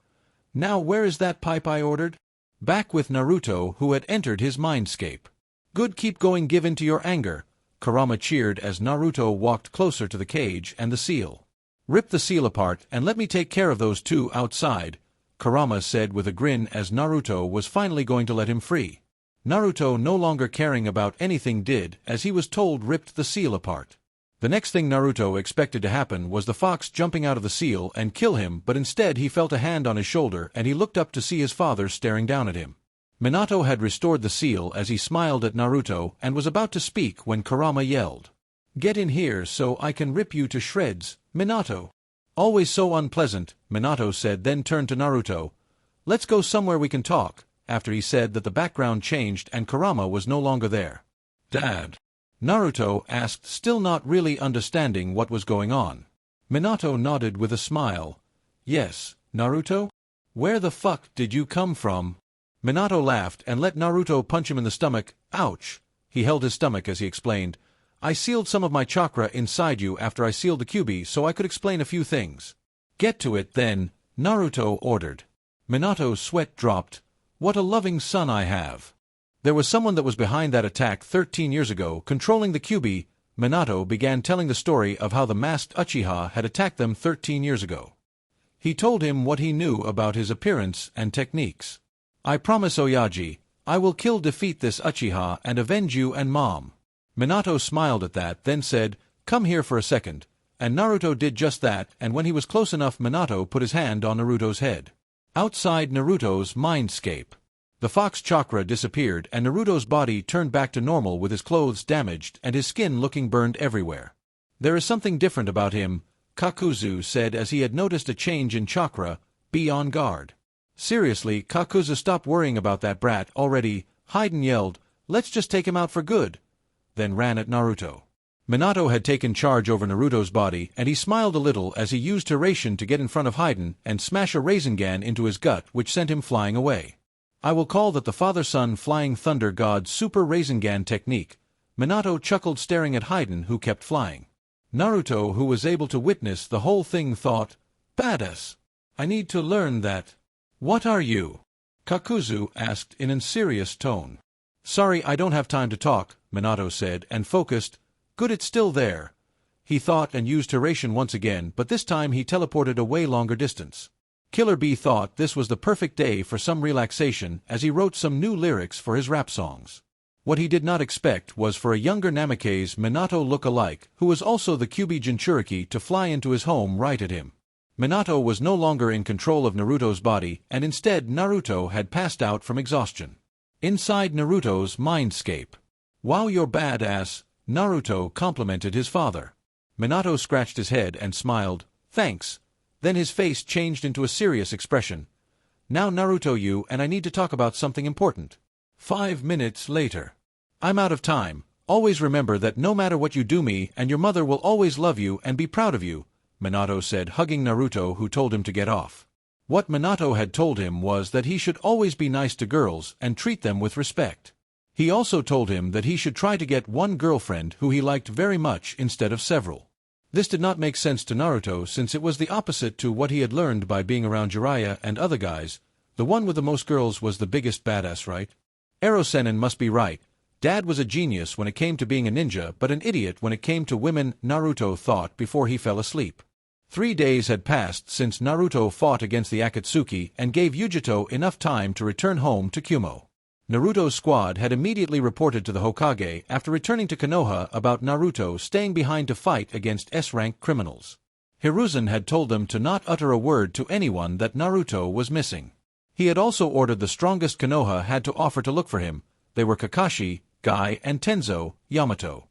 Now where is that pipe I ordered? Back with Naruto, who had entered his mindscape. Good, keep going, give in to your anger, Kurama cheered as Naruto walked closer to the cage and the seal. Rip the seal apart and let me take care of those two outside, Kurama said with a grin as Naruto was finally going to let him free. Naruto, no longer caring about anything, did as he was told, ripped the seal apart. The next thing Naruto expected to happen was the fox jumping out of the seal and kill him, but instead he felt a hand on his shoulder and he looked up to see his father staring down at him. Minato had restored the seal as he smiled at Naruto and was about to speak when Kurama yelled, "Get in here so I can rip you to shreds, Minato." Always so unpleasant, Minato said, then turned to Naruto. Let's go somewhere we can talk, after he said that the background changed and Kurama was no longer there. Dad? Naruto asked, still not really understanding what was going on. Minato nodded with a smile. Yes, Naruto? Where the fuck did you come from? Minato laughed and let Naruto punch him in the stomach. Ouch! He held his stomach as he explained. I sealed some of my chakra inside you after I sealed the Kyuubi so I could explain a few things. Get to it then, Naruto ordered. Minato's sweat dropped. What a loving son I have. There was someone that was behind that attack 13 years ago, controlling the Kyuubi. Minato began telling the story of how the masked Uchiha had attacked them 13 years ago. He told him what he knew about his appearance and techniques. I promise, Oyaji, I will defeat this Uchiha and avenge you and Mom. Minato smiled at that, then said, come here for a second, and Naruto did just that, and when he was close enough, Minato put his hand on Naruto's head. Outside Naruto's mindscape, the fox chakra disappeared and Naruto's body turned back to normal with his clothes damaged and his skin looking burned everywhere. There is something different about him, Kakuzu said as he had noticed a change in chakra. Be on guard. Seriously, Kakuzu, stop worrying about that brat already, Hayden yelled. Let's just take him out for good. Then ran at Naruto. Minato had taken charge over Naruto's body, and he smiled a little as he used Hiraishin to get in front of Hayden and smash a Rasengan into his gut, which sent him flying away. I will call that the father-son flying thunder god super Rasengan technique. Minato chuckled, staring at Hayden, who kept flying. Naruto, who was able to witness the whole thing, thought, badass. I need to learn that. What are you? Kakuzu asked in a serious tone. Sorry, I don't have time to talk, Minato said, and focused. Good, it's still there. He thought and used Hiraishin once again, but this time he teleported a way longer distance. Killer Bee thought this was the perfect day for some relaxation as he wrote some new lyrics for his rap songs. What he did not expect was for a younger Namikaze Minato look-alike, who was also the Kyuubi Jinchuriki, to fly into his home right at him. Minato was no longer in control of Naruto's body, and instead Naruto had passed out from exhaustion. Inside Naruto's mindscape. Wow, you're badass, Naruto complimented his father. Minato scratched his head and smiled. Thanks. Then his face changed into a serious expression. Now Naruto, you and I need to talk about something important. 5 minutes later. I'm out of time. Always remember that no matter what you do, me and your mother will always love you and be proud of you, Minato said, hugging Naruto, who told him to get off. What Minato had told him was that he should always be nice to girls and treat them with respect. He also told him that he should try to get one girlfriend who he liked very much instead of several. This did not make sense to Naruto since it was the opposite to what he had learned by being around Jiraiya and other guys. The one with the most girls was the biggest badass, right? Ero-sennin must be right. Dad was a genius when it came to being a ninja, but an idiot when it came to women, Naruto thought before he fell asleep. 3 days had passed since Naruto fought against the Akatsuki and gave Yujito enough time to return home to Kumo. Naruto's squad had immediately reported to the Hokage after returning to Konoha about Naruto staying behind to fight against S-rank criminals. Hiruzen had told them to not utter a word to anyone that Naruto was missing. He had also ordered the strongest Konoha had to offer to look for him. They were Kakashi, Guy, and Tenzo, Yamato.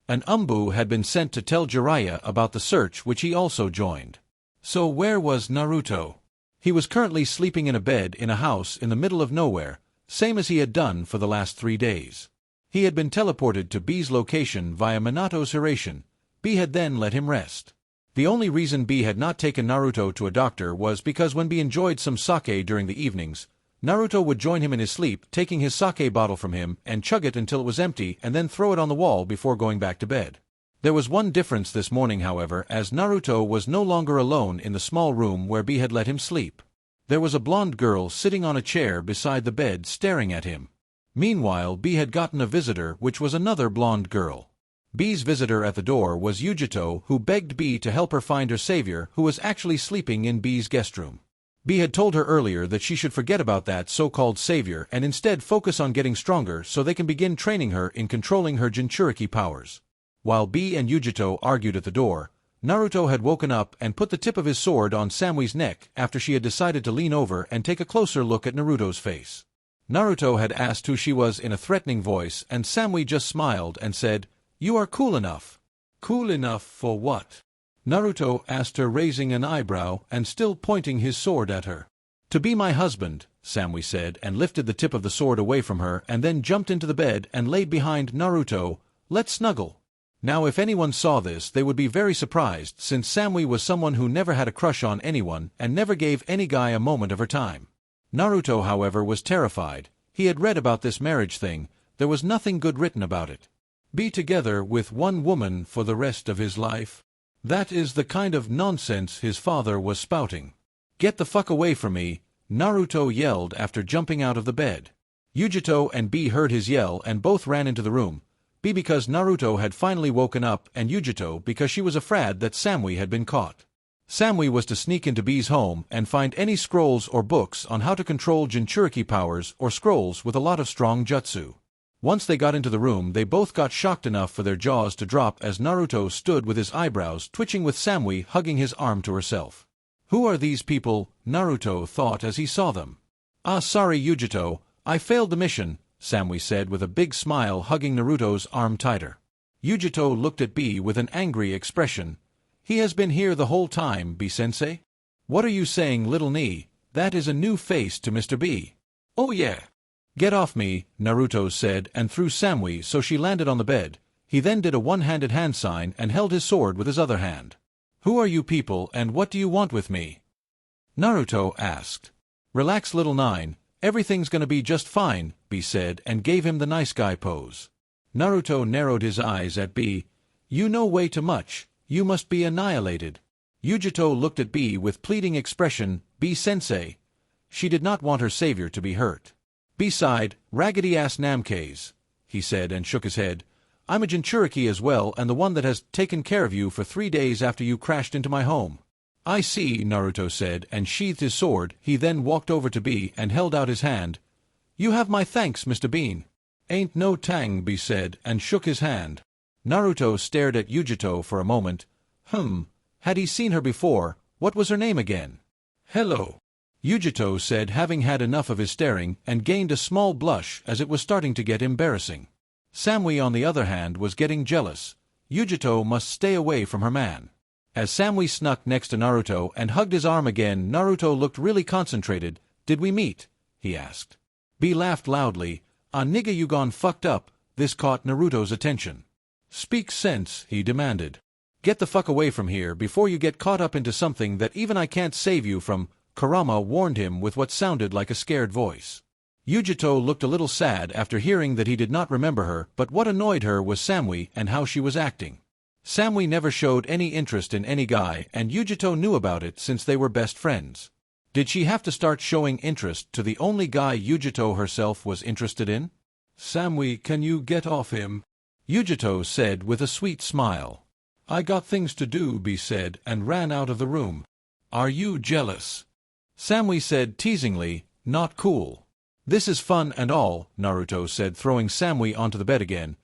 An Umbu had been sent to tell Jiraiya about the search, which he also joined. So where was Naruto? He was currently sleeping in a bed in a house in the middle of nowhere, same as he had done for the last 3 days. He had been teleported to B's location via Minato's Hiration. B had then let him rest. The only reason B had not taken Naruto to a doctor was because when B enjoyed some sake during the evenings, Naruto would join him in his sleep, taking his sake bottle from him and chug it until it was empty and then throw it on the wall before going back to bed. There was one difference this morning, however, as Naruto was no longer alone in the small room where B had let him sleep. There was a blonde girl sitting on a chair beside the bed staring at him. Meanwhile, B had gotten a visitor, which was another blonde girl. B's visitor at the door was Yujito, who begged B to help her find her savior, who was actually sleeping in B's guest room. B had told her earlier that she should forget about that so-called savior and instead focus on getting stronger so they can begin training her in controlling her Jinchuriki powers. While B and Yujito argued at the door, Naruto had woken up and put the tip of his sword on Samui's neck after she had decided to lean over and take a closer look at Naruto's face. Naruto had asked who she was in a threatening voice, and Samui just smiled and said, "You are cool enough." "Cool enough for what?" Naruto asked her, raising an eyebrow and still pointing his sword at her. "To be my husband," Samui said, and lifted the tip of the sword away from her and then jumped into the bed and laid behind Naruto. "Let's snuggle." Now if anyone saw this they would be very surprised, since Samui was someone who never had a crush on anyone and never gave any guy a moment of her time. Naruto, however, was terrified. He had read about this marriage thing. There was nothing good written about it. Be together with one woman for the rest of his life? That is the kind of nonsense his father was spouting. "Get the fuck away from me," Naruto yelled after jumping out of the bed. Yujito and B heard his yell and both ran into the room. B because Naruto had finally woken up and Yujito because she was afraid that Samui had been caught. Samui was to sneak into B's home and find any scrolls or books on how to control Jinchuriki powers or scrolls with a lot of strong jutsu. Once they got into the room they both got shocked enough for their jaws to drop as Naruto stood with his eyebrows twitching with Samui hugging his arm to herself. Who are these people? Naruto thought as he saw them. "Ah, sorry Yujito, I failed the mission," Samui said with a big smile, hugging Naruto's arm tighter. Yujito looked at B with an angry expression. "He has been here the whole time, B-sensei?" "What are you saying, little knee? That is a new face to Mr. B." "Oh yeah." "Get off me," Naruto said and threw Samui so she landed on the bed. He then did a one-handed hand sign and held his sword with his other hand. "Who are you people and what do you want with me?" Naruto asked. "Relax, little nine. Everything's gonna be just fine," B said and gave him the nice guy pose. Naruto narrowed his eyes at B. "You know way too much. You must be annihilated." Yujito looked at B with pleading expression. "B-sensei." She did not want her savior to be hurt. B sighed. "Raggedy-ass Namkaze," he said and shook his head. "I'm a Jinchuriki as well and the one that has taken care of you for 3 days after you crashed into my home." "I see," Naruto said and sheathed his sword. He then walked over to B and held out his hand. "You have my thanks, Mr. Bean." "Ain't no tang," B said and shook his hand. Naruto stared at Yujito for a moment. Had he seen her before? What was her name again? "Hello," Yujito said, having had enough of his staring, and gained a small blush as it was starting to get embarrassing. Samui, on the other hand, was getting jealous. Yujito must stay away from her man. As Samui snuck next to Naruto and hugged his arm again, Naruto looked really concentrated. "Did we meet?" he asked. B laughed loudly. "Ah nigga, you gone fucked up." This caught Naruto's attention. "Speak sense," he demanded. Get the fuck away from here before you get caught up into something that even I can't save you from, Kurama warned him with what sounded like a scared voice. Yujito looked a little sad after hearing that he did not remember her, but what annoyed her was Samui and how she was acting. Samui never showed any interest in any guy, and Yujito knew about it since they were best friends. Did she have to start showing interest to the only guy Yujito herself was interested in? Samui, can you get off him? Yujito said with a sweet smile. I got things to do, B said, and ran out of the room. Are you jealous? Samui said teasingly, not cool. This is fun and all, Naruto said, throwing Samui onto the bed again.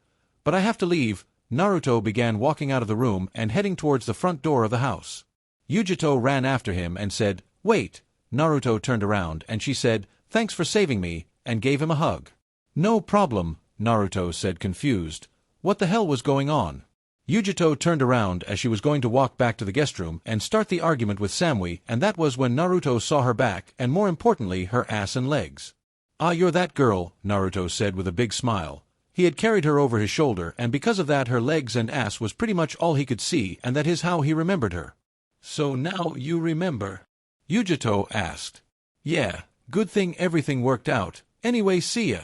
But I have to leave. Naruto began walking out of the room and heading towards the front door of the house. Yujito ran after him and said, wait. Naruto turned around and she said, thanks for saving me, and gave him a hug. No problem, Naruto said, confused. What the hell was going on? Yujito turned around as she was going to walk back to the guest room and start the argument with Samui, and that was when Naruto saw her back and more importantly her ass and legs. Ah, you're that girl, Naruto said with a big smile. He had carried her over his shoulder, and because of that her legs and ass was pretty much all he could see, and that is how he remembered her. So now you remember? Yujito asked. Yeah, good thing everything worked out. Anyway, see ya.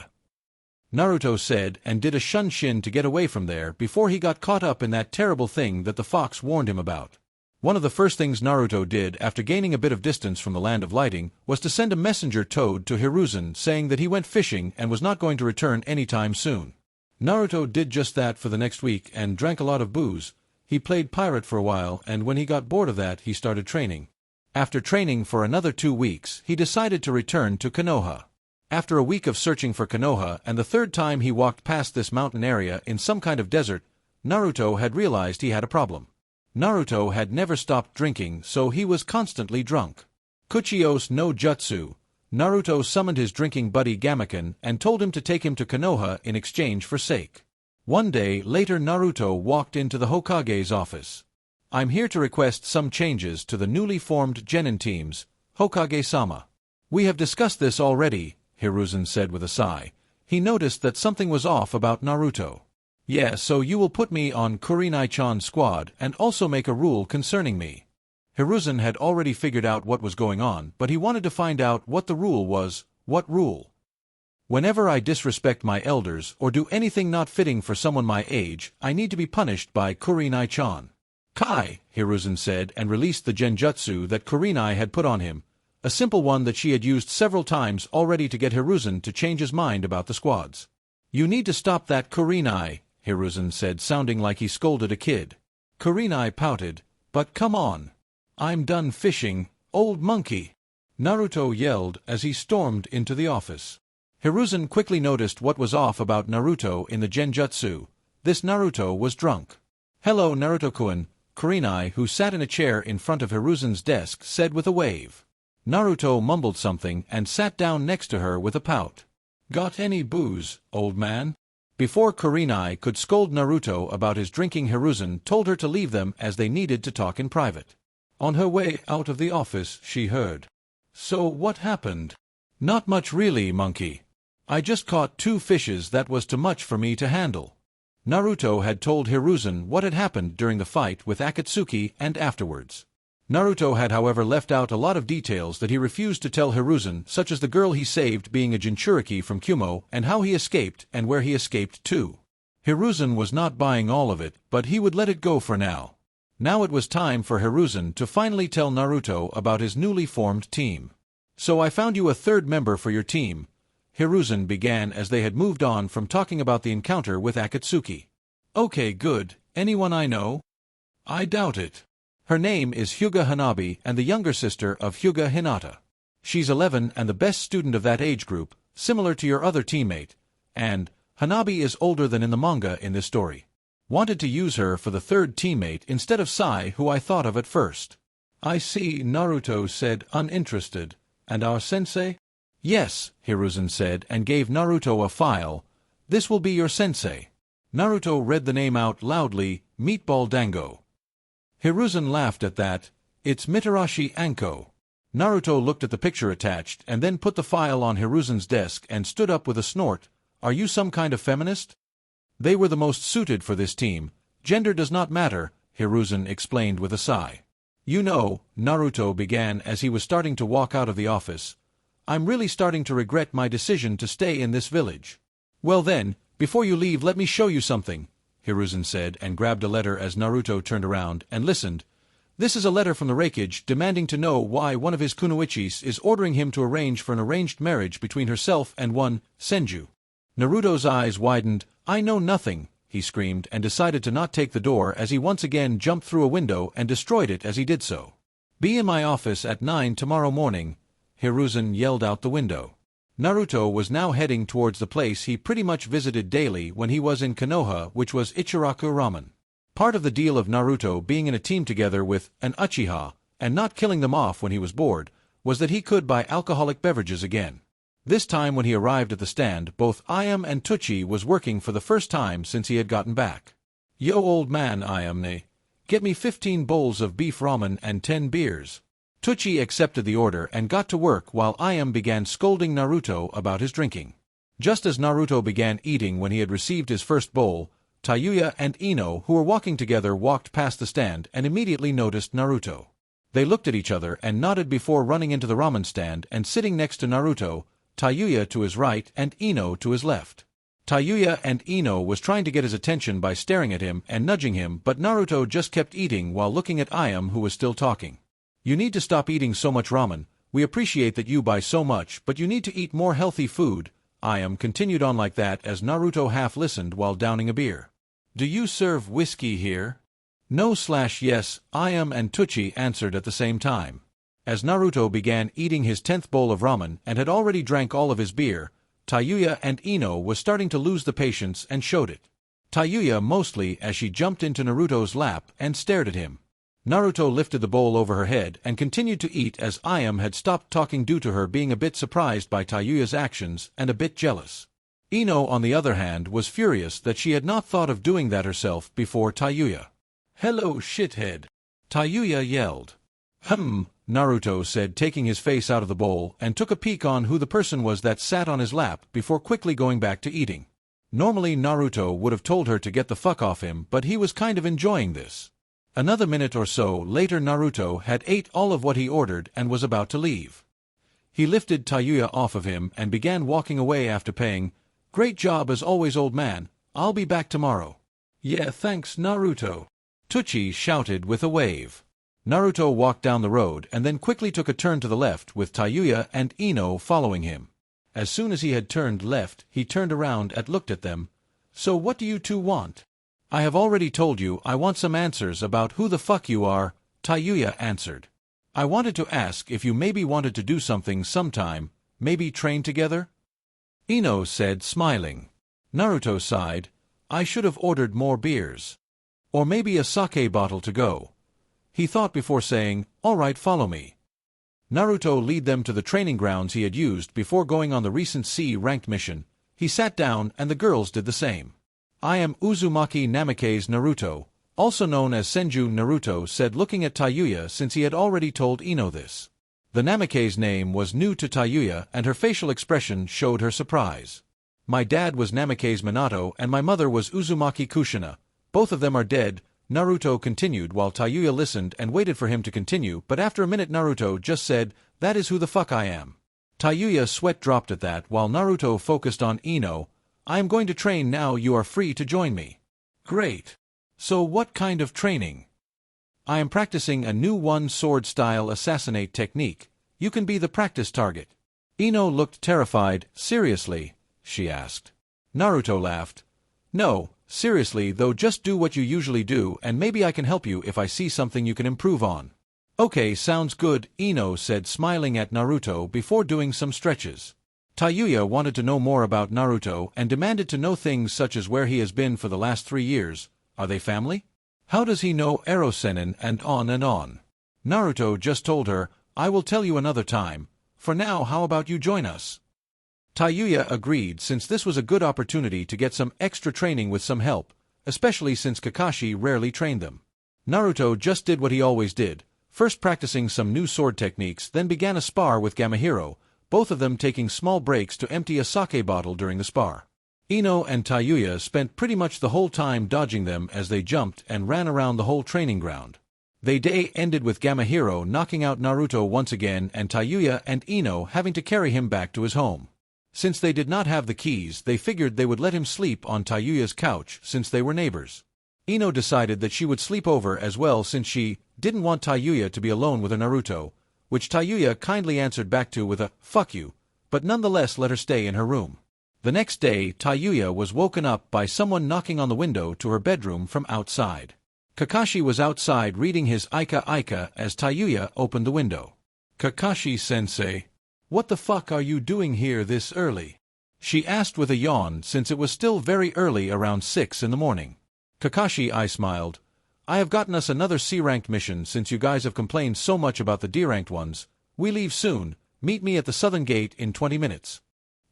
Naruto said and did a shunshin to get away from there before he got caught up in that terrible thing that the fox warned him about. One of the first things Naruto did after gaining a bit of distance from the land of lighting was to send a messenger toad to Hiruzen saying that he went fishing and was not going to return anytime soon. Naruto did just that for the next week and drank a lot of booze. He played pirate for a while, and when he got bored of that he started training. After training for another 2 weeks, he decided to return to Konoha. After a week of searching for Konoha and the third time he walked past this mountain area in some kind of desert, Naruto had realized he had a problem. Naruto had never stopped drinking, so he was constantly drunk. Kuchios no Jutsu. Naruto summoned his drinking buddy Gamaken and told him to take him to Konoha in exchange for sake. One day later Naruto walked into the Hokage's office. I'm here to request some changes to the newly formed genin teams, Hokage-sama. We have discussed this already, Hiruzen said with a sigh. He noticed that something was off about Naruto. Yeah, so you will put me on Kurenai-chan's squad and also make a rule concerning me. Hiruzen had already figured out what was going on, but he wanted to find out what the rule was. What rule? Whenever I disrespect my elders or do anything not fitting for someone my age, I need to be punished by Kurenai-chan. Kai, Hiruzen said and released the genjutsu that Kurenai had put on him, a simple one that she had used several times already to get Hiruzen to change his mind about the squads. You need to stop that, Kurenai, Hiruzen said, sounding like he scolded a kid. Kurenai pouted, but come on. I'm done fishing, old monkey. Naruto yelled as he stormed into the office. Hiruzen quickly noticed what was off about Naruto in the genjutsu. This Naruto was drunk. Hello, Naruto-kun, Kurenai, who sat in a chair in front of Hiruzen's desk, said with a wave. Naruto mumbled something and sat down next to her with a pout. Got any booze, old man? Before Kurenai could scold Naruto about his drinking, Hiruzen told her to leave them as they needed to talk in private. On her way out of the office, she heard. So what happened? Not much really, monkey. I just caught 2 fishes that was too much for me to handle. Naruto had told Hiruzen what had happened during the fight with Akatsuki and afterwards. Naruto had however left out a lot of details that he refused to tell Hiruzen, such as the girl he saved being a Jinchuriki from Kumo and how he escaped and where he escaped to. Hiruzen was not buying all of it, but he would let it go for now. Now it was time for Hiruzen to finally tell Naruto about his newly formed team. So I found you a 3rd member for your team, Hiruzen began as they had moved on from talking about the encounter with Akatsuki. Okay, good. Anyone I know? I doubt it. Her name is Hyuga Hanabi and the younger sister of Hyuga Hinata. She's 11 and the best student of that age group, similar to your other teammate, and Hanabi is older than in the manga in this story. Wanted to use her for the 3rd teammate instead of Sai, who I thought of at first. I see, Naruto said, uninterested. And our sensei? Yes, Hiruzen said and gave Naruto a file. This will be your sensei. Naruto read the name out loudly, Meatball Dango. Hiruzen laughed at that. It's Mitarashi Anko. Naruto looked at the picture attached and then put the file on Hiruzen's desk and stood up with a snort. Are you some kind of feminist? They were the most suited for this team. Gender does not matter, Hiruzen explained with a sigh. You know, Naruto began as he was starting to walk out of the office, I'm really starting to regret my decision to stay in this village. Well then, before you leave let me show you something, Hiruzen said and grabbed a letter as Naruto turned around and listened. This is a letter from the Raikage demanding to know why one of his kunoichis is ordering him to arrange for an arranged marriage between herself and one, Senju. Naruto's eyes widened. I know nothing, he screamed and decided to not take the door as he once again jumped through a window and destroyed it as he did so. Be in my office at 9 tomorrow morning, Hiruzen yelled out the window. Naruto was now heading towards the place he pretty much visited daily when he was in Konoha, which was Ichiraku Ramen. Part of the deal of Naruto being in a team together with an uchiha, and not killing them off when he was bored, was that he could buy alcoholic beverages again. This time when he arrived at the stand, both Ayame and Tuchi was working for the first time since he had gotten back. Yo old man Ayame, get me 15 bowls of beef ramen and 10 beers. Tuchi accepted the order and got to work while Ayame began scolding Naruto about his drinking. Just as Naruto began eating when he had received his first bowl, Tayuya and Ino, who were walking together, walked past the stand and immediately noticed Naruto. They looked at each other and nodded before running into the ramen stand and sitting next to Naruto, Tayuya to his right and Ino to his left. Tayuya and Ino was trying to get his attention by staring at him and nudging him, but Naruto just kept eating while looking at Ayame, who was still talking. You need to stop eating so much ramen. We appreciate that you buy so much, but you need to eat more healthy food. Ayame continued on like that as Naruto half listened while downing a beer. Do you serve whiskey here? No/yes, Ayame and Tuchi answered at the same time. As Naruto began eating his 10th bowl of ramen and had already drank all of his beer, Tayuya and Ino was starting to lose the patience and showed it. Tayuya mostly as she jumped into Naruto's lap and stared at him. Naruto lifted the bowl over her head and continued to eat as Ayame had stopped talking due to her being a bit surprised by Tayuya's actions and a bit jealous. Ino, on the other hand, was furious that she had not thought of doing that herself before Tayuya. Hello, shithead! Tayuya yelled. Naruto said, taking his face out of the bowl and took a peek on who the person was that sat on his lap before quickly going back to eating. Normally Naruto would have told her to get the fuck off him, but he was kind of enjoying this. Another minute or so later Naruto had ate all of what he ordered and was about to leave. He lifted Tayuya off of him and began walking away after paying, Great job as always, old man. I'll be back tomorrow. Yeah, thanks, Naruto. Tuchi shouted with a wave. Naruto walked down the road and then quickly took a turn to the left with Tayuya and Ino following him. As soon as he had turned left, he turned around and looked at them. So what do you two want? I have already told you I want some answers about who the fuck you are, Tayuya answered. I wanted to ask if you maybe wanted to do something sometime, maybe train together? Ino said, smiling. Naruto sighed. I should have ordered more beers. Or maybe a sake bottle to go. He thought before saying, all right, follow me. Naruto led them to the training grounds he had used before going on the recent C-ranked mission. He sat down and the girls did the same. I am Uzumaki Namikaze Naruto, also known as Senju. Naruto said, looking at Tayuya since he had already told Ino this. The Namikaze name was new to Tayuya and her facial expression showed her surprise. My dad was Namikaze Minato and my mother was Uzumaki Kushina. Both of them are dead, Naruto continued while Tayuya listened and waited for him to continue, but after a minute Naruto just said, that is who the fuck I am. Tayuya's sweat dropped at that while Naruto focused on Ino. I am going to train now, you are free to join me. Great. So what kind of training? I am practicing a new one-sword style assassinate technique. You can be the practice target. Ino looked terrified. Seriously? She asked. Naruto laughed. No, seriously though, just do what you usually do and maybe I can help you if I see something you can improve on. Okay, sounds good, Ino said, smiling at Naruto before doing some stretches. Tayuya wanted to know more about Naruto and demanded to know things such as where he has been for the last 3 years. Are they family? How does he know Erosenin and on and on? Naruto just told her, I will tell you another time. For now, how about you join us? Tayuya agreed since this was a good opportunity to get some extra training with some help, especially since Kakashi rarely trained them. Naruto just did what he always did, first practicing some new sword techniques, then began a spar with Gamahiro, both of them taking small breaks to empty a sake bottle during the spar. Ino and Tayuya spent pretty much the whole time dodging them as they jumped and ran around the whole training ground. The day ended with Gamahiro knocking out Naruto once again and Tayuya and Ino having to carry him back to his home. Since they did not have the keys, they figured they would let him sleep on Tayuya's couch since they were neighbors. Ino decided that she would sleep over as well since she didn't want Tayuya to be alone with her Naruto, which Tayuya kindly answered back to with a "fuck you," but nonetheless let her stay in her room. The next day, Tayuya was woken up by someone knocking on the window to her bedroom from outside. Kakashi was outside reading his Ika as Tayuya opened the window. "Kakashi-sensei, what the fuck are you doing here this early?" she asked with a yawn since it was still very early, around 6 in the morning. I smiled. "I have gotten us another C-ranked mission since you guys have complained so much about the D-ranked ones. We leave soon. Meet me at the southern gate in 20 minutes.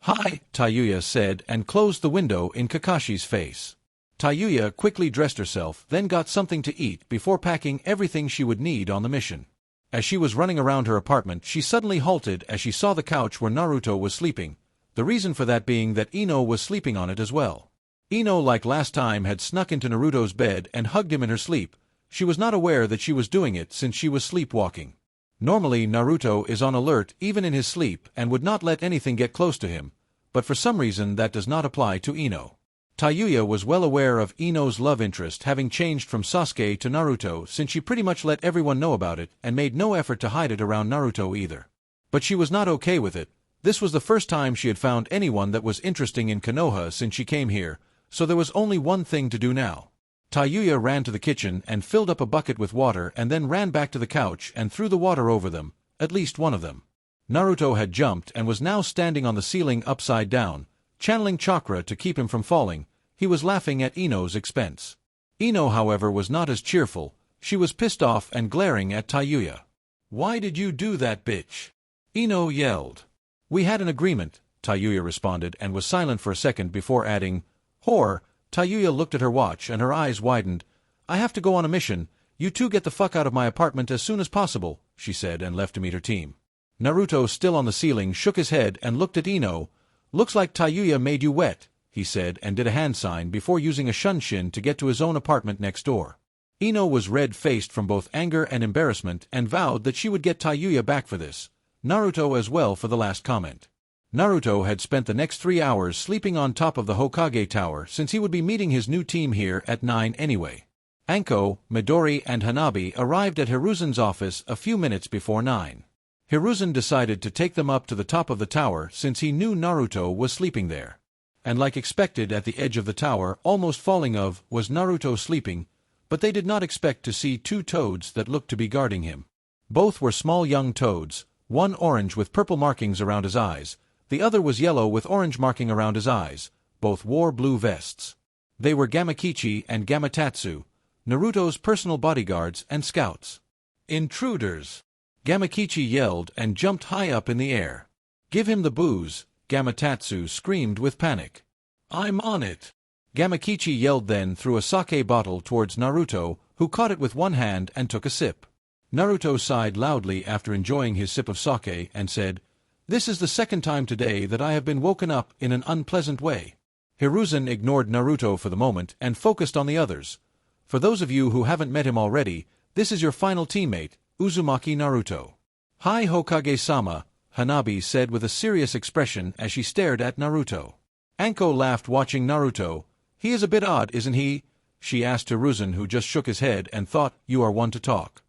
"Hi," Tayuya said and closed the window in Kakashi's face. Tayuya quickly dressed herself, then got something to eat before packing everything she would need on the mission. As she was running around her apartment, she suddenly halted as she saw the couch where Naruto was sleeping, the reason for that being that Ino was sleeping on it as well. Ino, like last time, had snuck into Naruto's bed and hugged him in her sleep. She was not aware that she was doing it since she was sleepwalking. Normally, Naruto is on alert even in his sleep and would not let anything get close to him, but for some reason that does not apply to Ino. Tayuya was well aware of Ino's love interest having changed from Sasuke to Naruto since she pretty much let everyone know about it and made no effort to hide it around Naruto either. But she was not okay with it. This was the first time she had found anyone that was interesting in Konoha since she came here, so there was only one thing to do now. Tayuya ran to the kitchen and filled up a bucket with water and then ran back to the couch and threw the water over them, at least one of them. Naruto had jumped and was now standing on the ceiling upside down, channeling chakra to keep him from falling. He was laughing at Ino's expense. Ino, however, was not as cheerful. She was pissed off and glaring at Tayuya. "Why did you do that, bitch?" Ino yelled. "We had an agreement," Tayuya responded and was silent for a second before adding, "Whore." Tayuya looked at her watch and her eyes widened. "I have to go on a mission. You two get the fuck out of my apartment as soon as possible," she said and left to meet her team. Naruto, still on the ceiling, shook his head and looked at Ino. "Looks like Tayuya made you wet," he said and did a hand sign before using a shunshin to get to his own apartment next door. Ino was red-faced from both anger and embarrassment and vowed that she would get Tayuya back for this. Naruto as well for the last comment. Naruto had spent the next 3 hours sleeping on top of the Hokage tower since he would be meeting his new team here at 9 anyway. Anko, Midori, and Hanabi arrived at Hiruzen's office a few minutes before 9. Hiruzen decided to take them up to the top of the tower since he knew Naruto was sleeping there. And like expected, at the edge of the tower, almost falling of, was Naruto sleeping, but they did not expect to see 2 toads that looked to be guarding him. Both were small young toads, one orange with purple markings around his eyes, the other was yellow with orange marking around his eyes. Both wore blue vests. They were Gamakichi and Gamatatsu, Naruto's personal bodyguards and scouts. "Intruders!" Gamakichi yelled and jumped high up in the air. "Give him the booze!" Gamatatsu screamed with panic. "I'm on it!" Gamakichi yelled, then threw a sake bottle towards Naruto, who caught it with one hand and took a sip. Naruto sighed loudly after enjoying his sip of sake and said, "This is the second time today that I have been woken up in an unpleasant way." Hiruzen ignored Naruto for the moment and focused on the others. "For those of you who haven't met him already, this is your final teammate, Uzumaki Naruto." "Hi Hokage-sama," Hanabi said with a serious expression as she stared at Naruto. Anko laughed watching Naruto. "He is a bit odd, isn't he?" she asked Hiruzen, who just shook his head and thought, "You are one to talk."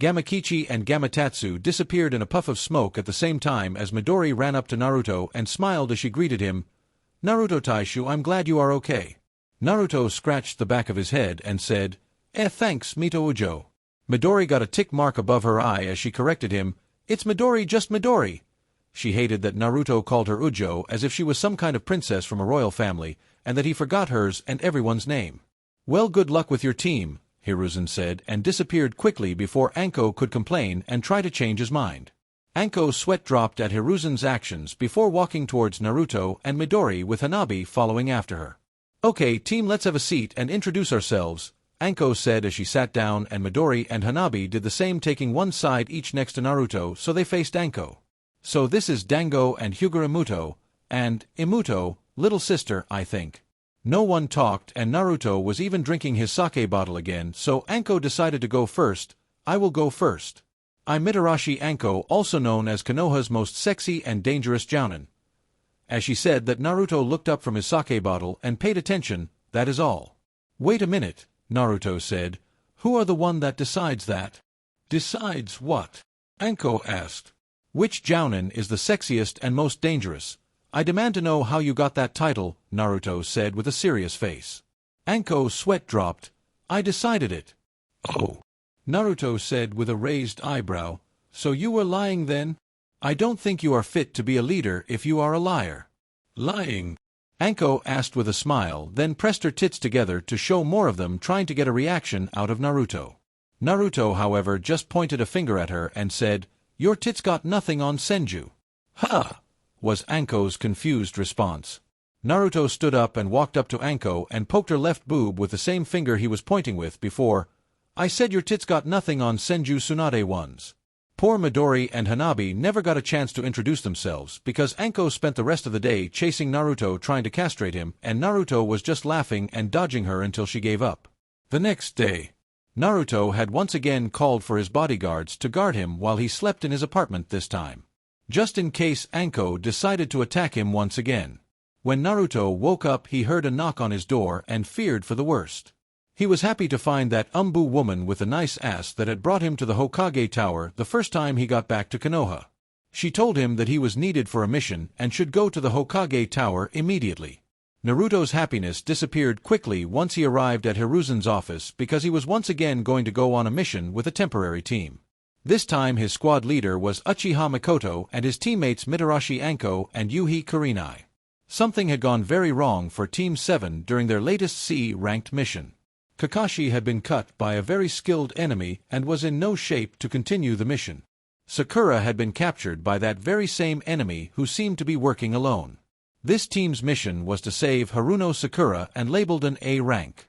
Gamakichi and Gamatatsu disappeared in a puff of smoke at the same time as Midori ran up to Naruto and smiled as she greeted him. "Naruto Taishu, I'm glad you are okay." Naruto scratched the back of his head and said, Thanks, Mito Ujo." Midori got a tick mark above her eye as she corrected him, "It's Midori, just Midori." She hated that Naruto called her Ujo as if she was some kind of princess from a royal family, and that he forgot hers and everyone's name. "Well, good luck with your team," Hiruzen said, and disappeared quickly before Anko could complain and try to change his mind. Anko's sweat dropped at Hiruzen's actions before walking towards Naruto and Midori with Hanabi following after her. "Okay, team, let's have a seat and introduce ourselves," Anko said as she sat down, and Midori and Hanabi did the same, taking one side each next to Naruto so they faced Anko. "So this is Dango and Hugura Muto, and Imuto, Little sister, I think. No one talked, and Naruto was even drinking his sake bottle again, so Anko decided to go first. I will go first. I'm Mitarashi Anko, also known as Konoha's most sexy and dangerous jounin. As she said that, Naruto looked up from his sake bottle and paid attention, that is all. Wait a minute, Naruto said. Who are the one that decides that? Decides what? Anko asked. Which jounin is the sexiest and most dangerous? I demand to know how you got that title, Naruto said with a serious face. Anko's sweat dropped. I decided it. Oh. Naruto said with a raised eyebrow. So you were lying then? I don't think you are fit to be a leader if you are a liar. Lying? Anko asked with a smile, then pressed her tits together to show more of them, trying to get a reaction out of Naruto. Naruto, however, just pointed a finger at her and said, Your tits got nothing on Senju. Ha! Was Anko's confused response. Naruto stood up and walked up to Anko and poked her left boob with the same finger he was pointing with before. I said your tits got nothing on Senju Tsunade ones. Poor Midori and Hanabi never got a chance to introduce themselves because Anko spent the rest of the day chasing Naruto trying to castrate him, and Naruto was just laughing and dodging her until she gave up. The next day, Naruto had once again called for his bodyguards to guard him while he slept in his apartment this time, just in case Anko decided to attack him once again. When Naruto woke up, he heard a knock on his door and feared for the worst. He was happy to find that Umbu woman with a nice ass that had brought him to the Hokage tower the first time he got back to Konoha. She told him that he was needed for a mission and should go to the Hokage tower immediately. Naruto's happiness disappeared quickly once he arrived at Hiruzen's office because he was once again going to go on a mission with a temporary team. This time his squad leader was Uchiha Mikoto and his teammates Mitarashi Anko and Yuhi Kurenai. Something had gone very wrong for Team 7 during their latest C-ranked mission. Kakashi had been cut by a very skilled enemy and was in no shape to continue the mission. Sakura had been captured by that very same enemy who seemed to be working alone. This team's mission was to save Haruno Sakura and labeled an A rank.